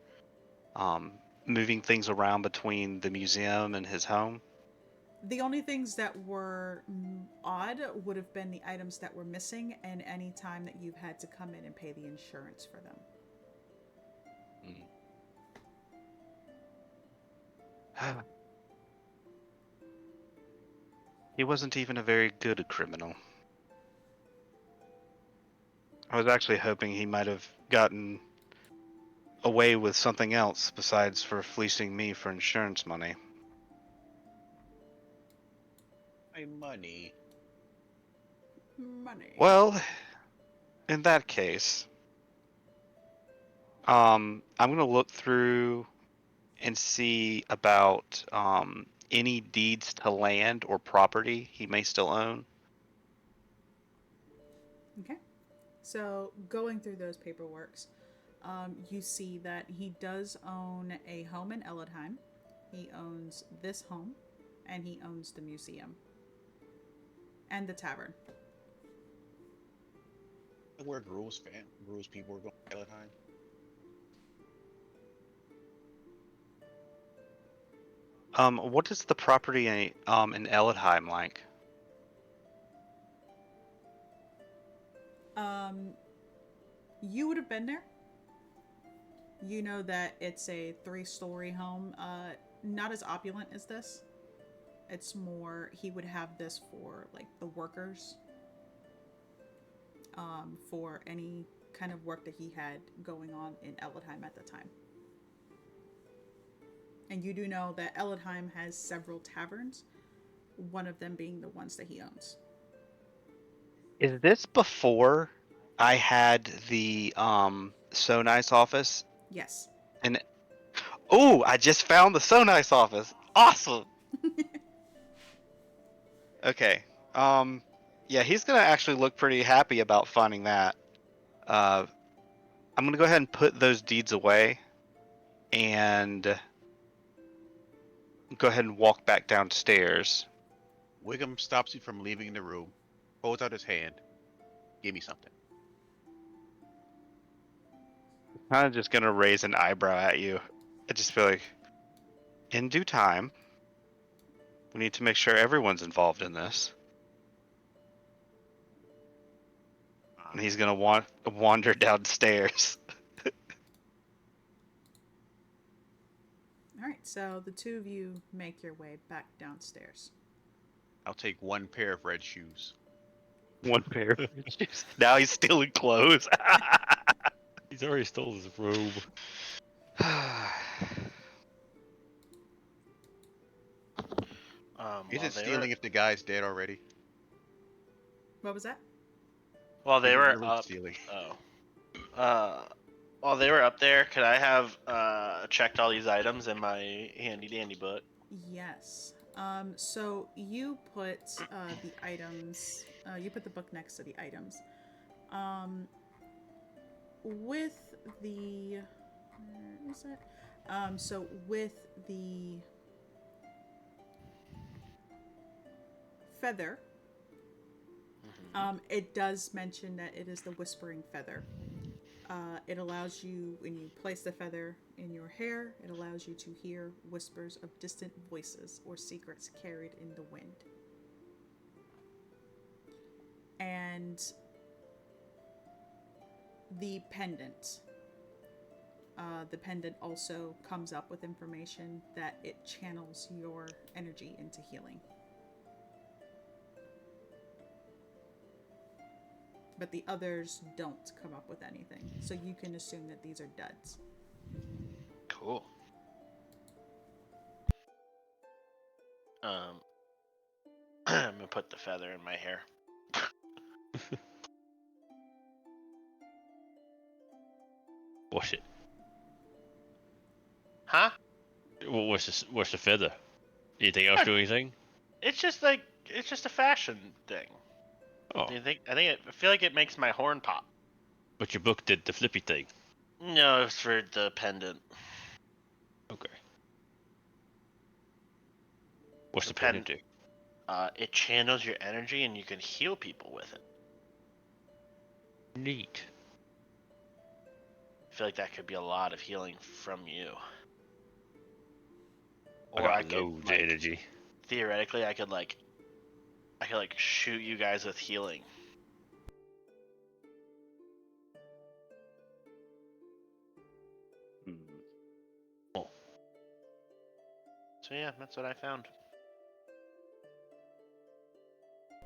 moving things around between the museum and his home. The only things that were odd would have been the items that were missing and any time that you've had to come in and pay the insurance for them. He wasn't even a very good criminal. I was actually hoping he might have gotten away with something else besides for fleecing me for insurance money. My money. Money. Well, in that case, I'm gonna look through and see about any deeds to land or property he may still own. Okay. So going through those paperworks, you see that he does own a home in Eldheim. He owns this home, and he owns the museum and the tavern. Where Gruel's people are going to Valentine? What is the property in Eldheim like? You would have been there. You know that it's a 3-story home. Not as opulent as this. It's more, he would have this for like the workers. For any kind of work that he had going on in Eldheim at the time. And you do know that Eldheim has several taverns, one of them being the ones that he owns. Is this before I had the So Nice office? Yes. And oh, I just found the So Nice office. Awesome. Okay. Yeah, he's gonna actually look pretty happy about finding that. I'm gonna go ahead and put those deeds away, and go ahead and walk back downstairs. Wiggum stops you from leaving the room, holds out his hand. Give me something. Kind of just gonna raise an eyebrow at you. I just feel like, in due time, we need to make sure everyone's involved in this. And he's gonna wander downstairs. All right, so the two of you make your way back downstairs. I'll take one pair of red shoes. One pair of shoes. Now he's stealing clothes. He's already stole his robe. Is While it they stealing were, if the guy's dead already? What was that? while they Is it were really up, stealing? while they were up there, could I have checked all these items in my handy dandy book? Yes. So you put the items. You put the book next to the items. With the. Where is it? So with the feather, it does mention that it is the whispering feather. It allows you, when you place the feather in your hair, it allows you to hear whispers of distant voices or secrets carried in the wind. And the pendant. The pendant also comes up with information that it channels your energy into healing. But the others don't come up with anything. So you can assume that these are duds. Cool. I'm gonna put the feather in my hair. Wash it. Huh? What's the feather? Anything else do anything? It's just a fashion thing. Oh, Do you think? I feel like it makes my horn pop. but your book did the flippy thing. No, it's for the pendant. Okay. What's the The pendant do? It channels your energy and you can heal people with it. Neat. I feel like that could be a lot of healing from you. I Or got I could, loads of like, energy. theoretically, I could shoot you guys with healing. Oh, So yeah, that's what I found.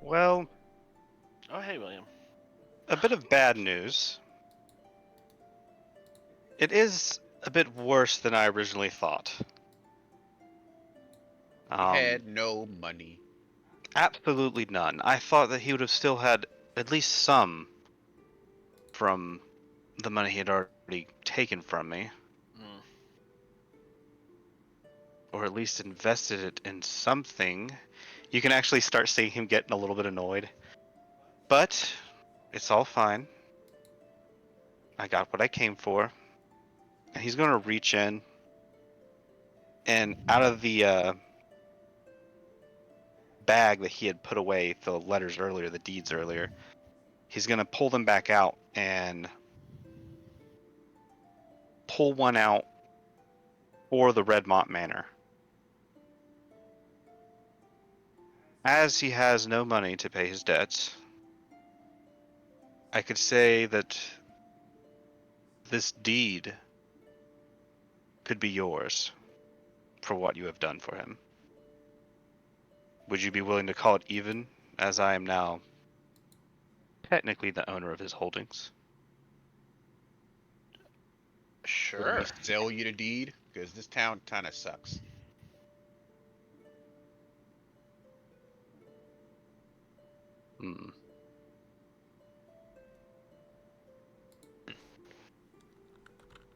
Well, Oh hey, William. a bit of bad news. It is a bit worse than I originally thought. He had no money. Absolutely none. I thought that he would have still had at least some from the money he had already taken from me, Mm. or at least invested it in something. You can actually start seeing him getting a little bit annoyed. But it's all fine. I got what I came for. And he's going to reach in, and out of the bag that he had put away the letters earlier, the deeds earlier, he's going to pull them back out and pull one out for the Redmont Manor. As he has no money to pay his debts, I could say that this deed could be yours for what you have done for him. Would you be willing to call it even, as I am now technically the owner of his holdings? Would Sure. we sell you the deed? Because this town kind of sucks. Hmm.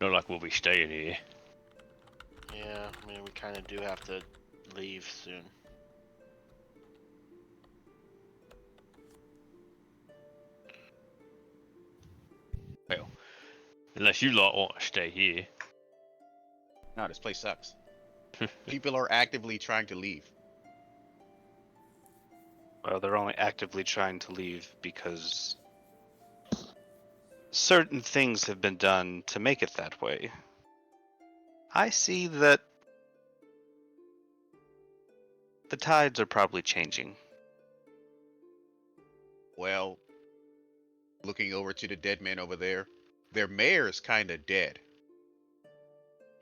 not like we'll be staying here. Yeah, I mean we kind of do have to leave soon. Well, unless you lot want to stay here. No, this place sucks. People are actively trying to leave. Well, they're only actively trying to leave because certain things have been done to make it that way. I see that the tides are probably changing. Well, looking over to the dead man over there, their mayor is kind of dead.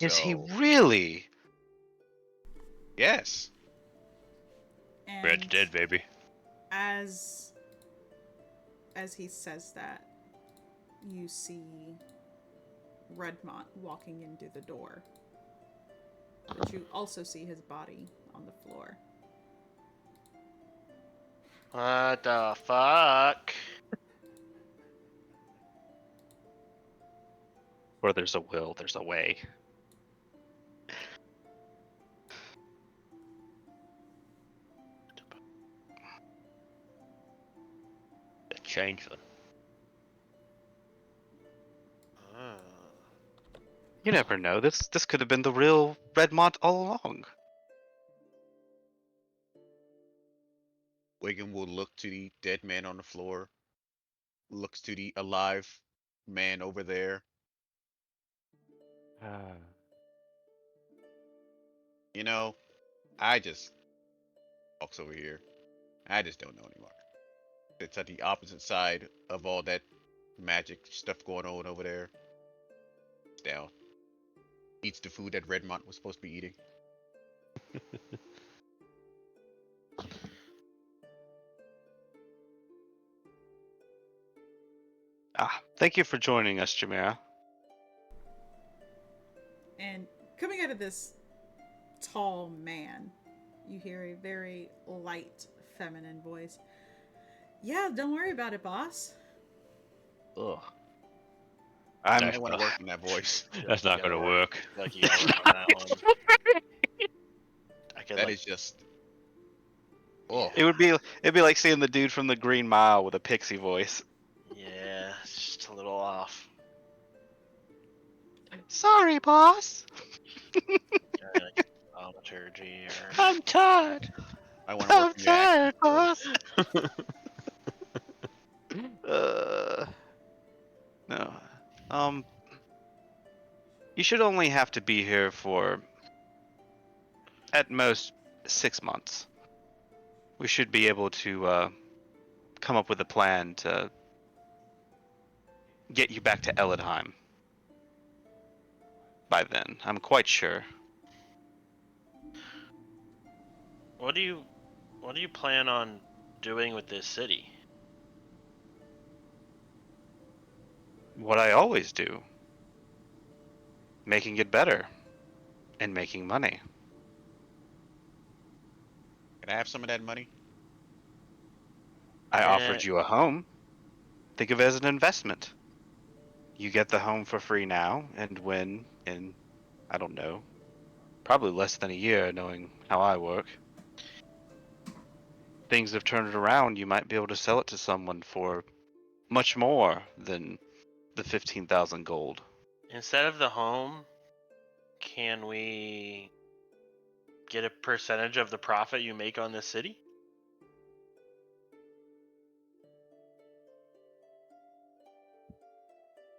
Is he So, really? yes. Red's And dead, baby. as he says that, you see Redmont walking in through the door. But you also see his body on the floor. What the fuck? Where there's a will, there's a way. The changeling. Uh, You never know. This could have been the real Redmont all along. Wigan will look to the dead man on the floor, looks to the alive man over there. You know, I just walks over here. I just don't know anymore. It's at the opposite side of all that magic stuff going on over there. It's down. Eats the food that Redmont was supposed to be eating. Thank you for joining us, Jamira. And coming out of this tall man, you hear a very light, feminine voice. Yeah, don't worry about it, boss. Ugh. I I'm might want to work on that voice. That's not gonna work. Like you gotta work on that one. I could That like, is just. Oh, it'd be like seeing the dude from the Green Mile with a pixie voice. yeah, it's just a little off. Sorry, boss. Like thaumaturgy or I'm tired. I want to work I'm on your accent. tired, Sir. boss. No. You should only have to be here for at most 6 months. We should be able to come up with a plan to get you back to Elidheim by then. I'm quite sure. what do you plan on doing with this city? What I always do, making it better and making money. Can I have some of that money? I Eh, offered you a home. Think of it as an investment. You get the home for free now, and when, in, I don't know, probably less than a year, knowing how I work, things have turned around, you might be able to sell it to someone for much more than the 15,000 gold. Instead of the home, can we get a percentage of the profit you make on this city?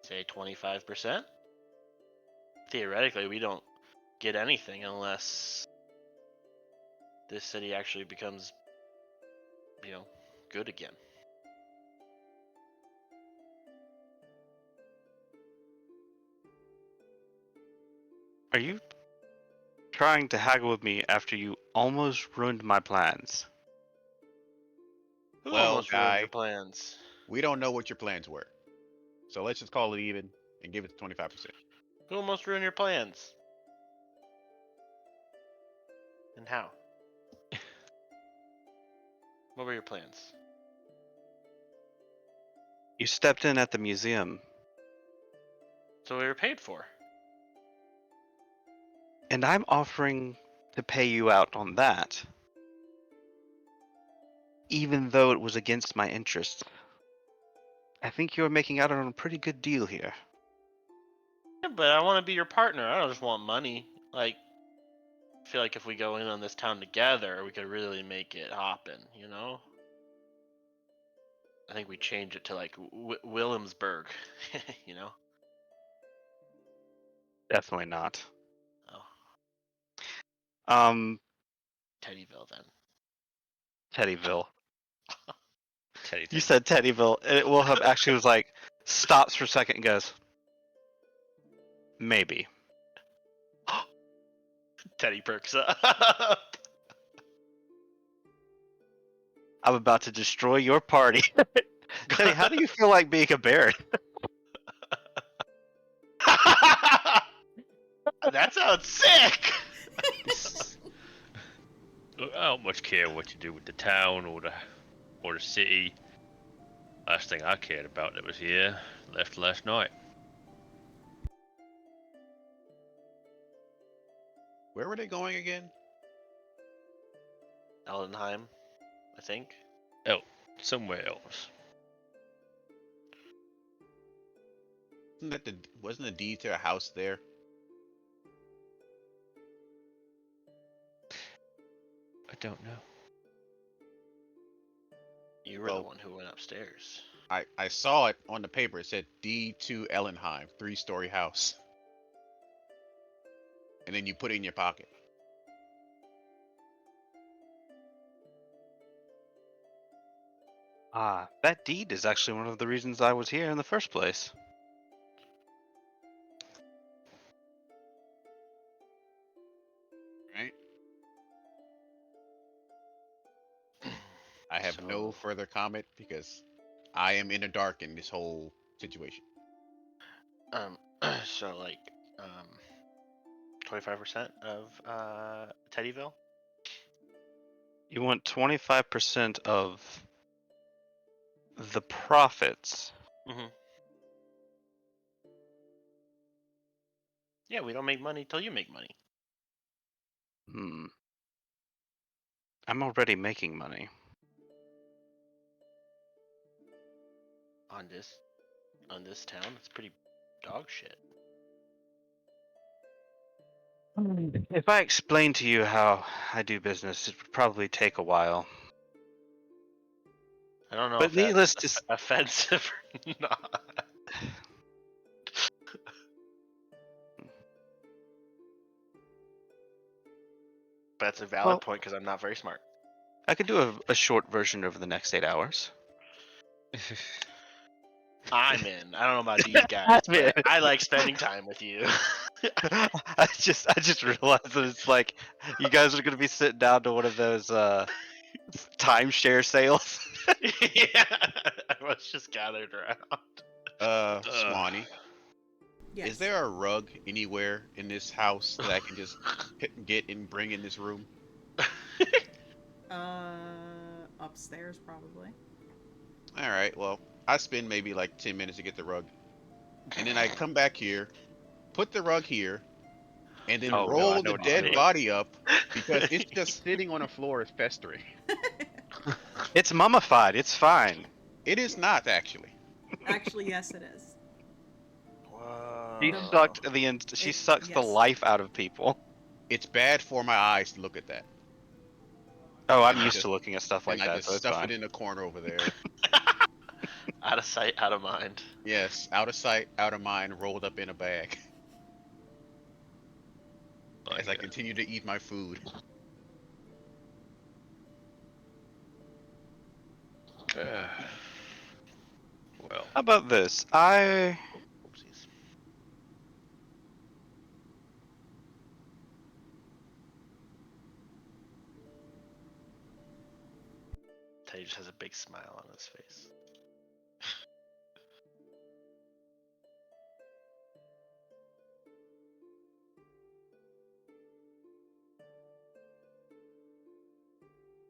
Say 25%? Theoretically, we don't get anything unless this city actually becomes, good again. Are you trying to haggle with me after you almost ruined my plans? Who Well, almost ruined your guy, plans? we don't know what your plans were. So let's just call it even and give it to 25%. Who almost ruined your plans? And how? What were your plans? You stepped in at the museum, So we were paid for. and I'm offering to pay you out on that, even though it was against my interests. I think you're making out on a pretty good deal here. Yeah, but I want to be your partner. I don't just want money. Like, I feel like if we go in on this town together, we could really make it happen, you know? I think we change it to like Williamsburg, you know? Definitely not. Teddyville then. Teddyville. Teddy. You said Teddyville. And Wilhelm actually was like, stops for a second and goes, maybe. Teddy perks up. I'm about to destroy your party. Teddy, how do you feel like being a baron? That sounds sick. Look, I don't much care what you do with the town or the city. Last thing I cared about that was here left last night. Where were they going again? Eldenheim, I think. Somewhere else. Wasn't the deed to a house there? I don't know. You were the Well- one who went upstairs. I saw it on the paper. It said deed to Ellenheim, 3-story house. And then you put it in your pocket. Ah, that deed is actually one of the reasons I was here in the first place. Right? I have no So- further comment because I am in the dark in this whole situation. So like, 25% of Teddyville. You want 25% of the profits. Mm-hmm. Yeah, we don't make money till you make money. Hmm. I'm already making money. On this town. It's pretty dog shit. If I explained to you how I do business, it would probably take a while. I don't know But if that's needless to offensive or not. But that's a valid Well- point because I'm not very smart. I could do a short version over the next 8 hours. I'm in. I don't know about these guys, I'm in. but I like spending time with you. I just realized that it's like you guys are gonna be sitting down to one of those timeshare sales. Yeah, everyone's just gathered around. Swanee, Yes. is there a rug anywhere in this house that I can just get and bring in this room? Upstairs probably. All right, well, I spend maybe like 10 minutes to get the rug. And then I come back here, put the rug here, and then Oh, no, I roll know the what you dead mean. body up because it's just sitting on the floor as festering. It's mummified. It's fine. It is not actually. Actually, yes, it is. Whoa. She The- sucked she sucks the yes. life out of people. It's bad for my eyes to look at that. Oh, I'm And I used just- to looking at stuff And like I that, just so it's stuff fine. it in a corner over there. Out of sight, out of mind. Yes, out of sight, out of mind, rolled up in a bag. As I continue to eat my food. Well, How about this? Oopsies. Teddy just has a big smile on his face.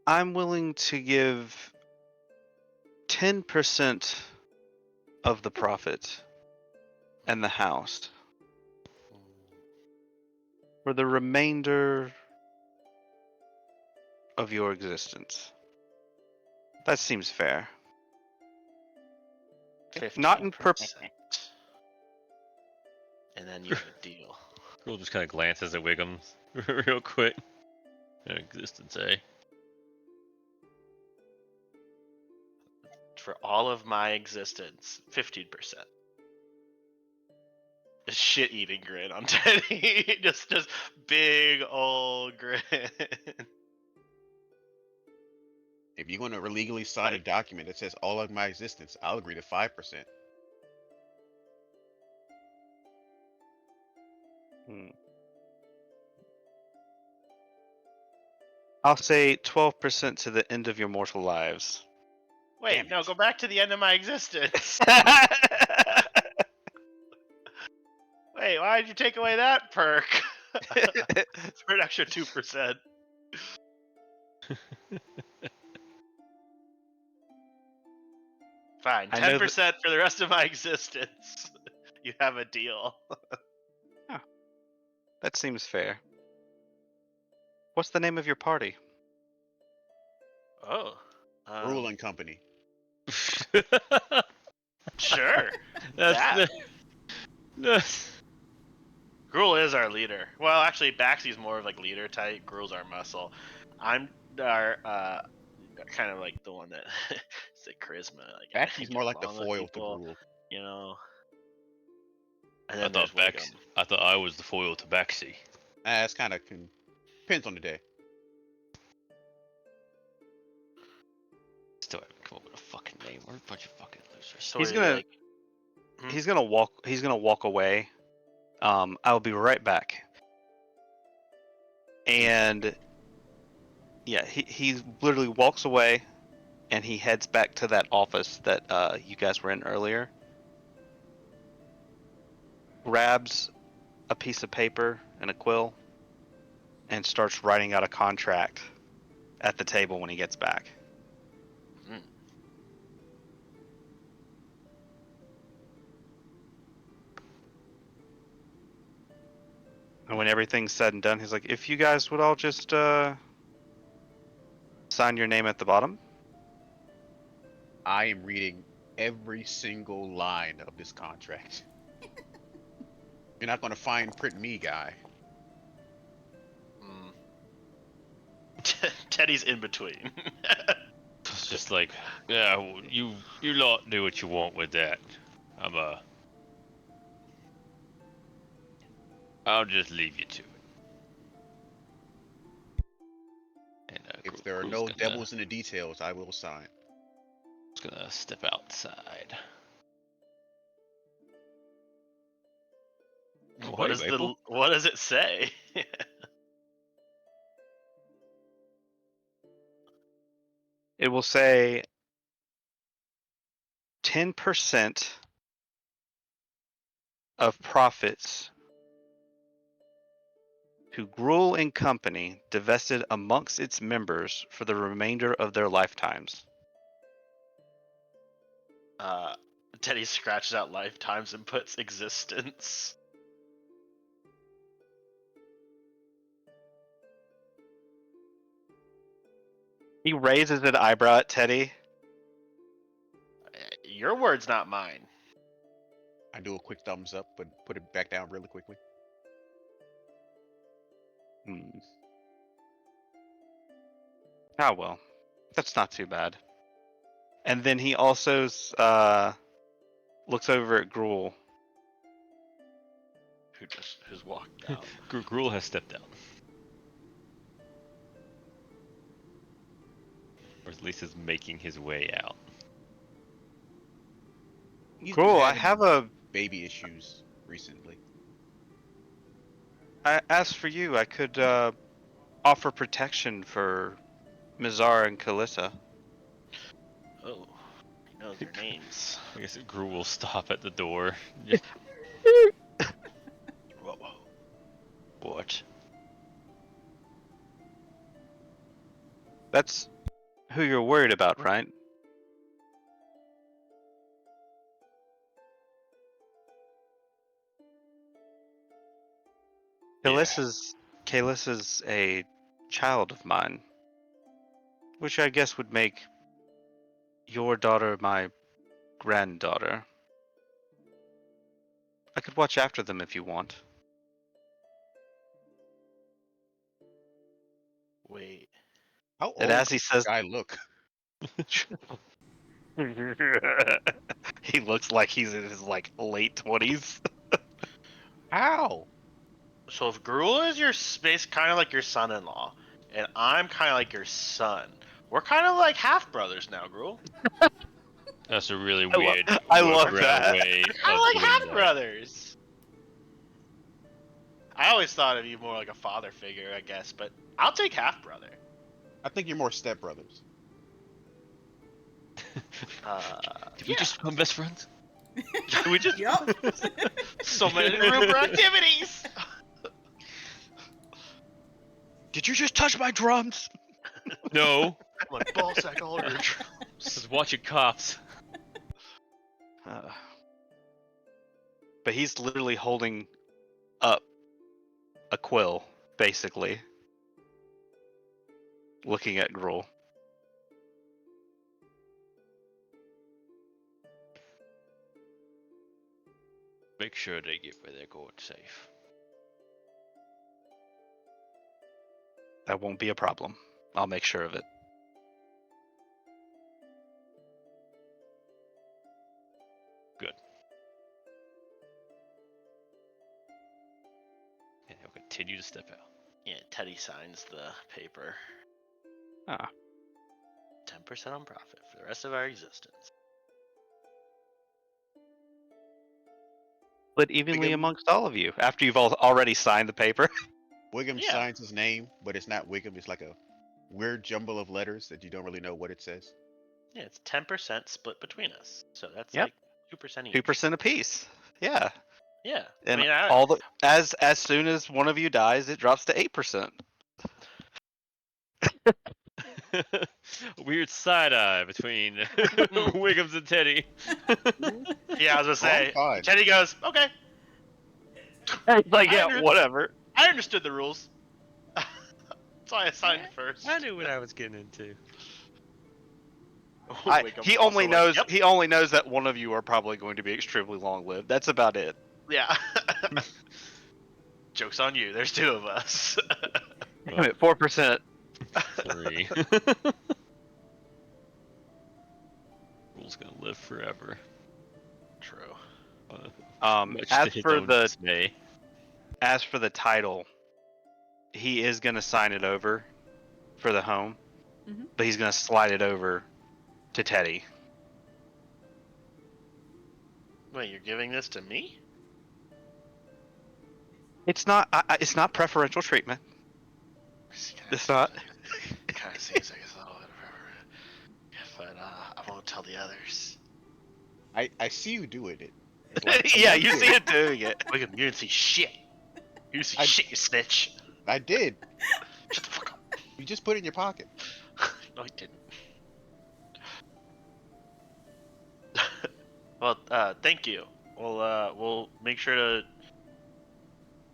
I'm willing to give 10% of the profit and the house for the remainder of your existence. That seems fair. 15%. Not in And then you have a deal. Girl just kind of glances at Wiggums real quick. Existence, eh? For all of my existence, 15%. shit-eating grin on Teddy. just big old grin. If you're going to illegally sign a document that says all of my existence, I'll agree to 5%. I'll say 12% to the end of your mortal lives. Wait, Damn no, it. go back to the end of my existence. Wait, why did you take away that perk? For an extra 2%. Fine, I know 10% for the rest of my existence. You have a deal. that seems fair. What's the name of your party? Oh. Ruling company. Sure. That's That. Gruul is our leader. Well, actually, Baxi's more of like leader type. Gruul's our muscle. I'm our kind of like the one that it's the charisma. Like Baxy's more get like the along with foil to people, Gruul. you know. And I then thought there's Wiggum. I thought I was the foil to Baxi. It's kind of depends on the day. Still haven't come up with a fucking name. We're a bunch of fucking losers. So He's we're gonna- like, He's gonna walk away. I'll be right back. And yeah, he literally walks away, and he heads back to that office that you guys were in earlier. Grabs a piece of paper and a quill, and starts writing out a contract at the table when he gets back. And when everything's said and done, he's like, if you guys would all just sign your name at the bottom. I am reading every single line of this contract. You're not going to fine print me, guy. Teddy's in between. It's just like, yeah, you lot do what you want with that. I'll just leave you to it. And If there are no devils in the details, I will sign. Just gonna step outside. What does it say? It will say 10% of profits to Gruul and Company divested amongst its members for the remainder of their lifetimes. Teddy scratches out lifetimes and puts existence. He raises an eyebrow at Teddy. Your word's not mine. I do a quick thumbs up, but put it back down really quickly. Ah, well, that's not too bad. And then he also looks over at Gruul. Who's walked out. Gruul has stepped out. Or at least is making his way out. He's Gruul, been I have a. baby issues recently. As for you, I could offer protection for Mizar and Kalissa. Oh, he knows their names. I guess Gruul will stop at the door. Whoa. What? That's who you're worried about, right? Kalissa's a child of mine, which I guess would make your daughter my granddaughter. I could watch after them if you want. Wait. How old And as does he this says, guy look? he looks like he's in his late 20s. How? So if Gruul is your space, kind of like your son-in-law, and I'm kind of like your son, we're kind of like half brothers now, Gruul. That's a really I lo- weird I love workaround that. way Kind of of like doing half that. brothers. I always thought of you more like a father figure, I guess, but I'll take half brother. I think you're more stepbrothers. Did we just become best friends? We just Yup. so many group activities. Did you just touch my drums? No, My ball sack all over your I was watching Cops. But he's literally holding up a quill, basically, looking at Gruul. Make sure they get where they're going safe. That won't be a problem. I'll make sure of it. Good. And he'll continue to step out. Yeah, Teddy signs the paper. Ah. 10% on profit for the rest of our existence. Split evenly Wiggum. amongst all of you after you've all already signed the paper. Wiggum Yeah. signs his name, but it's not Wiggum. It's like a weird jumble of letters that you don't really know what it says. Yeah, it's 10% split between us. So that's Yep. like 2% each. 2% apiece. Yeah. Yeah. And I mean, I, all the as soon as one of you dies, it drops to 8%. Weird side eye between Wiggums and Teddy. yeah, I was gonna say. fine. Teddy goes, okay. It's like, I yeah, under- whatever. I understood the rules. That's why I signed first. I knew what I was getting into. Wiggum He also only went, knows "Yep." he only knows that one of you are probably going to be extremely long lived. That's about it. Yeah. Joke's on you. There's two of us. Damn it, 4%. 3. Rule's gonna live forever. True. Much to his own dismay. As for the title, he is gonna sign it over for the home, Mhm. but he's gonna slide it over to Teddy. Wait, you're giving this to me? It's not preferential treatment. It's not. Kind of seems like it's a little bit of but I won't tell the others. I see you doing it. It's like, Yeah, I'm you not see doing it doing it. Wiggum, you didn't see shit. You didn't see I- shit, you snitch. I did. Shut the fuck up. You just put it in your pocket. No, I didn't. Well, thank you. We'll make sure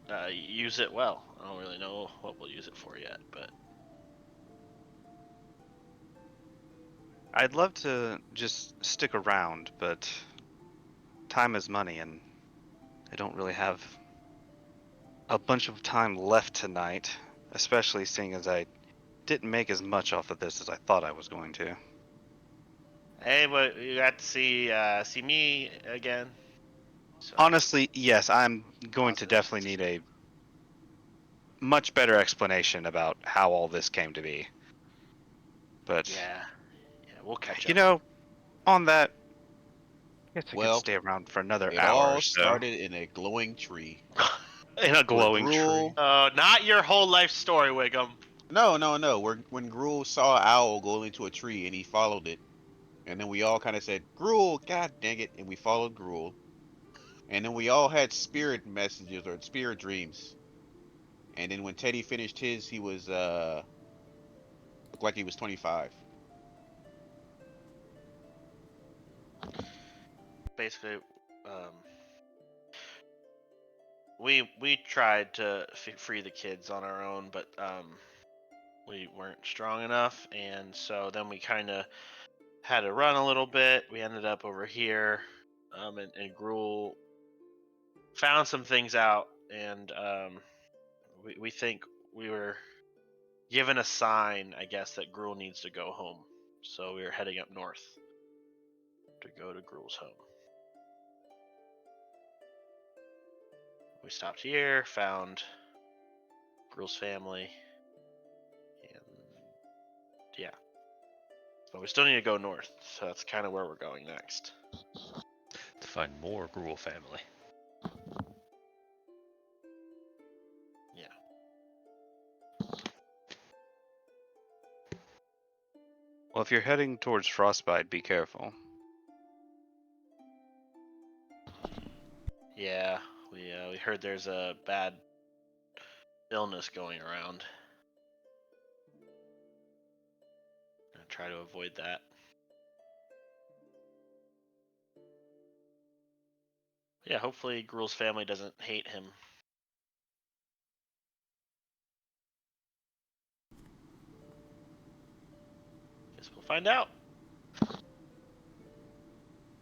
to use it well. I don't really know what we'll use it for yet, but I'd love to just stick around, but time is money, and I don't really have a bunch of time left tonight, especially seeing as I didn't make as much off of this as I thought I was going to. hey, but you got to see me again. So, Honestly, yes, I'm going to Positive. definitely need a much better explanation about how all this came to be. But, yeah, we'll catch you up. know, on that, I guess I Well, could stay around for another It hour all or so. started in a glowing tree. In a glowing Gruul- tree. Not your whole life story, Wiggum. No. When Gruul saw an owl go into a tree and he followed it, and then we all kind of said, "Gruul, God dang it!" and we followed Gruul. And then we all had spirit messages or spirit dreams. And then when Teddy finished his, he was looked like he was 25. Basically, we tried to free the kids on our own, but we weren't strong enough, and so then we kind of had to run a little bit. We ended up over here, and Gruul found some things out, and we think we were given a sign, I guess, that Gruul needs to go home. So we were heading up north to go to Gruul's home. we stopped here, found Gruel's family, and yeah. But we still need to go north, so that's kind of where we're going next. To find more Gruel family. Yeah. Well, if you're heading towards Frostbite, be careful. Yeah, we heard there's a bad illness going around. Gonna try to avoid that. Yeah, hopefully Gruel's family doesn't hate him. Guess we'll find out.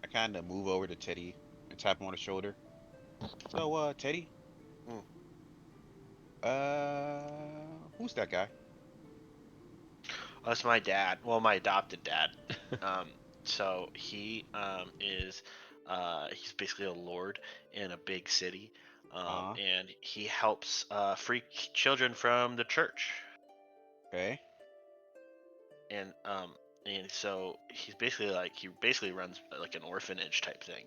I kind of move over to Teddy and tap him on the shoulder. So, Teddy, Hmm. who's that guy? That's my dad. Well, my adopted dad. So he is he's basically a lord in a big city, Uh-huh. and he helps free children from the church. Okay. And so he basically runs like an orphanage type thing,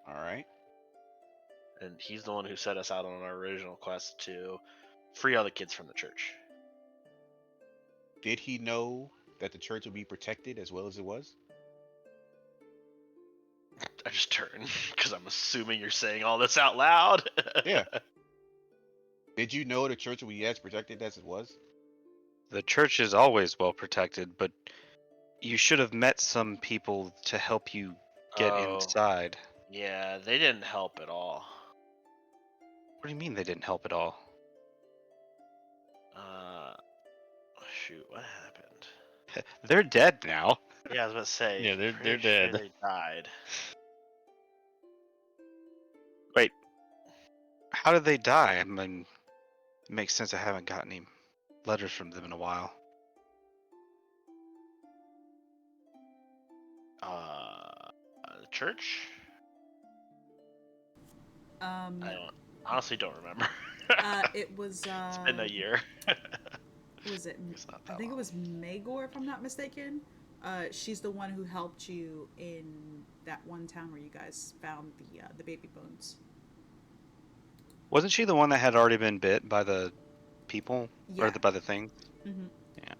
All right. and he's the one who set us out on our original quest to free all the kids from the church. Did he know that the church would be protected as well as it was? I just turn because I'm assuming you're saying all this out loud. Yeah. Did you know the church would be as protected as it was? The church is always well protected, but you should have met some people to help you get Oh, inside. yeah, they didn't help at all. What do you mean they didn't help at all? Uh, Shoot, what happened? They're dead now. Yeah, I was about to say. Yeah, they're pretty dead. Sure they died. Wait, how did they die? I mean, it makes sense. I haven't gotten any letters from them in a while. The church? Um, I honestly don't remember. it was It's been a year. was it? It's not I that think it long. was Magor, if I'm not mistaken. She's the one who helped you in that one town where you guys found the baby bones. Wasn't she the one that had already been bit by the people Yeah. by the thing? Mm-hmm. Yeah.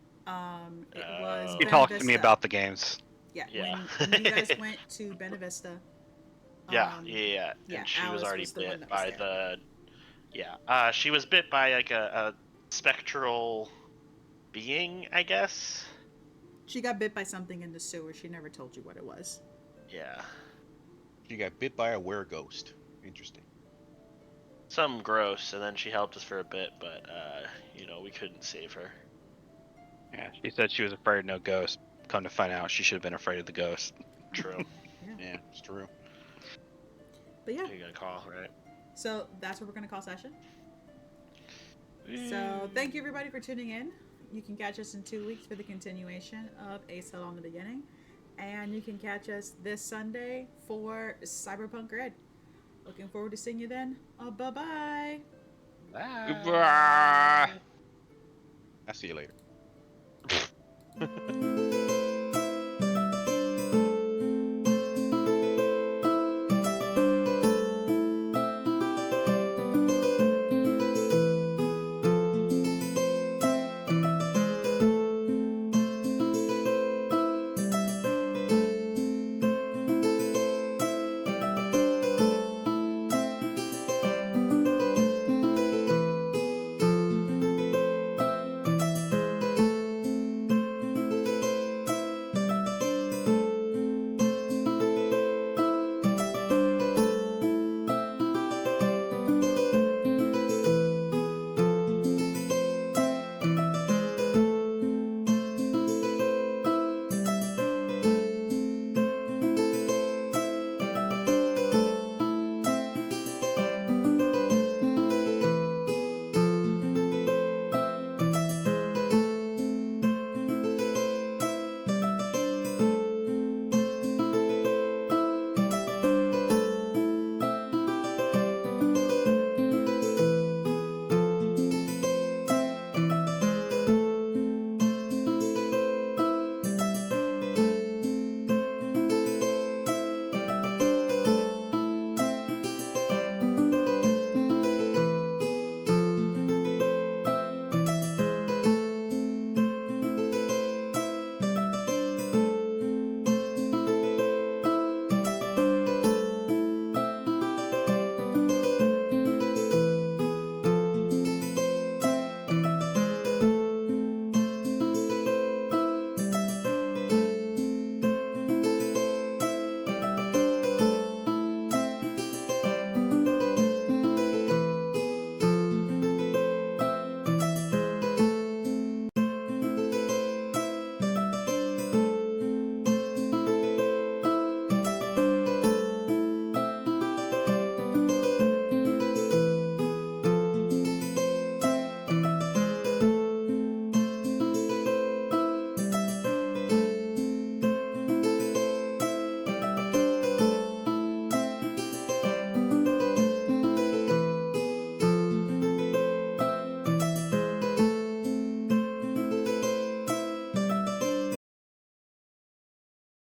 It was Oh. You talked to me Benavista. about the games. Yeah, Yeah. when you guys went to Benavista. Yeah, um, yeah. yeah, And she was Alice already was the one bit that was by there. the. Yeah. She was bit by like a spectral being, I guess. She got bit by something in the sewer. She never told you what it was. Yeah. She got bit by a were-ghost. Interesting. Something gross, and then she helped us for a bit, but we couldn't save her. Yeah, she said she was afraid of no ghost. Come to find out, she should have been afraid of the ghost. True. Yeah, it's true. But yeah, Who you gonna call, right? so that's what we're gonna call session. So thank you everybody for tuning in. You can catch us in 2 weeks for the continuation of Aes'Taldon the beginning, and you can catch us this Sunday for Cyberpunk Red. Looking forward to seeing you then. Bye-bye. Goodbye. I'll see you later.